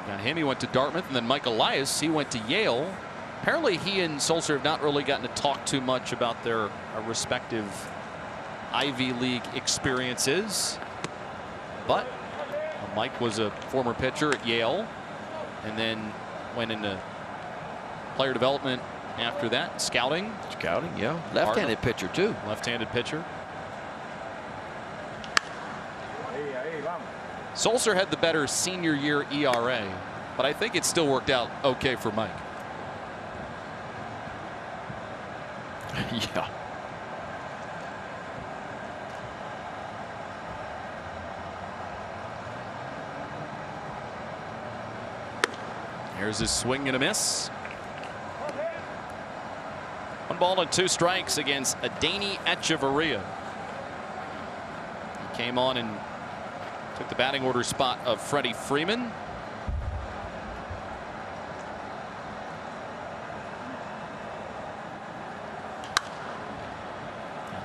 Got him. He went to Dartmouth, and then Mike Elias, he went to Yale. Apparently, he and Sulser have not really gotten to talk too much about their respective Ivy League experiences. But Mike was a former pitcher at Yale, and then went into player development after that, scouting. Scouting, yeah. Left-handed pitcher, too. Left-handed pitcher. Sulser had the better senior year ERA, but I think it still worked out okay for Mike. Yeah. Here's his swing and a miss. 1 ball and 2 strikes against Adeiny Echeverria. He came on and took the batting order spot of Freddie Freeman.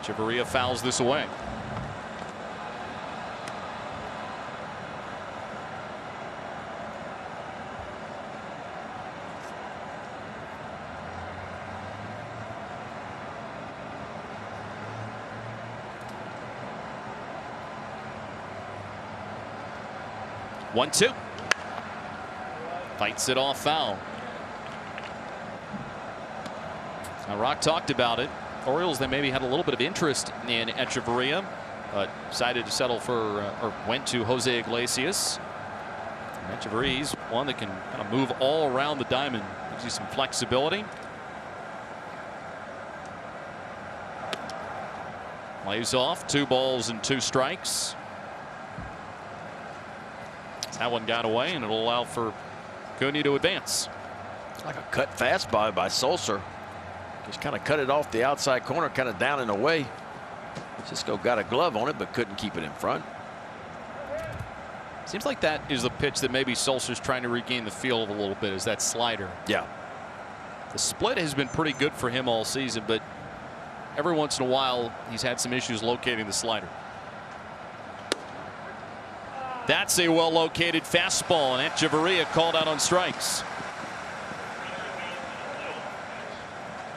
Echeverria fouls this away. One, two. Fights it off foul. Now Rock talked about it. Orioles, they maybe had a little bit of interest in Echeverria, but decided to settle for or went to Jose Iglesias. And Echeverria, he's one that can kind of move all around the diamond, gives you some flexibility. Lays off, 2 balls and 2 strikes. That one got away, and it'll allow for Acuna to advance. Like a cut fastball by Sulser. Just kind of cut it off the outside corner, kind of down and away. Cisco got a glove on it, but couldn't keep it in front. Seems like that is the pitch that maybe Sulser's trying to regain the feel of a little bit, is that slider. Yeah. The split has been pretty good for him all season, but every once in a while he's had some issues locating the slider. That's a well-located fastball, and Echeverria called out on strikes.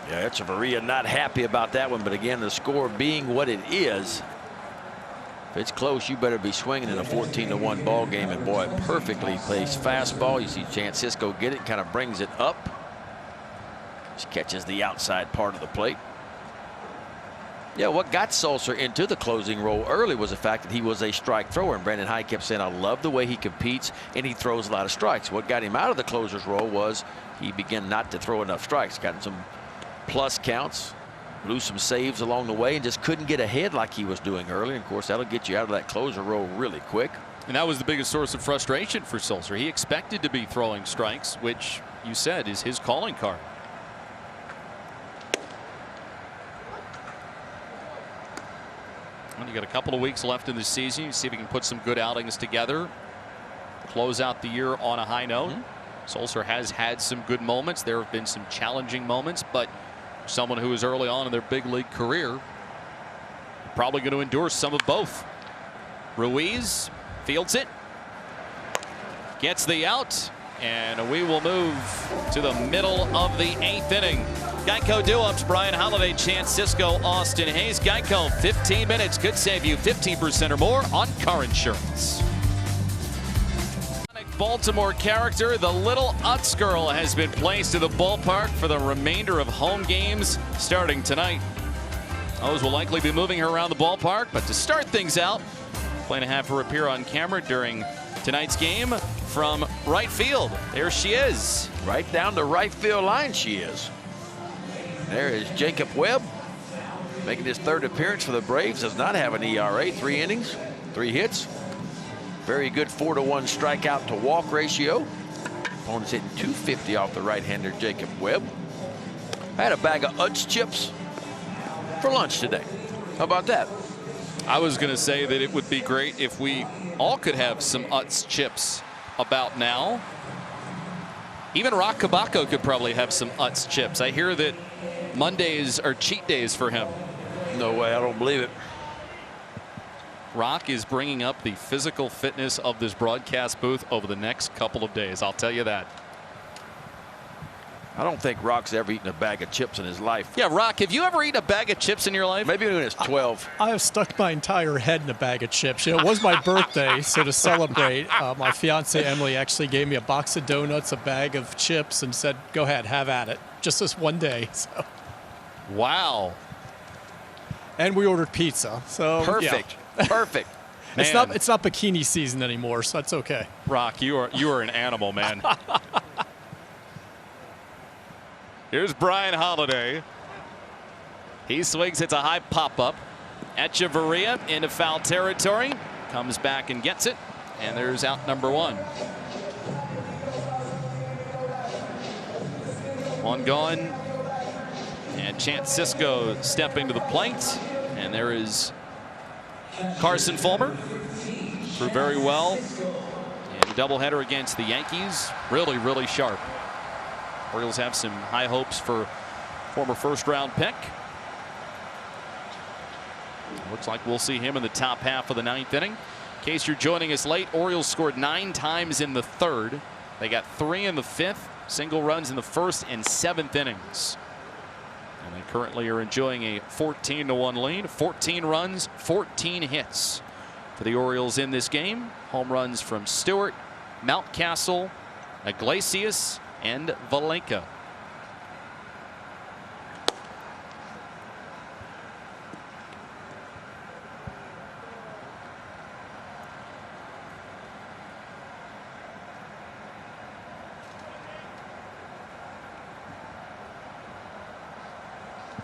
Yeah, Echeverria not happy about that one, but again, the score being what it is, If it's close, you better be swinging in a 14-1 ball game. And boy, perfectly placed fastball. You see Chance Sisco get it, kind of brings it up. Just catches the outside part of the plate. Yeah, what got Sulser into the closing role early was the fact that he was a strike thrower. And Brandon Hyde kept saying, I love the way he competes and he throws a lot of strikes. What got him out of the closer's role was he began not to throw enough strikes. Gotten some plus counts, blew some saves along the way, and just couldn't get ahead like he was doing early. And of course, that'll get you out of that closer role really quick. And that was the biggest source of frustration for Sulser. He expected to be throwing strikes, which you said is his calling card. Well, you got a couple of weeks left in the season. You see if he can put some good outings together, close out the year on a high note. Sulser has had some good moments. There have been some challenging moments, but someone who is early on in their big league career, probably going to endure some of both. Ruiz fields it, gets the out, and we will move to the middle of the 8th inning. Geico do-ups, Brian Holiday, Chance Sisco, Austin Hayes. Geico, 15 minutes could save you 15% or more on car insurance. Baltimore character, the Little Utz Girl, has been placed to the ballpark for the remainder of home games starting tonight. O's will likely be moving her around the ballpark, but to start things out, plan to have her appear on camera during tonight's game from right field. There she is. Right down the right field line she is. There is Jacob Webb, making his 3rd appearance for the Braves. Does not have an ERA, 3 innings, 3 hits. Very good 4-to-1 strikeout to walk ratio. Opponent's hitting .250 off the right-hander Jacob Webb. I had a bag of Utz chips for lunch today. How about that? I was going to say that it would be great if we all could have some Utz chips about now. Even Rock Kabako could probably have some Utz chips. I hear that Mondays are cheat days for him. No way, I don't believe it. Rock is bringing up the physical fitness of this broadcast booth over the next couple of days. I'll tell you that. I don't think Rock's ever eaten a bag of chips in his life. Yeah, Rock, have you ever eaten a bag of chips in your life? Maybe when he was 12. I have stuck my entire head in a bag of chips. You know, it was my birthday, so to celebrate, my fiance Emily actually gave me a box of donuts, a bag of chips, and said, go ahead, have at it. Just this one day. So. Wow. And we ordered pizza. So perfect. Yeah. Perfect. It's not bikini season anymore, so that's okay. Rock, you are an animal, man. Here's Brian Holiday. He swings, it's a high pop-up. Echeverria into foul territory. Comes back and gets it. And there's out number 1. One gone. And Chance Sisco stepping to the plate. And there is Carson Fulmer. Threw very well. And a doubleheader against the Yankees. Really, really sharp. Orioles have some high hopes for former first-round pick. Looks like we'll see him in the top half of the 9th inning. In case you're joining us late, Orioles scored 9 times in the 3rd. They got 3 in the 5th, single runs in the 1st and 7th innings. And they currently are enjoying a 14-1 lead. 14 runs, 14 hits for the Orioles in this game. Home runs from Stewart, Mountcastle, Iglesias, and Valenka.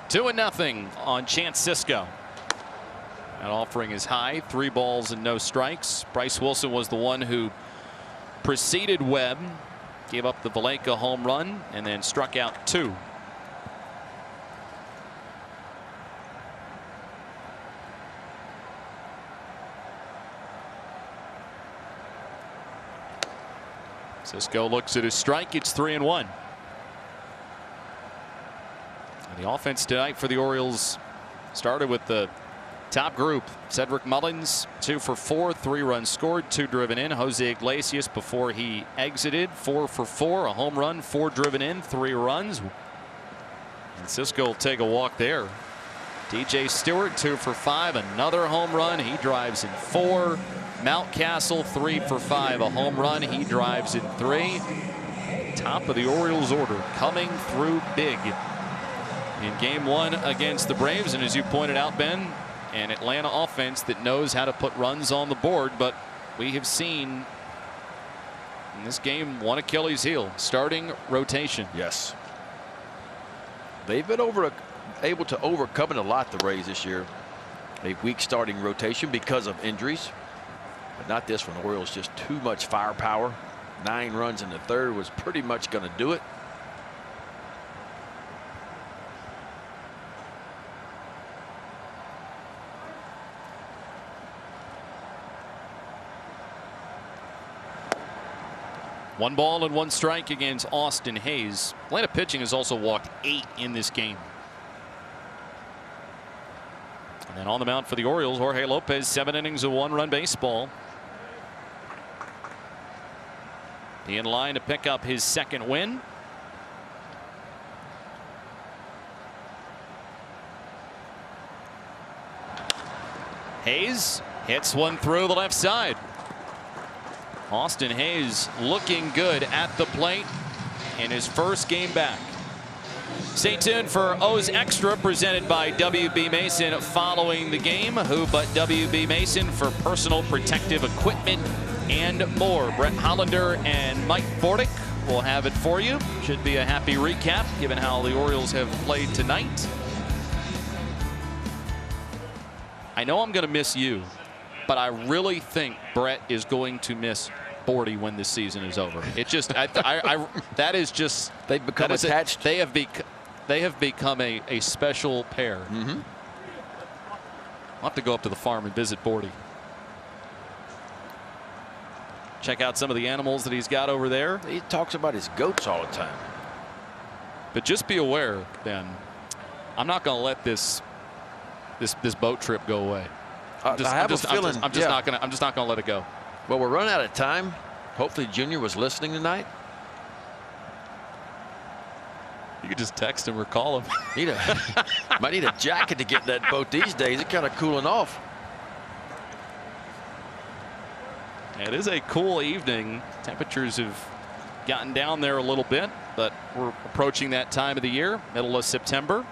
Two and nothing on Chance Sisco. That offering is high, 3 balls and no strikes. Bryce Wilson was the one who preceded Webb. Gave up the Valenka home run and then struck out 2. Sisco looks at his strike. It's 3-1. And the offense tonight for the Orioles started with the top group. Cedric Mullins 2 for 4, 3 runs scored, 2 driven in. Jose Iglesias before he exited 4 for 4, a home run, 4 driven in, 3 runs. And Sisco will take a walk there. DJ Stewart 2 for 5, another home run. He drives in 4. Mountcastle 3 for 5, a home run. He drives in 3. Top of the Orioles order coming through big in game 1 against the Braves. And as you pointed out, Ben, an Atlanta offense that knows how to put runs on the board, but we have seen in this game one Achilles heel, starting rotation. Yes. They've been able to overcome it a lot, the Rays, this year. A weak starting rotation because of injuries. But not this one. Orioles just too much firepower. 9 runs in the 3rd was pretty much going to do it. One ball and 1 strike against Austin Hayes. Atlanta pitching has also walked 8 in this game. And then on the mound for the Orioles, Jorge Lopez, 7 innings of 1-run baseball. He in line to pick up his 2nd win. Hayes hits one through the left side. Austin Hayes looking good at the plate in his first game back. Stay tuned for O's Extra, presented by WB Mason following the game. Who but WB Mason for personal protective equipment and more. Brett Hollander and Mike Bordick will have it for you. Should be a happy recap given how the Orioles have played tonight. I know I'm going to miss you, but I really think Brett is going to miss Bordy when this season is over. It just, that is just, they've become attached. They have become a special pair. Mm-hmm. I'll have to go up to the farm and visit Bordy. Check out some of the animals that he's got over there. He talks about his goats all the time. But just be aware, Ben, I'm not going to let this boat trip go away. I'm just not going to let it go. Well, we're running out of time. Hopefully Junior was listening tonight. You could just text him or call him. Might need a jacket to get in that boat these days. It's kind of cooling off. It is a cool evening. Temperatures have gotten down there a little bit, but we're approaching that time of the year, middle of September.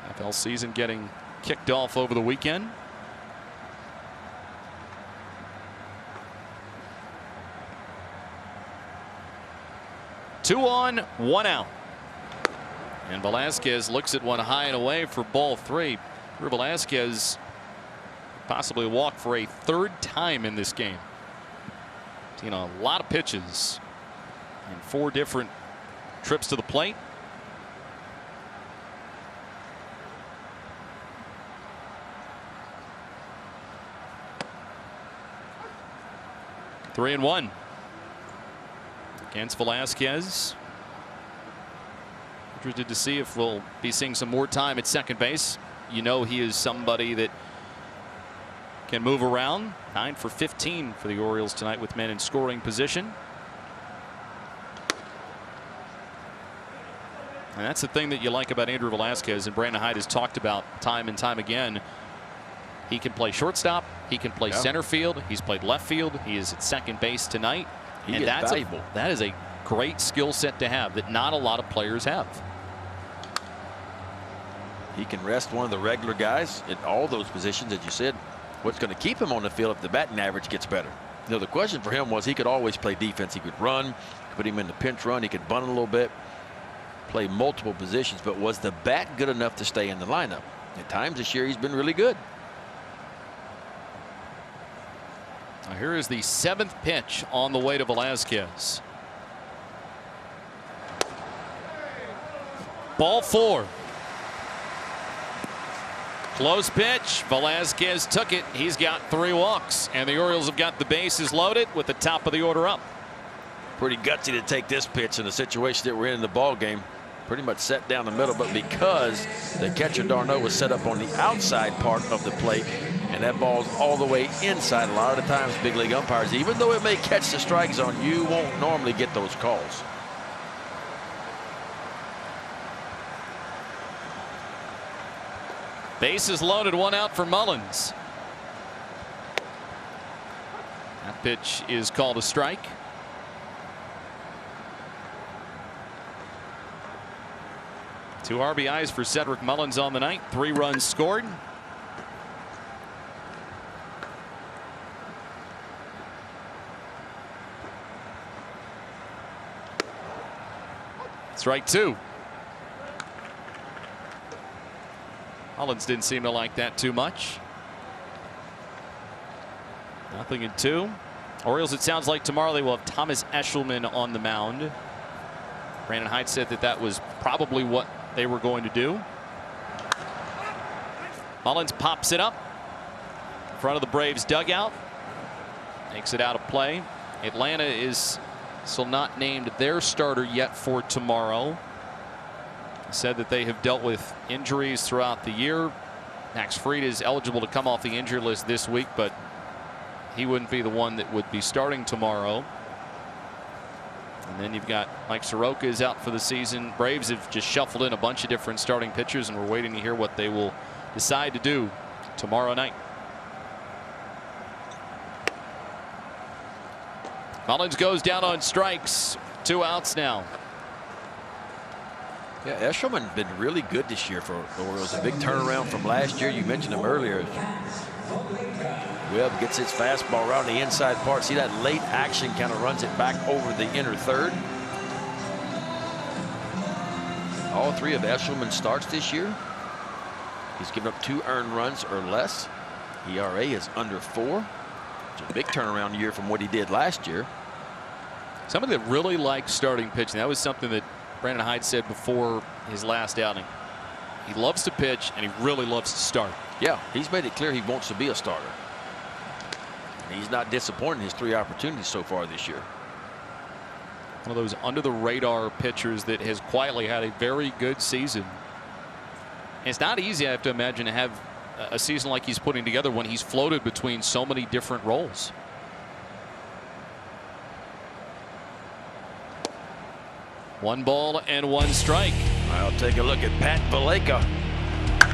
NFL season getting kicked off over the weekend. Two on, 1 out. And Velasquez looks at one high and away for ball 3. Velasquez possibly walk for a 3rd time in this game. Seen a lot of pitches and 4 different trips to the plate. Three and 1 against Velasquez. Interested to see if we'll be seeing some more time at second base. You know, he is somebody that can move around. 9 for 15 for the Orioles tonight with men in scoring position. And that's the thing that you like about Andrew Velasquez, and Brandon Hyde has talked about time and time again. He can play shortstop. He can play center field. He's played left field. He is at second base tonight. And that's valuable. That is a great skill set to have that not a lot of players have. He can rest one of the regular guys in all those positions, as you said. What's going to keep him on the field if the batting average gets better? You know, the question for him was he could always play defense. He could run, put him in the pinch run. He could bunt a little bit, play multiple positions. But was the bat good enough to stay in the lineup? At times this year he's been really good. Now here is the 7th pitch on the way to Velasquez. Ball 4. Close pitch. Velasquez took it. He's got 3 walks, and the Orioles have got the bases loaded with the top of the order up. Pretty gutsy to take this pitch in the situation that we're in the ball game. Pretty much set down the middle, but because the catcher Darno was set up on the outside part of the plate, and that ball's all the way inside. A lot of the times big league umpires, even though it may catch the strike zone, you won't normally get those calls. Bases loaded, 1 out for Mullins. That pitch is called a strike. Two RBIs for Cedric Mullins on the night. 3 runs scored. Strike 2. Mullins didn't seem to like that too much. 0-2. Orioles, it sounds like tomorrow they will have Thomas Eshelman on the mound. Brandon Hyde said that that was probably what they were going to do. Mullins pops it up in front of the Braves dugout. Takes it out of play. Atlanta is still not named their starter yet for tomorrow. Said that they have dealt with injuries throughout the year. Max Fried is eligible to come off the injury list this week, but he wouldn't be the one that would be starting tomorrow. And then you've got Mike Soroka is out for the season. Braves have just shuffled in a bunch of different starting pitchers, and we're waiting to hear what they will decide to do tomorrow night. Mullins goes down on strikes. 2 outs now. Yeah, Eshelman's been really good this year for the Orioles. A big turnaround from last year. You mentioned him earlier. Webb gets his fastball around the inside part. See that late action, kind of runs it back over the inner third. All 3 of Eshelman's starts this year, he's given up 2 earned runs or less. ERA is under 4. It's a big turnaround year from what he did last year. Somebody that really likes starting pitching. That was something that Brandon Hyde said before his last outing. He loves to pitch, and he really loves to start. Yeah, he's made it clear he wants to be a starter. And he's not disappointed in his 3 opportunities so far this year. One of those under-the-radar pitchers that has quietly had a very good season. And it's not easy, I have to imagine, to have a season like he's putting together when he's floated between so many different roles. One ball and 1 strike. I'll take a look at Pat Valleca.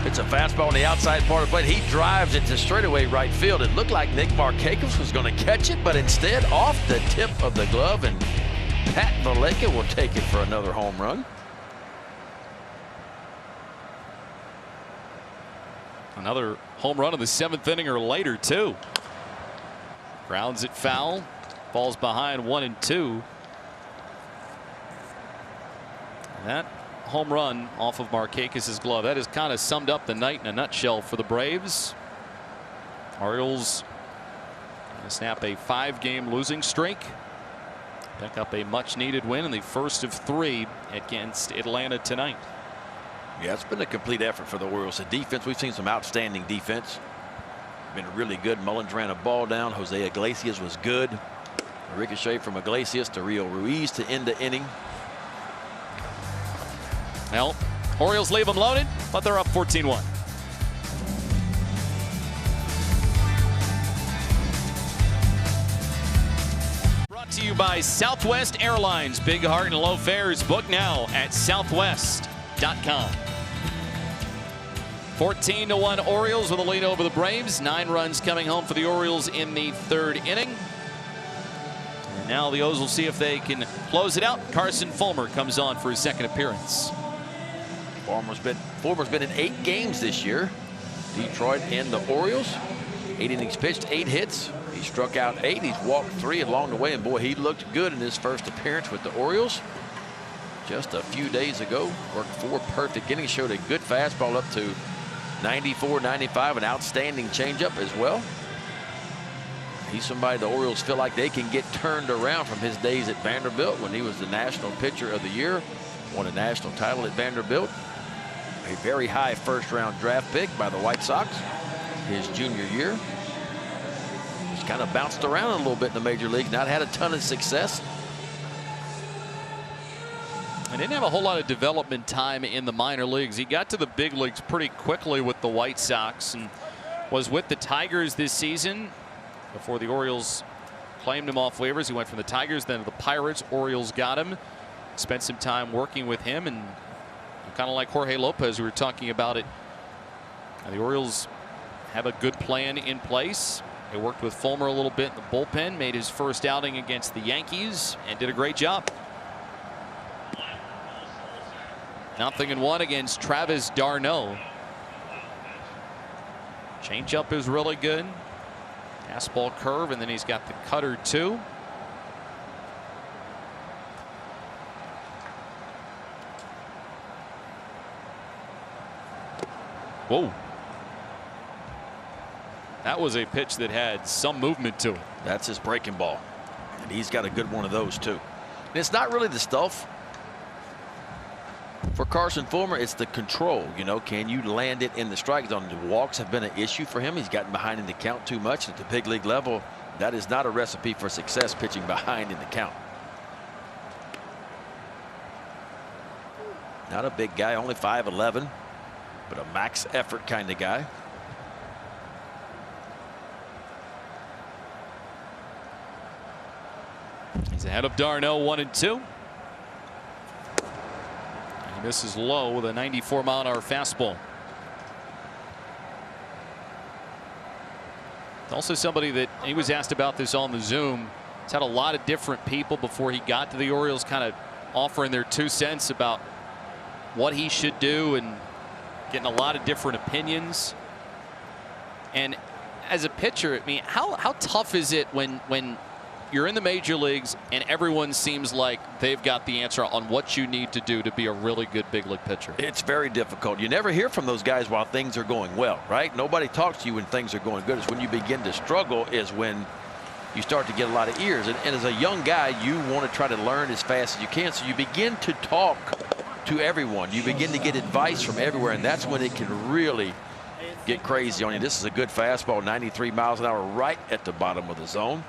It's a fastball on the outside part of the plate. He drives it to straightaway right field. It looked like Nick Markakis was going to catch it, but instead off the tip of the glove, and Pat Valleca will take it for another home run. Another home run in the 7th inning or later, too. Grounds it foul. Falls behind 1-2. That home run off of Markakis' glove, that has kind of summed up the night in a nutshell for the Braves. Orioles snap a 5-game losing streak. Pick up a much-needed win in the first of 3 against Atlanta tonight. Yeah, it's been a complete effort for the Orioles. The defense, we've seen some outstanding defense. Been really good. Mullins ran a ball down. Jose Iglesias was good. A ricochet from Iglesias to Rio Ruiz to end the inning. Well, Orioles leave them loaded, but they're up 14-1. Brought to you by Southwest Airlines. Big heart and low fares. Book now at southwest.com. 14-1 Orioles with a lead over the Braves. 9 runs coming home for the Orioles in the 3rd inning. And now the O's will see if they can close it out. Carson Fulmer comes on for his 2nd appearance. Fulmer's been in 8 games this year. Detroit and the Orioles. 8 innings pitched, 8 hits. He struck out 8. He's walked 3 along the way, and boy, he looked good in his first appearance with the Orioles. Just a few days ago, worked 4 perfect innings, showed a good fastball up to 94, 95, an outstanding changeup as well. He's somebody the Orioles feel like they can get turned around from his days at Vanderbilt when he was the National Pitcher of the Year, won a national title at Vanderbilt. A very high 1st-round draft pick by the White Sox his junior year. He's kind of bounced around a little bit in the major leagues, not had a ton of success. And didn't have a whole lot of development time in the minor leagues. He got to the big leagues pretty quickly with the White Sox and was with the Tigers this season before the Orioles claimed him off waivers. He went from the Tigers then to the Pirates. Orioles got him, spent some time working with him, and kind of like Jorge Lopez, we were talking about it Now the Orioles have a good plan in place. They worked with Fulmer a little bit in the bullpen, made his first outing against the Yankees, and did a great job. 0-1 against Travis d'Arnaud. Changeup is really good. Fastball curve, and then he's got the cutter too. Whoa. That was a pitch that had some movement to it. That's his breaking ball. And he's got a good one of those too. And it's not really the stuff. For Carson Fulmer, it's the control. You know, can you land it in the strike zone? The walks have been an issue for him. He's gotten behind in the count too much at the big league level. That is not a recipe for success, pitching behind in the count. Not a big guy, only 5'11", but a max effort kind of guy. He's ahead of d'Arnaud, 1-2. He misses low with a 94-mile-an-hour fastball. Also somebody that he was asked about this on the Zoom. He's had a lot of different people before he got to the Orioles kind of offering their 2 cents about what he should do and getting a lot of different opinions. And as a pitcher, I mean, how tough is it when you're in the major leagues and everyone seems like they've got the answer on what you need to do to be a really good big league pitcher? It's very difficult. You never hear from those guys while things are going well, right? Nobody talks to you when things are going good. It's when you begin to struggle is when you start to get a lot of ears. And as a young guy, you want to try to learn as fast as you can. So you begin to talk to everyone. You begin to get advice from everywhere, and that's when it can really get crazy on you. This is a good fastball, 93 miles an hour, right at the bottom of the zone.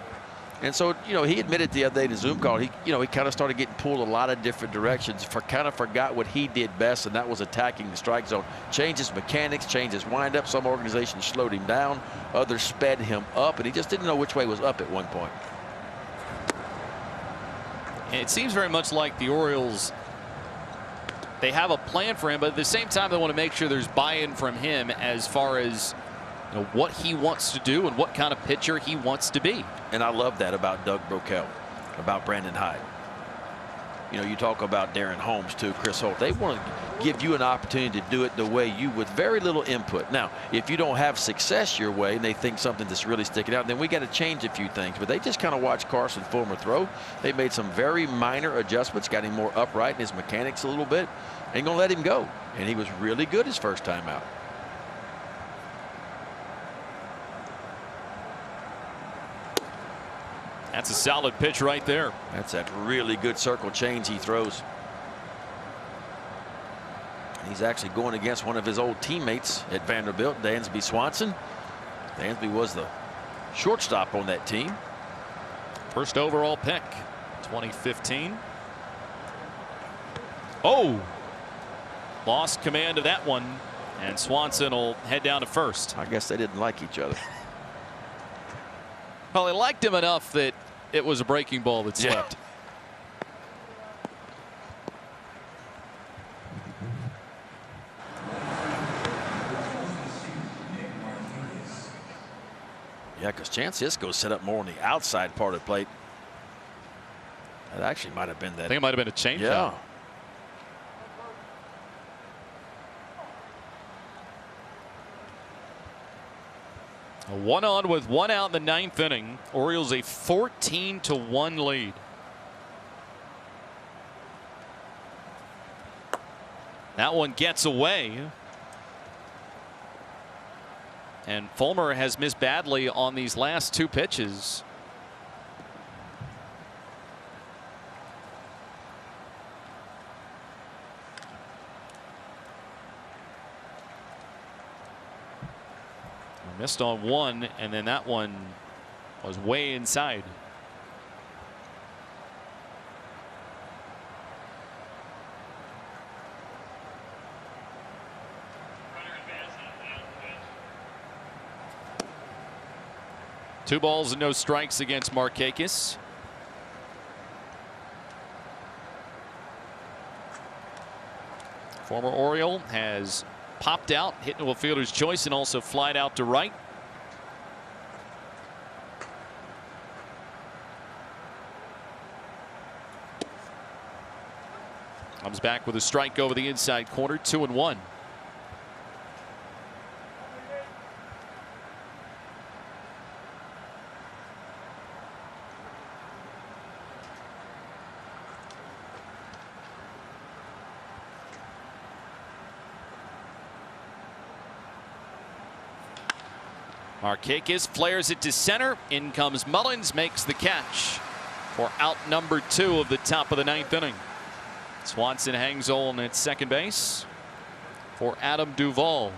And so, you know, he admitted the other day in the Zoom call, he kind of started getting pulled a lot of different directions, kind of forgot what he did best, and that was attacking the strike zone. Changed his mechanics, changed his windup. Some organizations slowed him down, others sped him up, and he just didn't know which way was up at one point. And it seems very much like the Orioles, they have a plan for him, but at the same time they want to make sure there's buy-in from him as far as what he wants to do and what kind of pitcher he wants to be. And I love that about Doug Broquel, about Brandon Hyde. You know, you talk about Darren Holmes too, Chris Holt. They want to give you an opportunity to do it the way you, with very little input. Now, if you don't have success your way and they think something that's really sticking out, then we got to change a few things. But they just kind of watched Carson Fulmer throw. They made some very minor adjustments, got him more upright in his mechanics a little bit, and going to let him go. And he was really good his first time out. That's a solid pitch right there. That's that really good circle change he throws. He's actually going against one of his old teammates at Vanderbilt, Dansby Swanson. Dansby was the shortstop on that team. First overall pick, 2015. Oh, lost command of that one, and Swanson will head down to first. I guess they didn't like each other. Well, they liked him enough that it was a breaking ball that slipped. Yeah, because Chance Isco set up more on the outside part of the plate. That actually might have been that. I think it might have been a change. Yeah. A 1-on with 1 out in the 9th inning. Orioles a 14-1 lead. That one gets away. And Fulmer has missed badly on these last 2 pitches. Missed on one, and then that one was way inside. Two balls and no strikes against Markakis. Former Oriole has popped out, hit into a fielder's choice, and also flied out to right. Comes back with a strike over the inside corner, 2-1. Markakis flares it to center. In comes Mullins, makes the catch for out number 2 of the top of the 9th inning. Swanson hangs on at second base for Adam Duvall.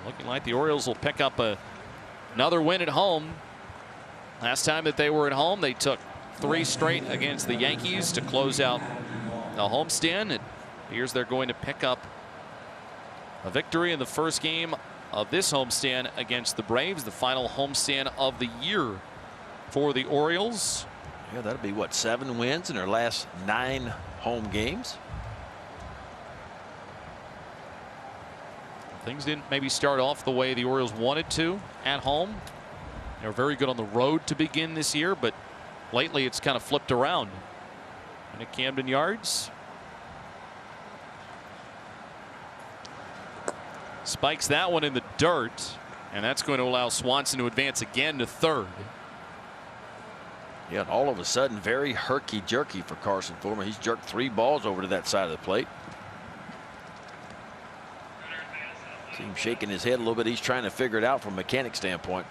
Looking like the Orioles will pick up another win at home. Last time that they were at home, they took 3 straight against the Yankees to close out the homestand. It appears they're going to pick up a victory in the first game of this homestand against the Braves, the final homestand of the year for the Orioles. Yeah, that'll be what, 7 wins in their last 9 home games. Things didn't maybe start off the way the Orioles wanted to at home. They were very good on the road to begin this year, but lately it's kind of flipped around. And at Camden Yards, spikes that one in the dirt, and that's going to allow Swanson to advance again to third. Yeah, and all of a sudden, very herky-jerky for Carson Fulmer. He's jerked 3 balls over to that side of the plate. See him shaking his head a little bit. He's trying to figure it out from a mechanic standpoint.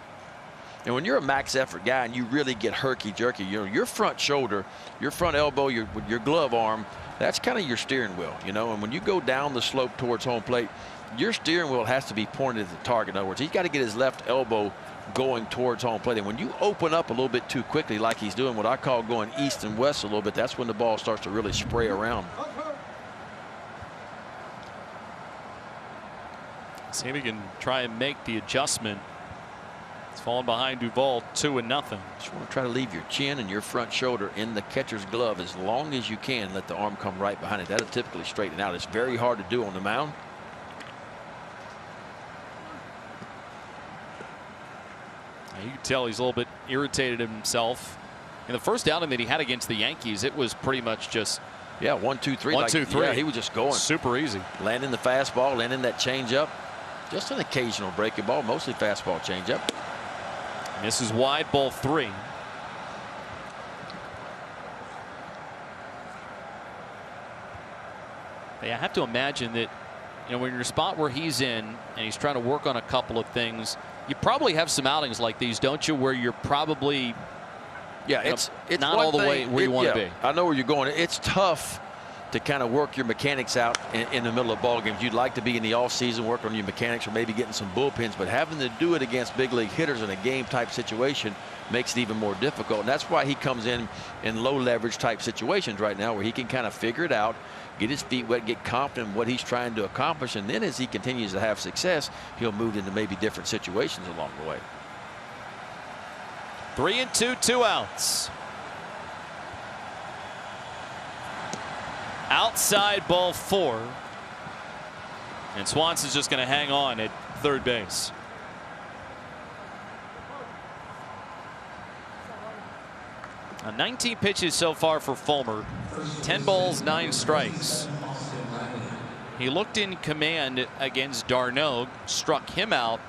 And when you're a max effort guy and you really get herky-jerky, you know, your front shoulder, your front elbow, your glove arm, that's kind of your steering wheel, you know. And when you go down the slope towards home plate, your steering wheel has to be pointed at the target. In other words, he's got to get his left elbow going towards home plate. And when you open up a little bit too quickly, like he's doing, what I call going east and west a little bit, that's when the ball starts to really spray around. See if he can try and make the adjustment. It's fallen behind Duvall 2-0. Just want to try to leave your chin and your front shoulder in the catcher's glove as long as you can. Let the arm come right behind it. That'll typically straighten out. It's very hard to do on the mound. You can tell he's a little bit irritated himself. In the first outing that he had against the Yankees, it was pretty much just, yeah, 1, 2, 3. 1, 2, 3. Yeah, he was just going. Super easy. Landing the fastball, landing that changeup. Just an occasional breaking ball, mostly fastball changeup. Misses wide, ball 3. I have to imagine that, you know, when you're in a spot where he's in and he's trying to work on a couple of things, you probably have some outings like these, don't you, where you're probably, yeah, it's not all the way where you want to be. I know where you're going. It's tough to kind of work your mechanics out in the middle of ball games. You'd like to be in the off season working on your mechanics or maybe getting some bullpens, but having to do it against big league hitters in a game type situation makes it even more difficult. And that's why he comes in low leverage type situations right now, where he can kind of figure it out, get his feet wet, get confident in what he's trying to accomplish, and then as he continues to have success, he'll move into maybe different situations along the way. 3-2, 2 outs. Outside, ball 4. And Swanson's just going to hang on at third base. Now 19 pitches so far for Fulmer. 10 balls, 9 strikes. He looked in command against d'Arnaud, struck him out,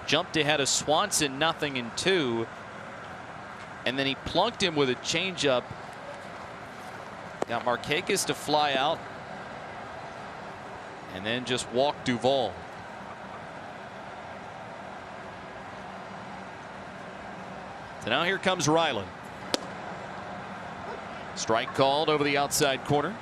jumped ahead of Swanson 0-2, and then he plunked him with a changeup. Got Markakis to fly out, and then just walked Duvall. So now here comes Ryland. Strike called over the outside corner.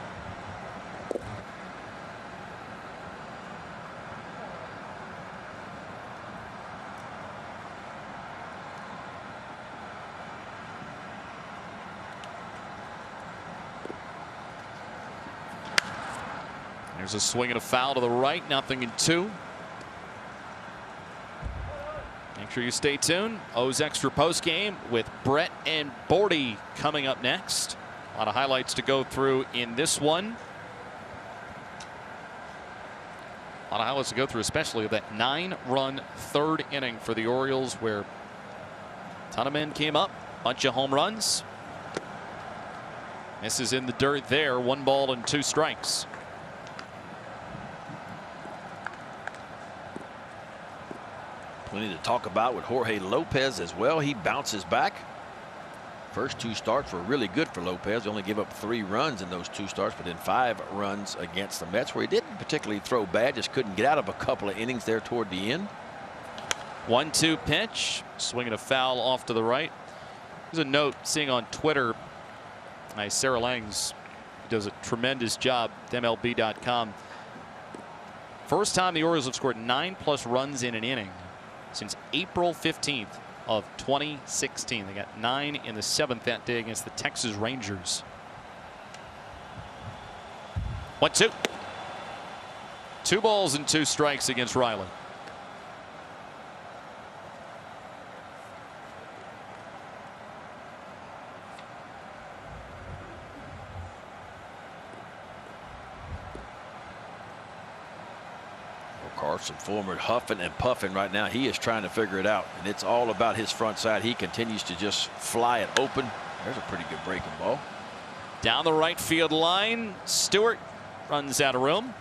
There's a swing and a foul to the right, 0-2. Make sure you stay tuned. O's Extra Post Game with Brett and Bordy coming up next. A lot of highlights to go through in this one. A lot of highlights to go through, especially that 9-run third inning for the Orioles, where a ton of men came up, bunch of home runs. Misses in the dirt there. 1 ball and 2 strikes. Plenty to talk about with Jorge Lopez as well. He bounces back. First 2 starts were really good for Lopez. He only gave up 3 runs in those 2 starts, but then 5 runs against the Mets, where he didn't particularly throw bad, just couldn't get out of a couple of innings there toward the end. 1-2 pitch, swinging a foul off to the right. There's a note seeing on Twitter. Sarah Langs does a tremendous job at MLB.com. First time the Orioles have scored 9+ runs in an inning since April 15th of 2016. They got 9 in the 7th that day against the Texas Rangers. 1-2. 2 balls and 2 strikes against Riley. Carson Fulmer huffing and puffing right now. He is trying to figure it out, and it's all about his front side. He continues to just fly it open. There's a pretty good breaking ball. Down the right field line, Stewart runs out of room.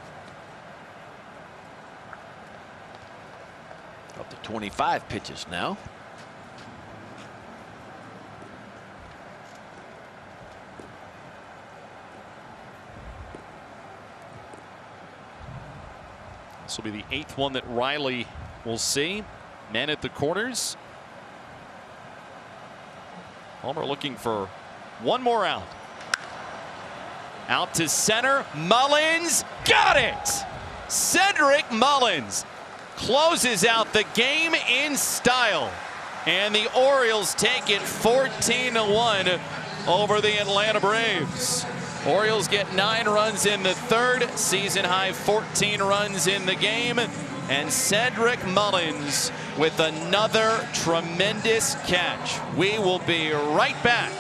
Up to 25 pitches now. This will be the 8th one that Riley will see. Men at the corners. Homer looking for 1 more out. Out to center. Mullins got it. Cedric Mullins closes out the game in style. And the Orioles take it 14-1 over the Atlanta Braves. Orioles get 9 runs in the 3rd, season high 14 runs in the game, and Cedric Mullins with another tremendous catch. We will be right back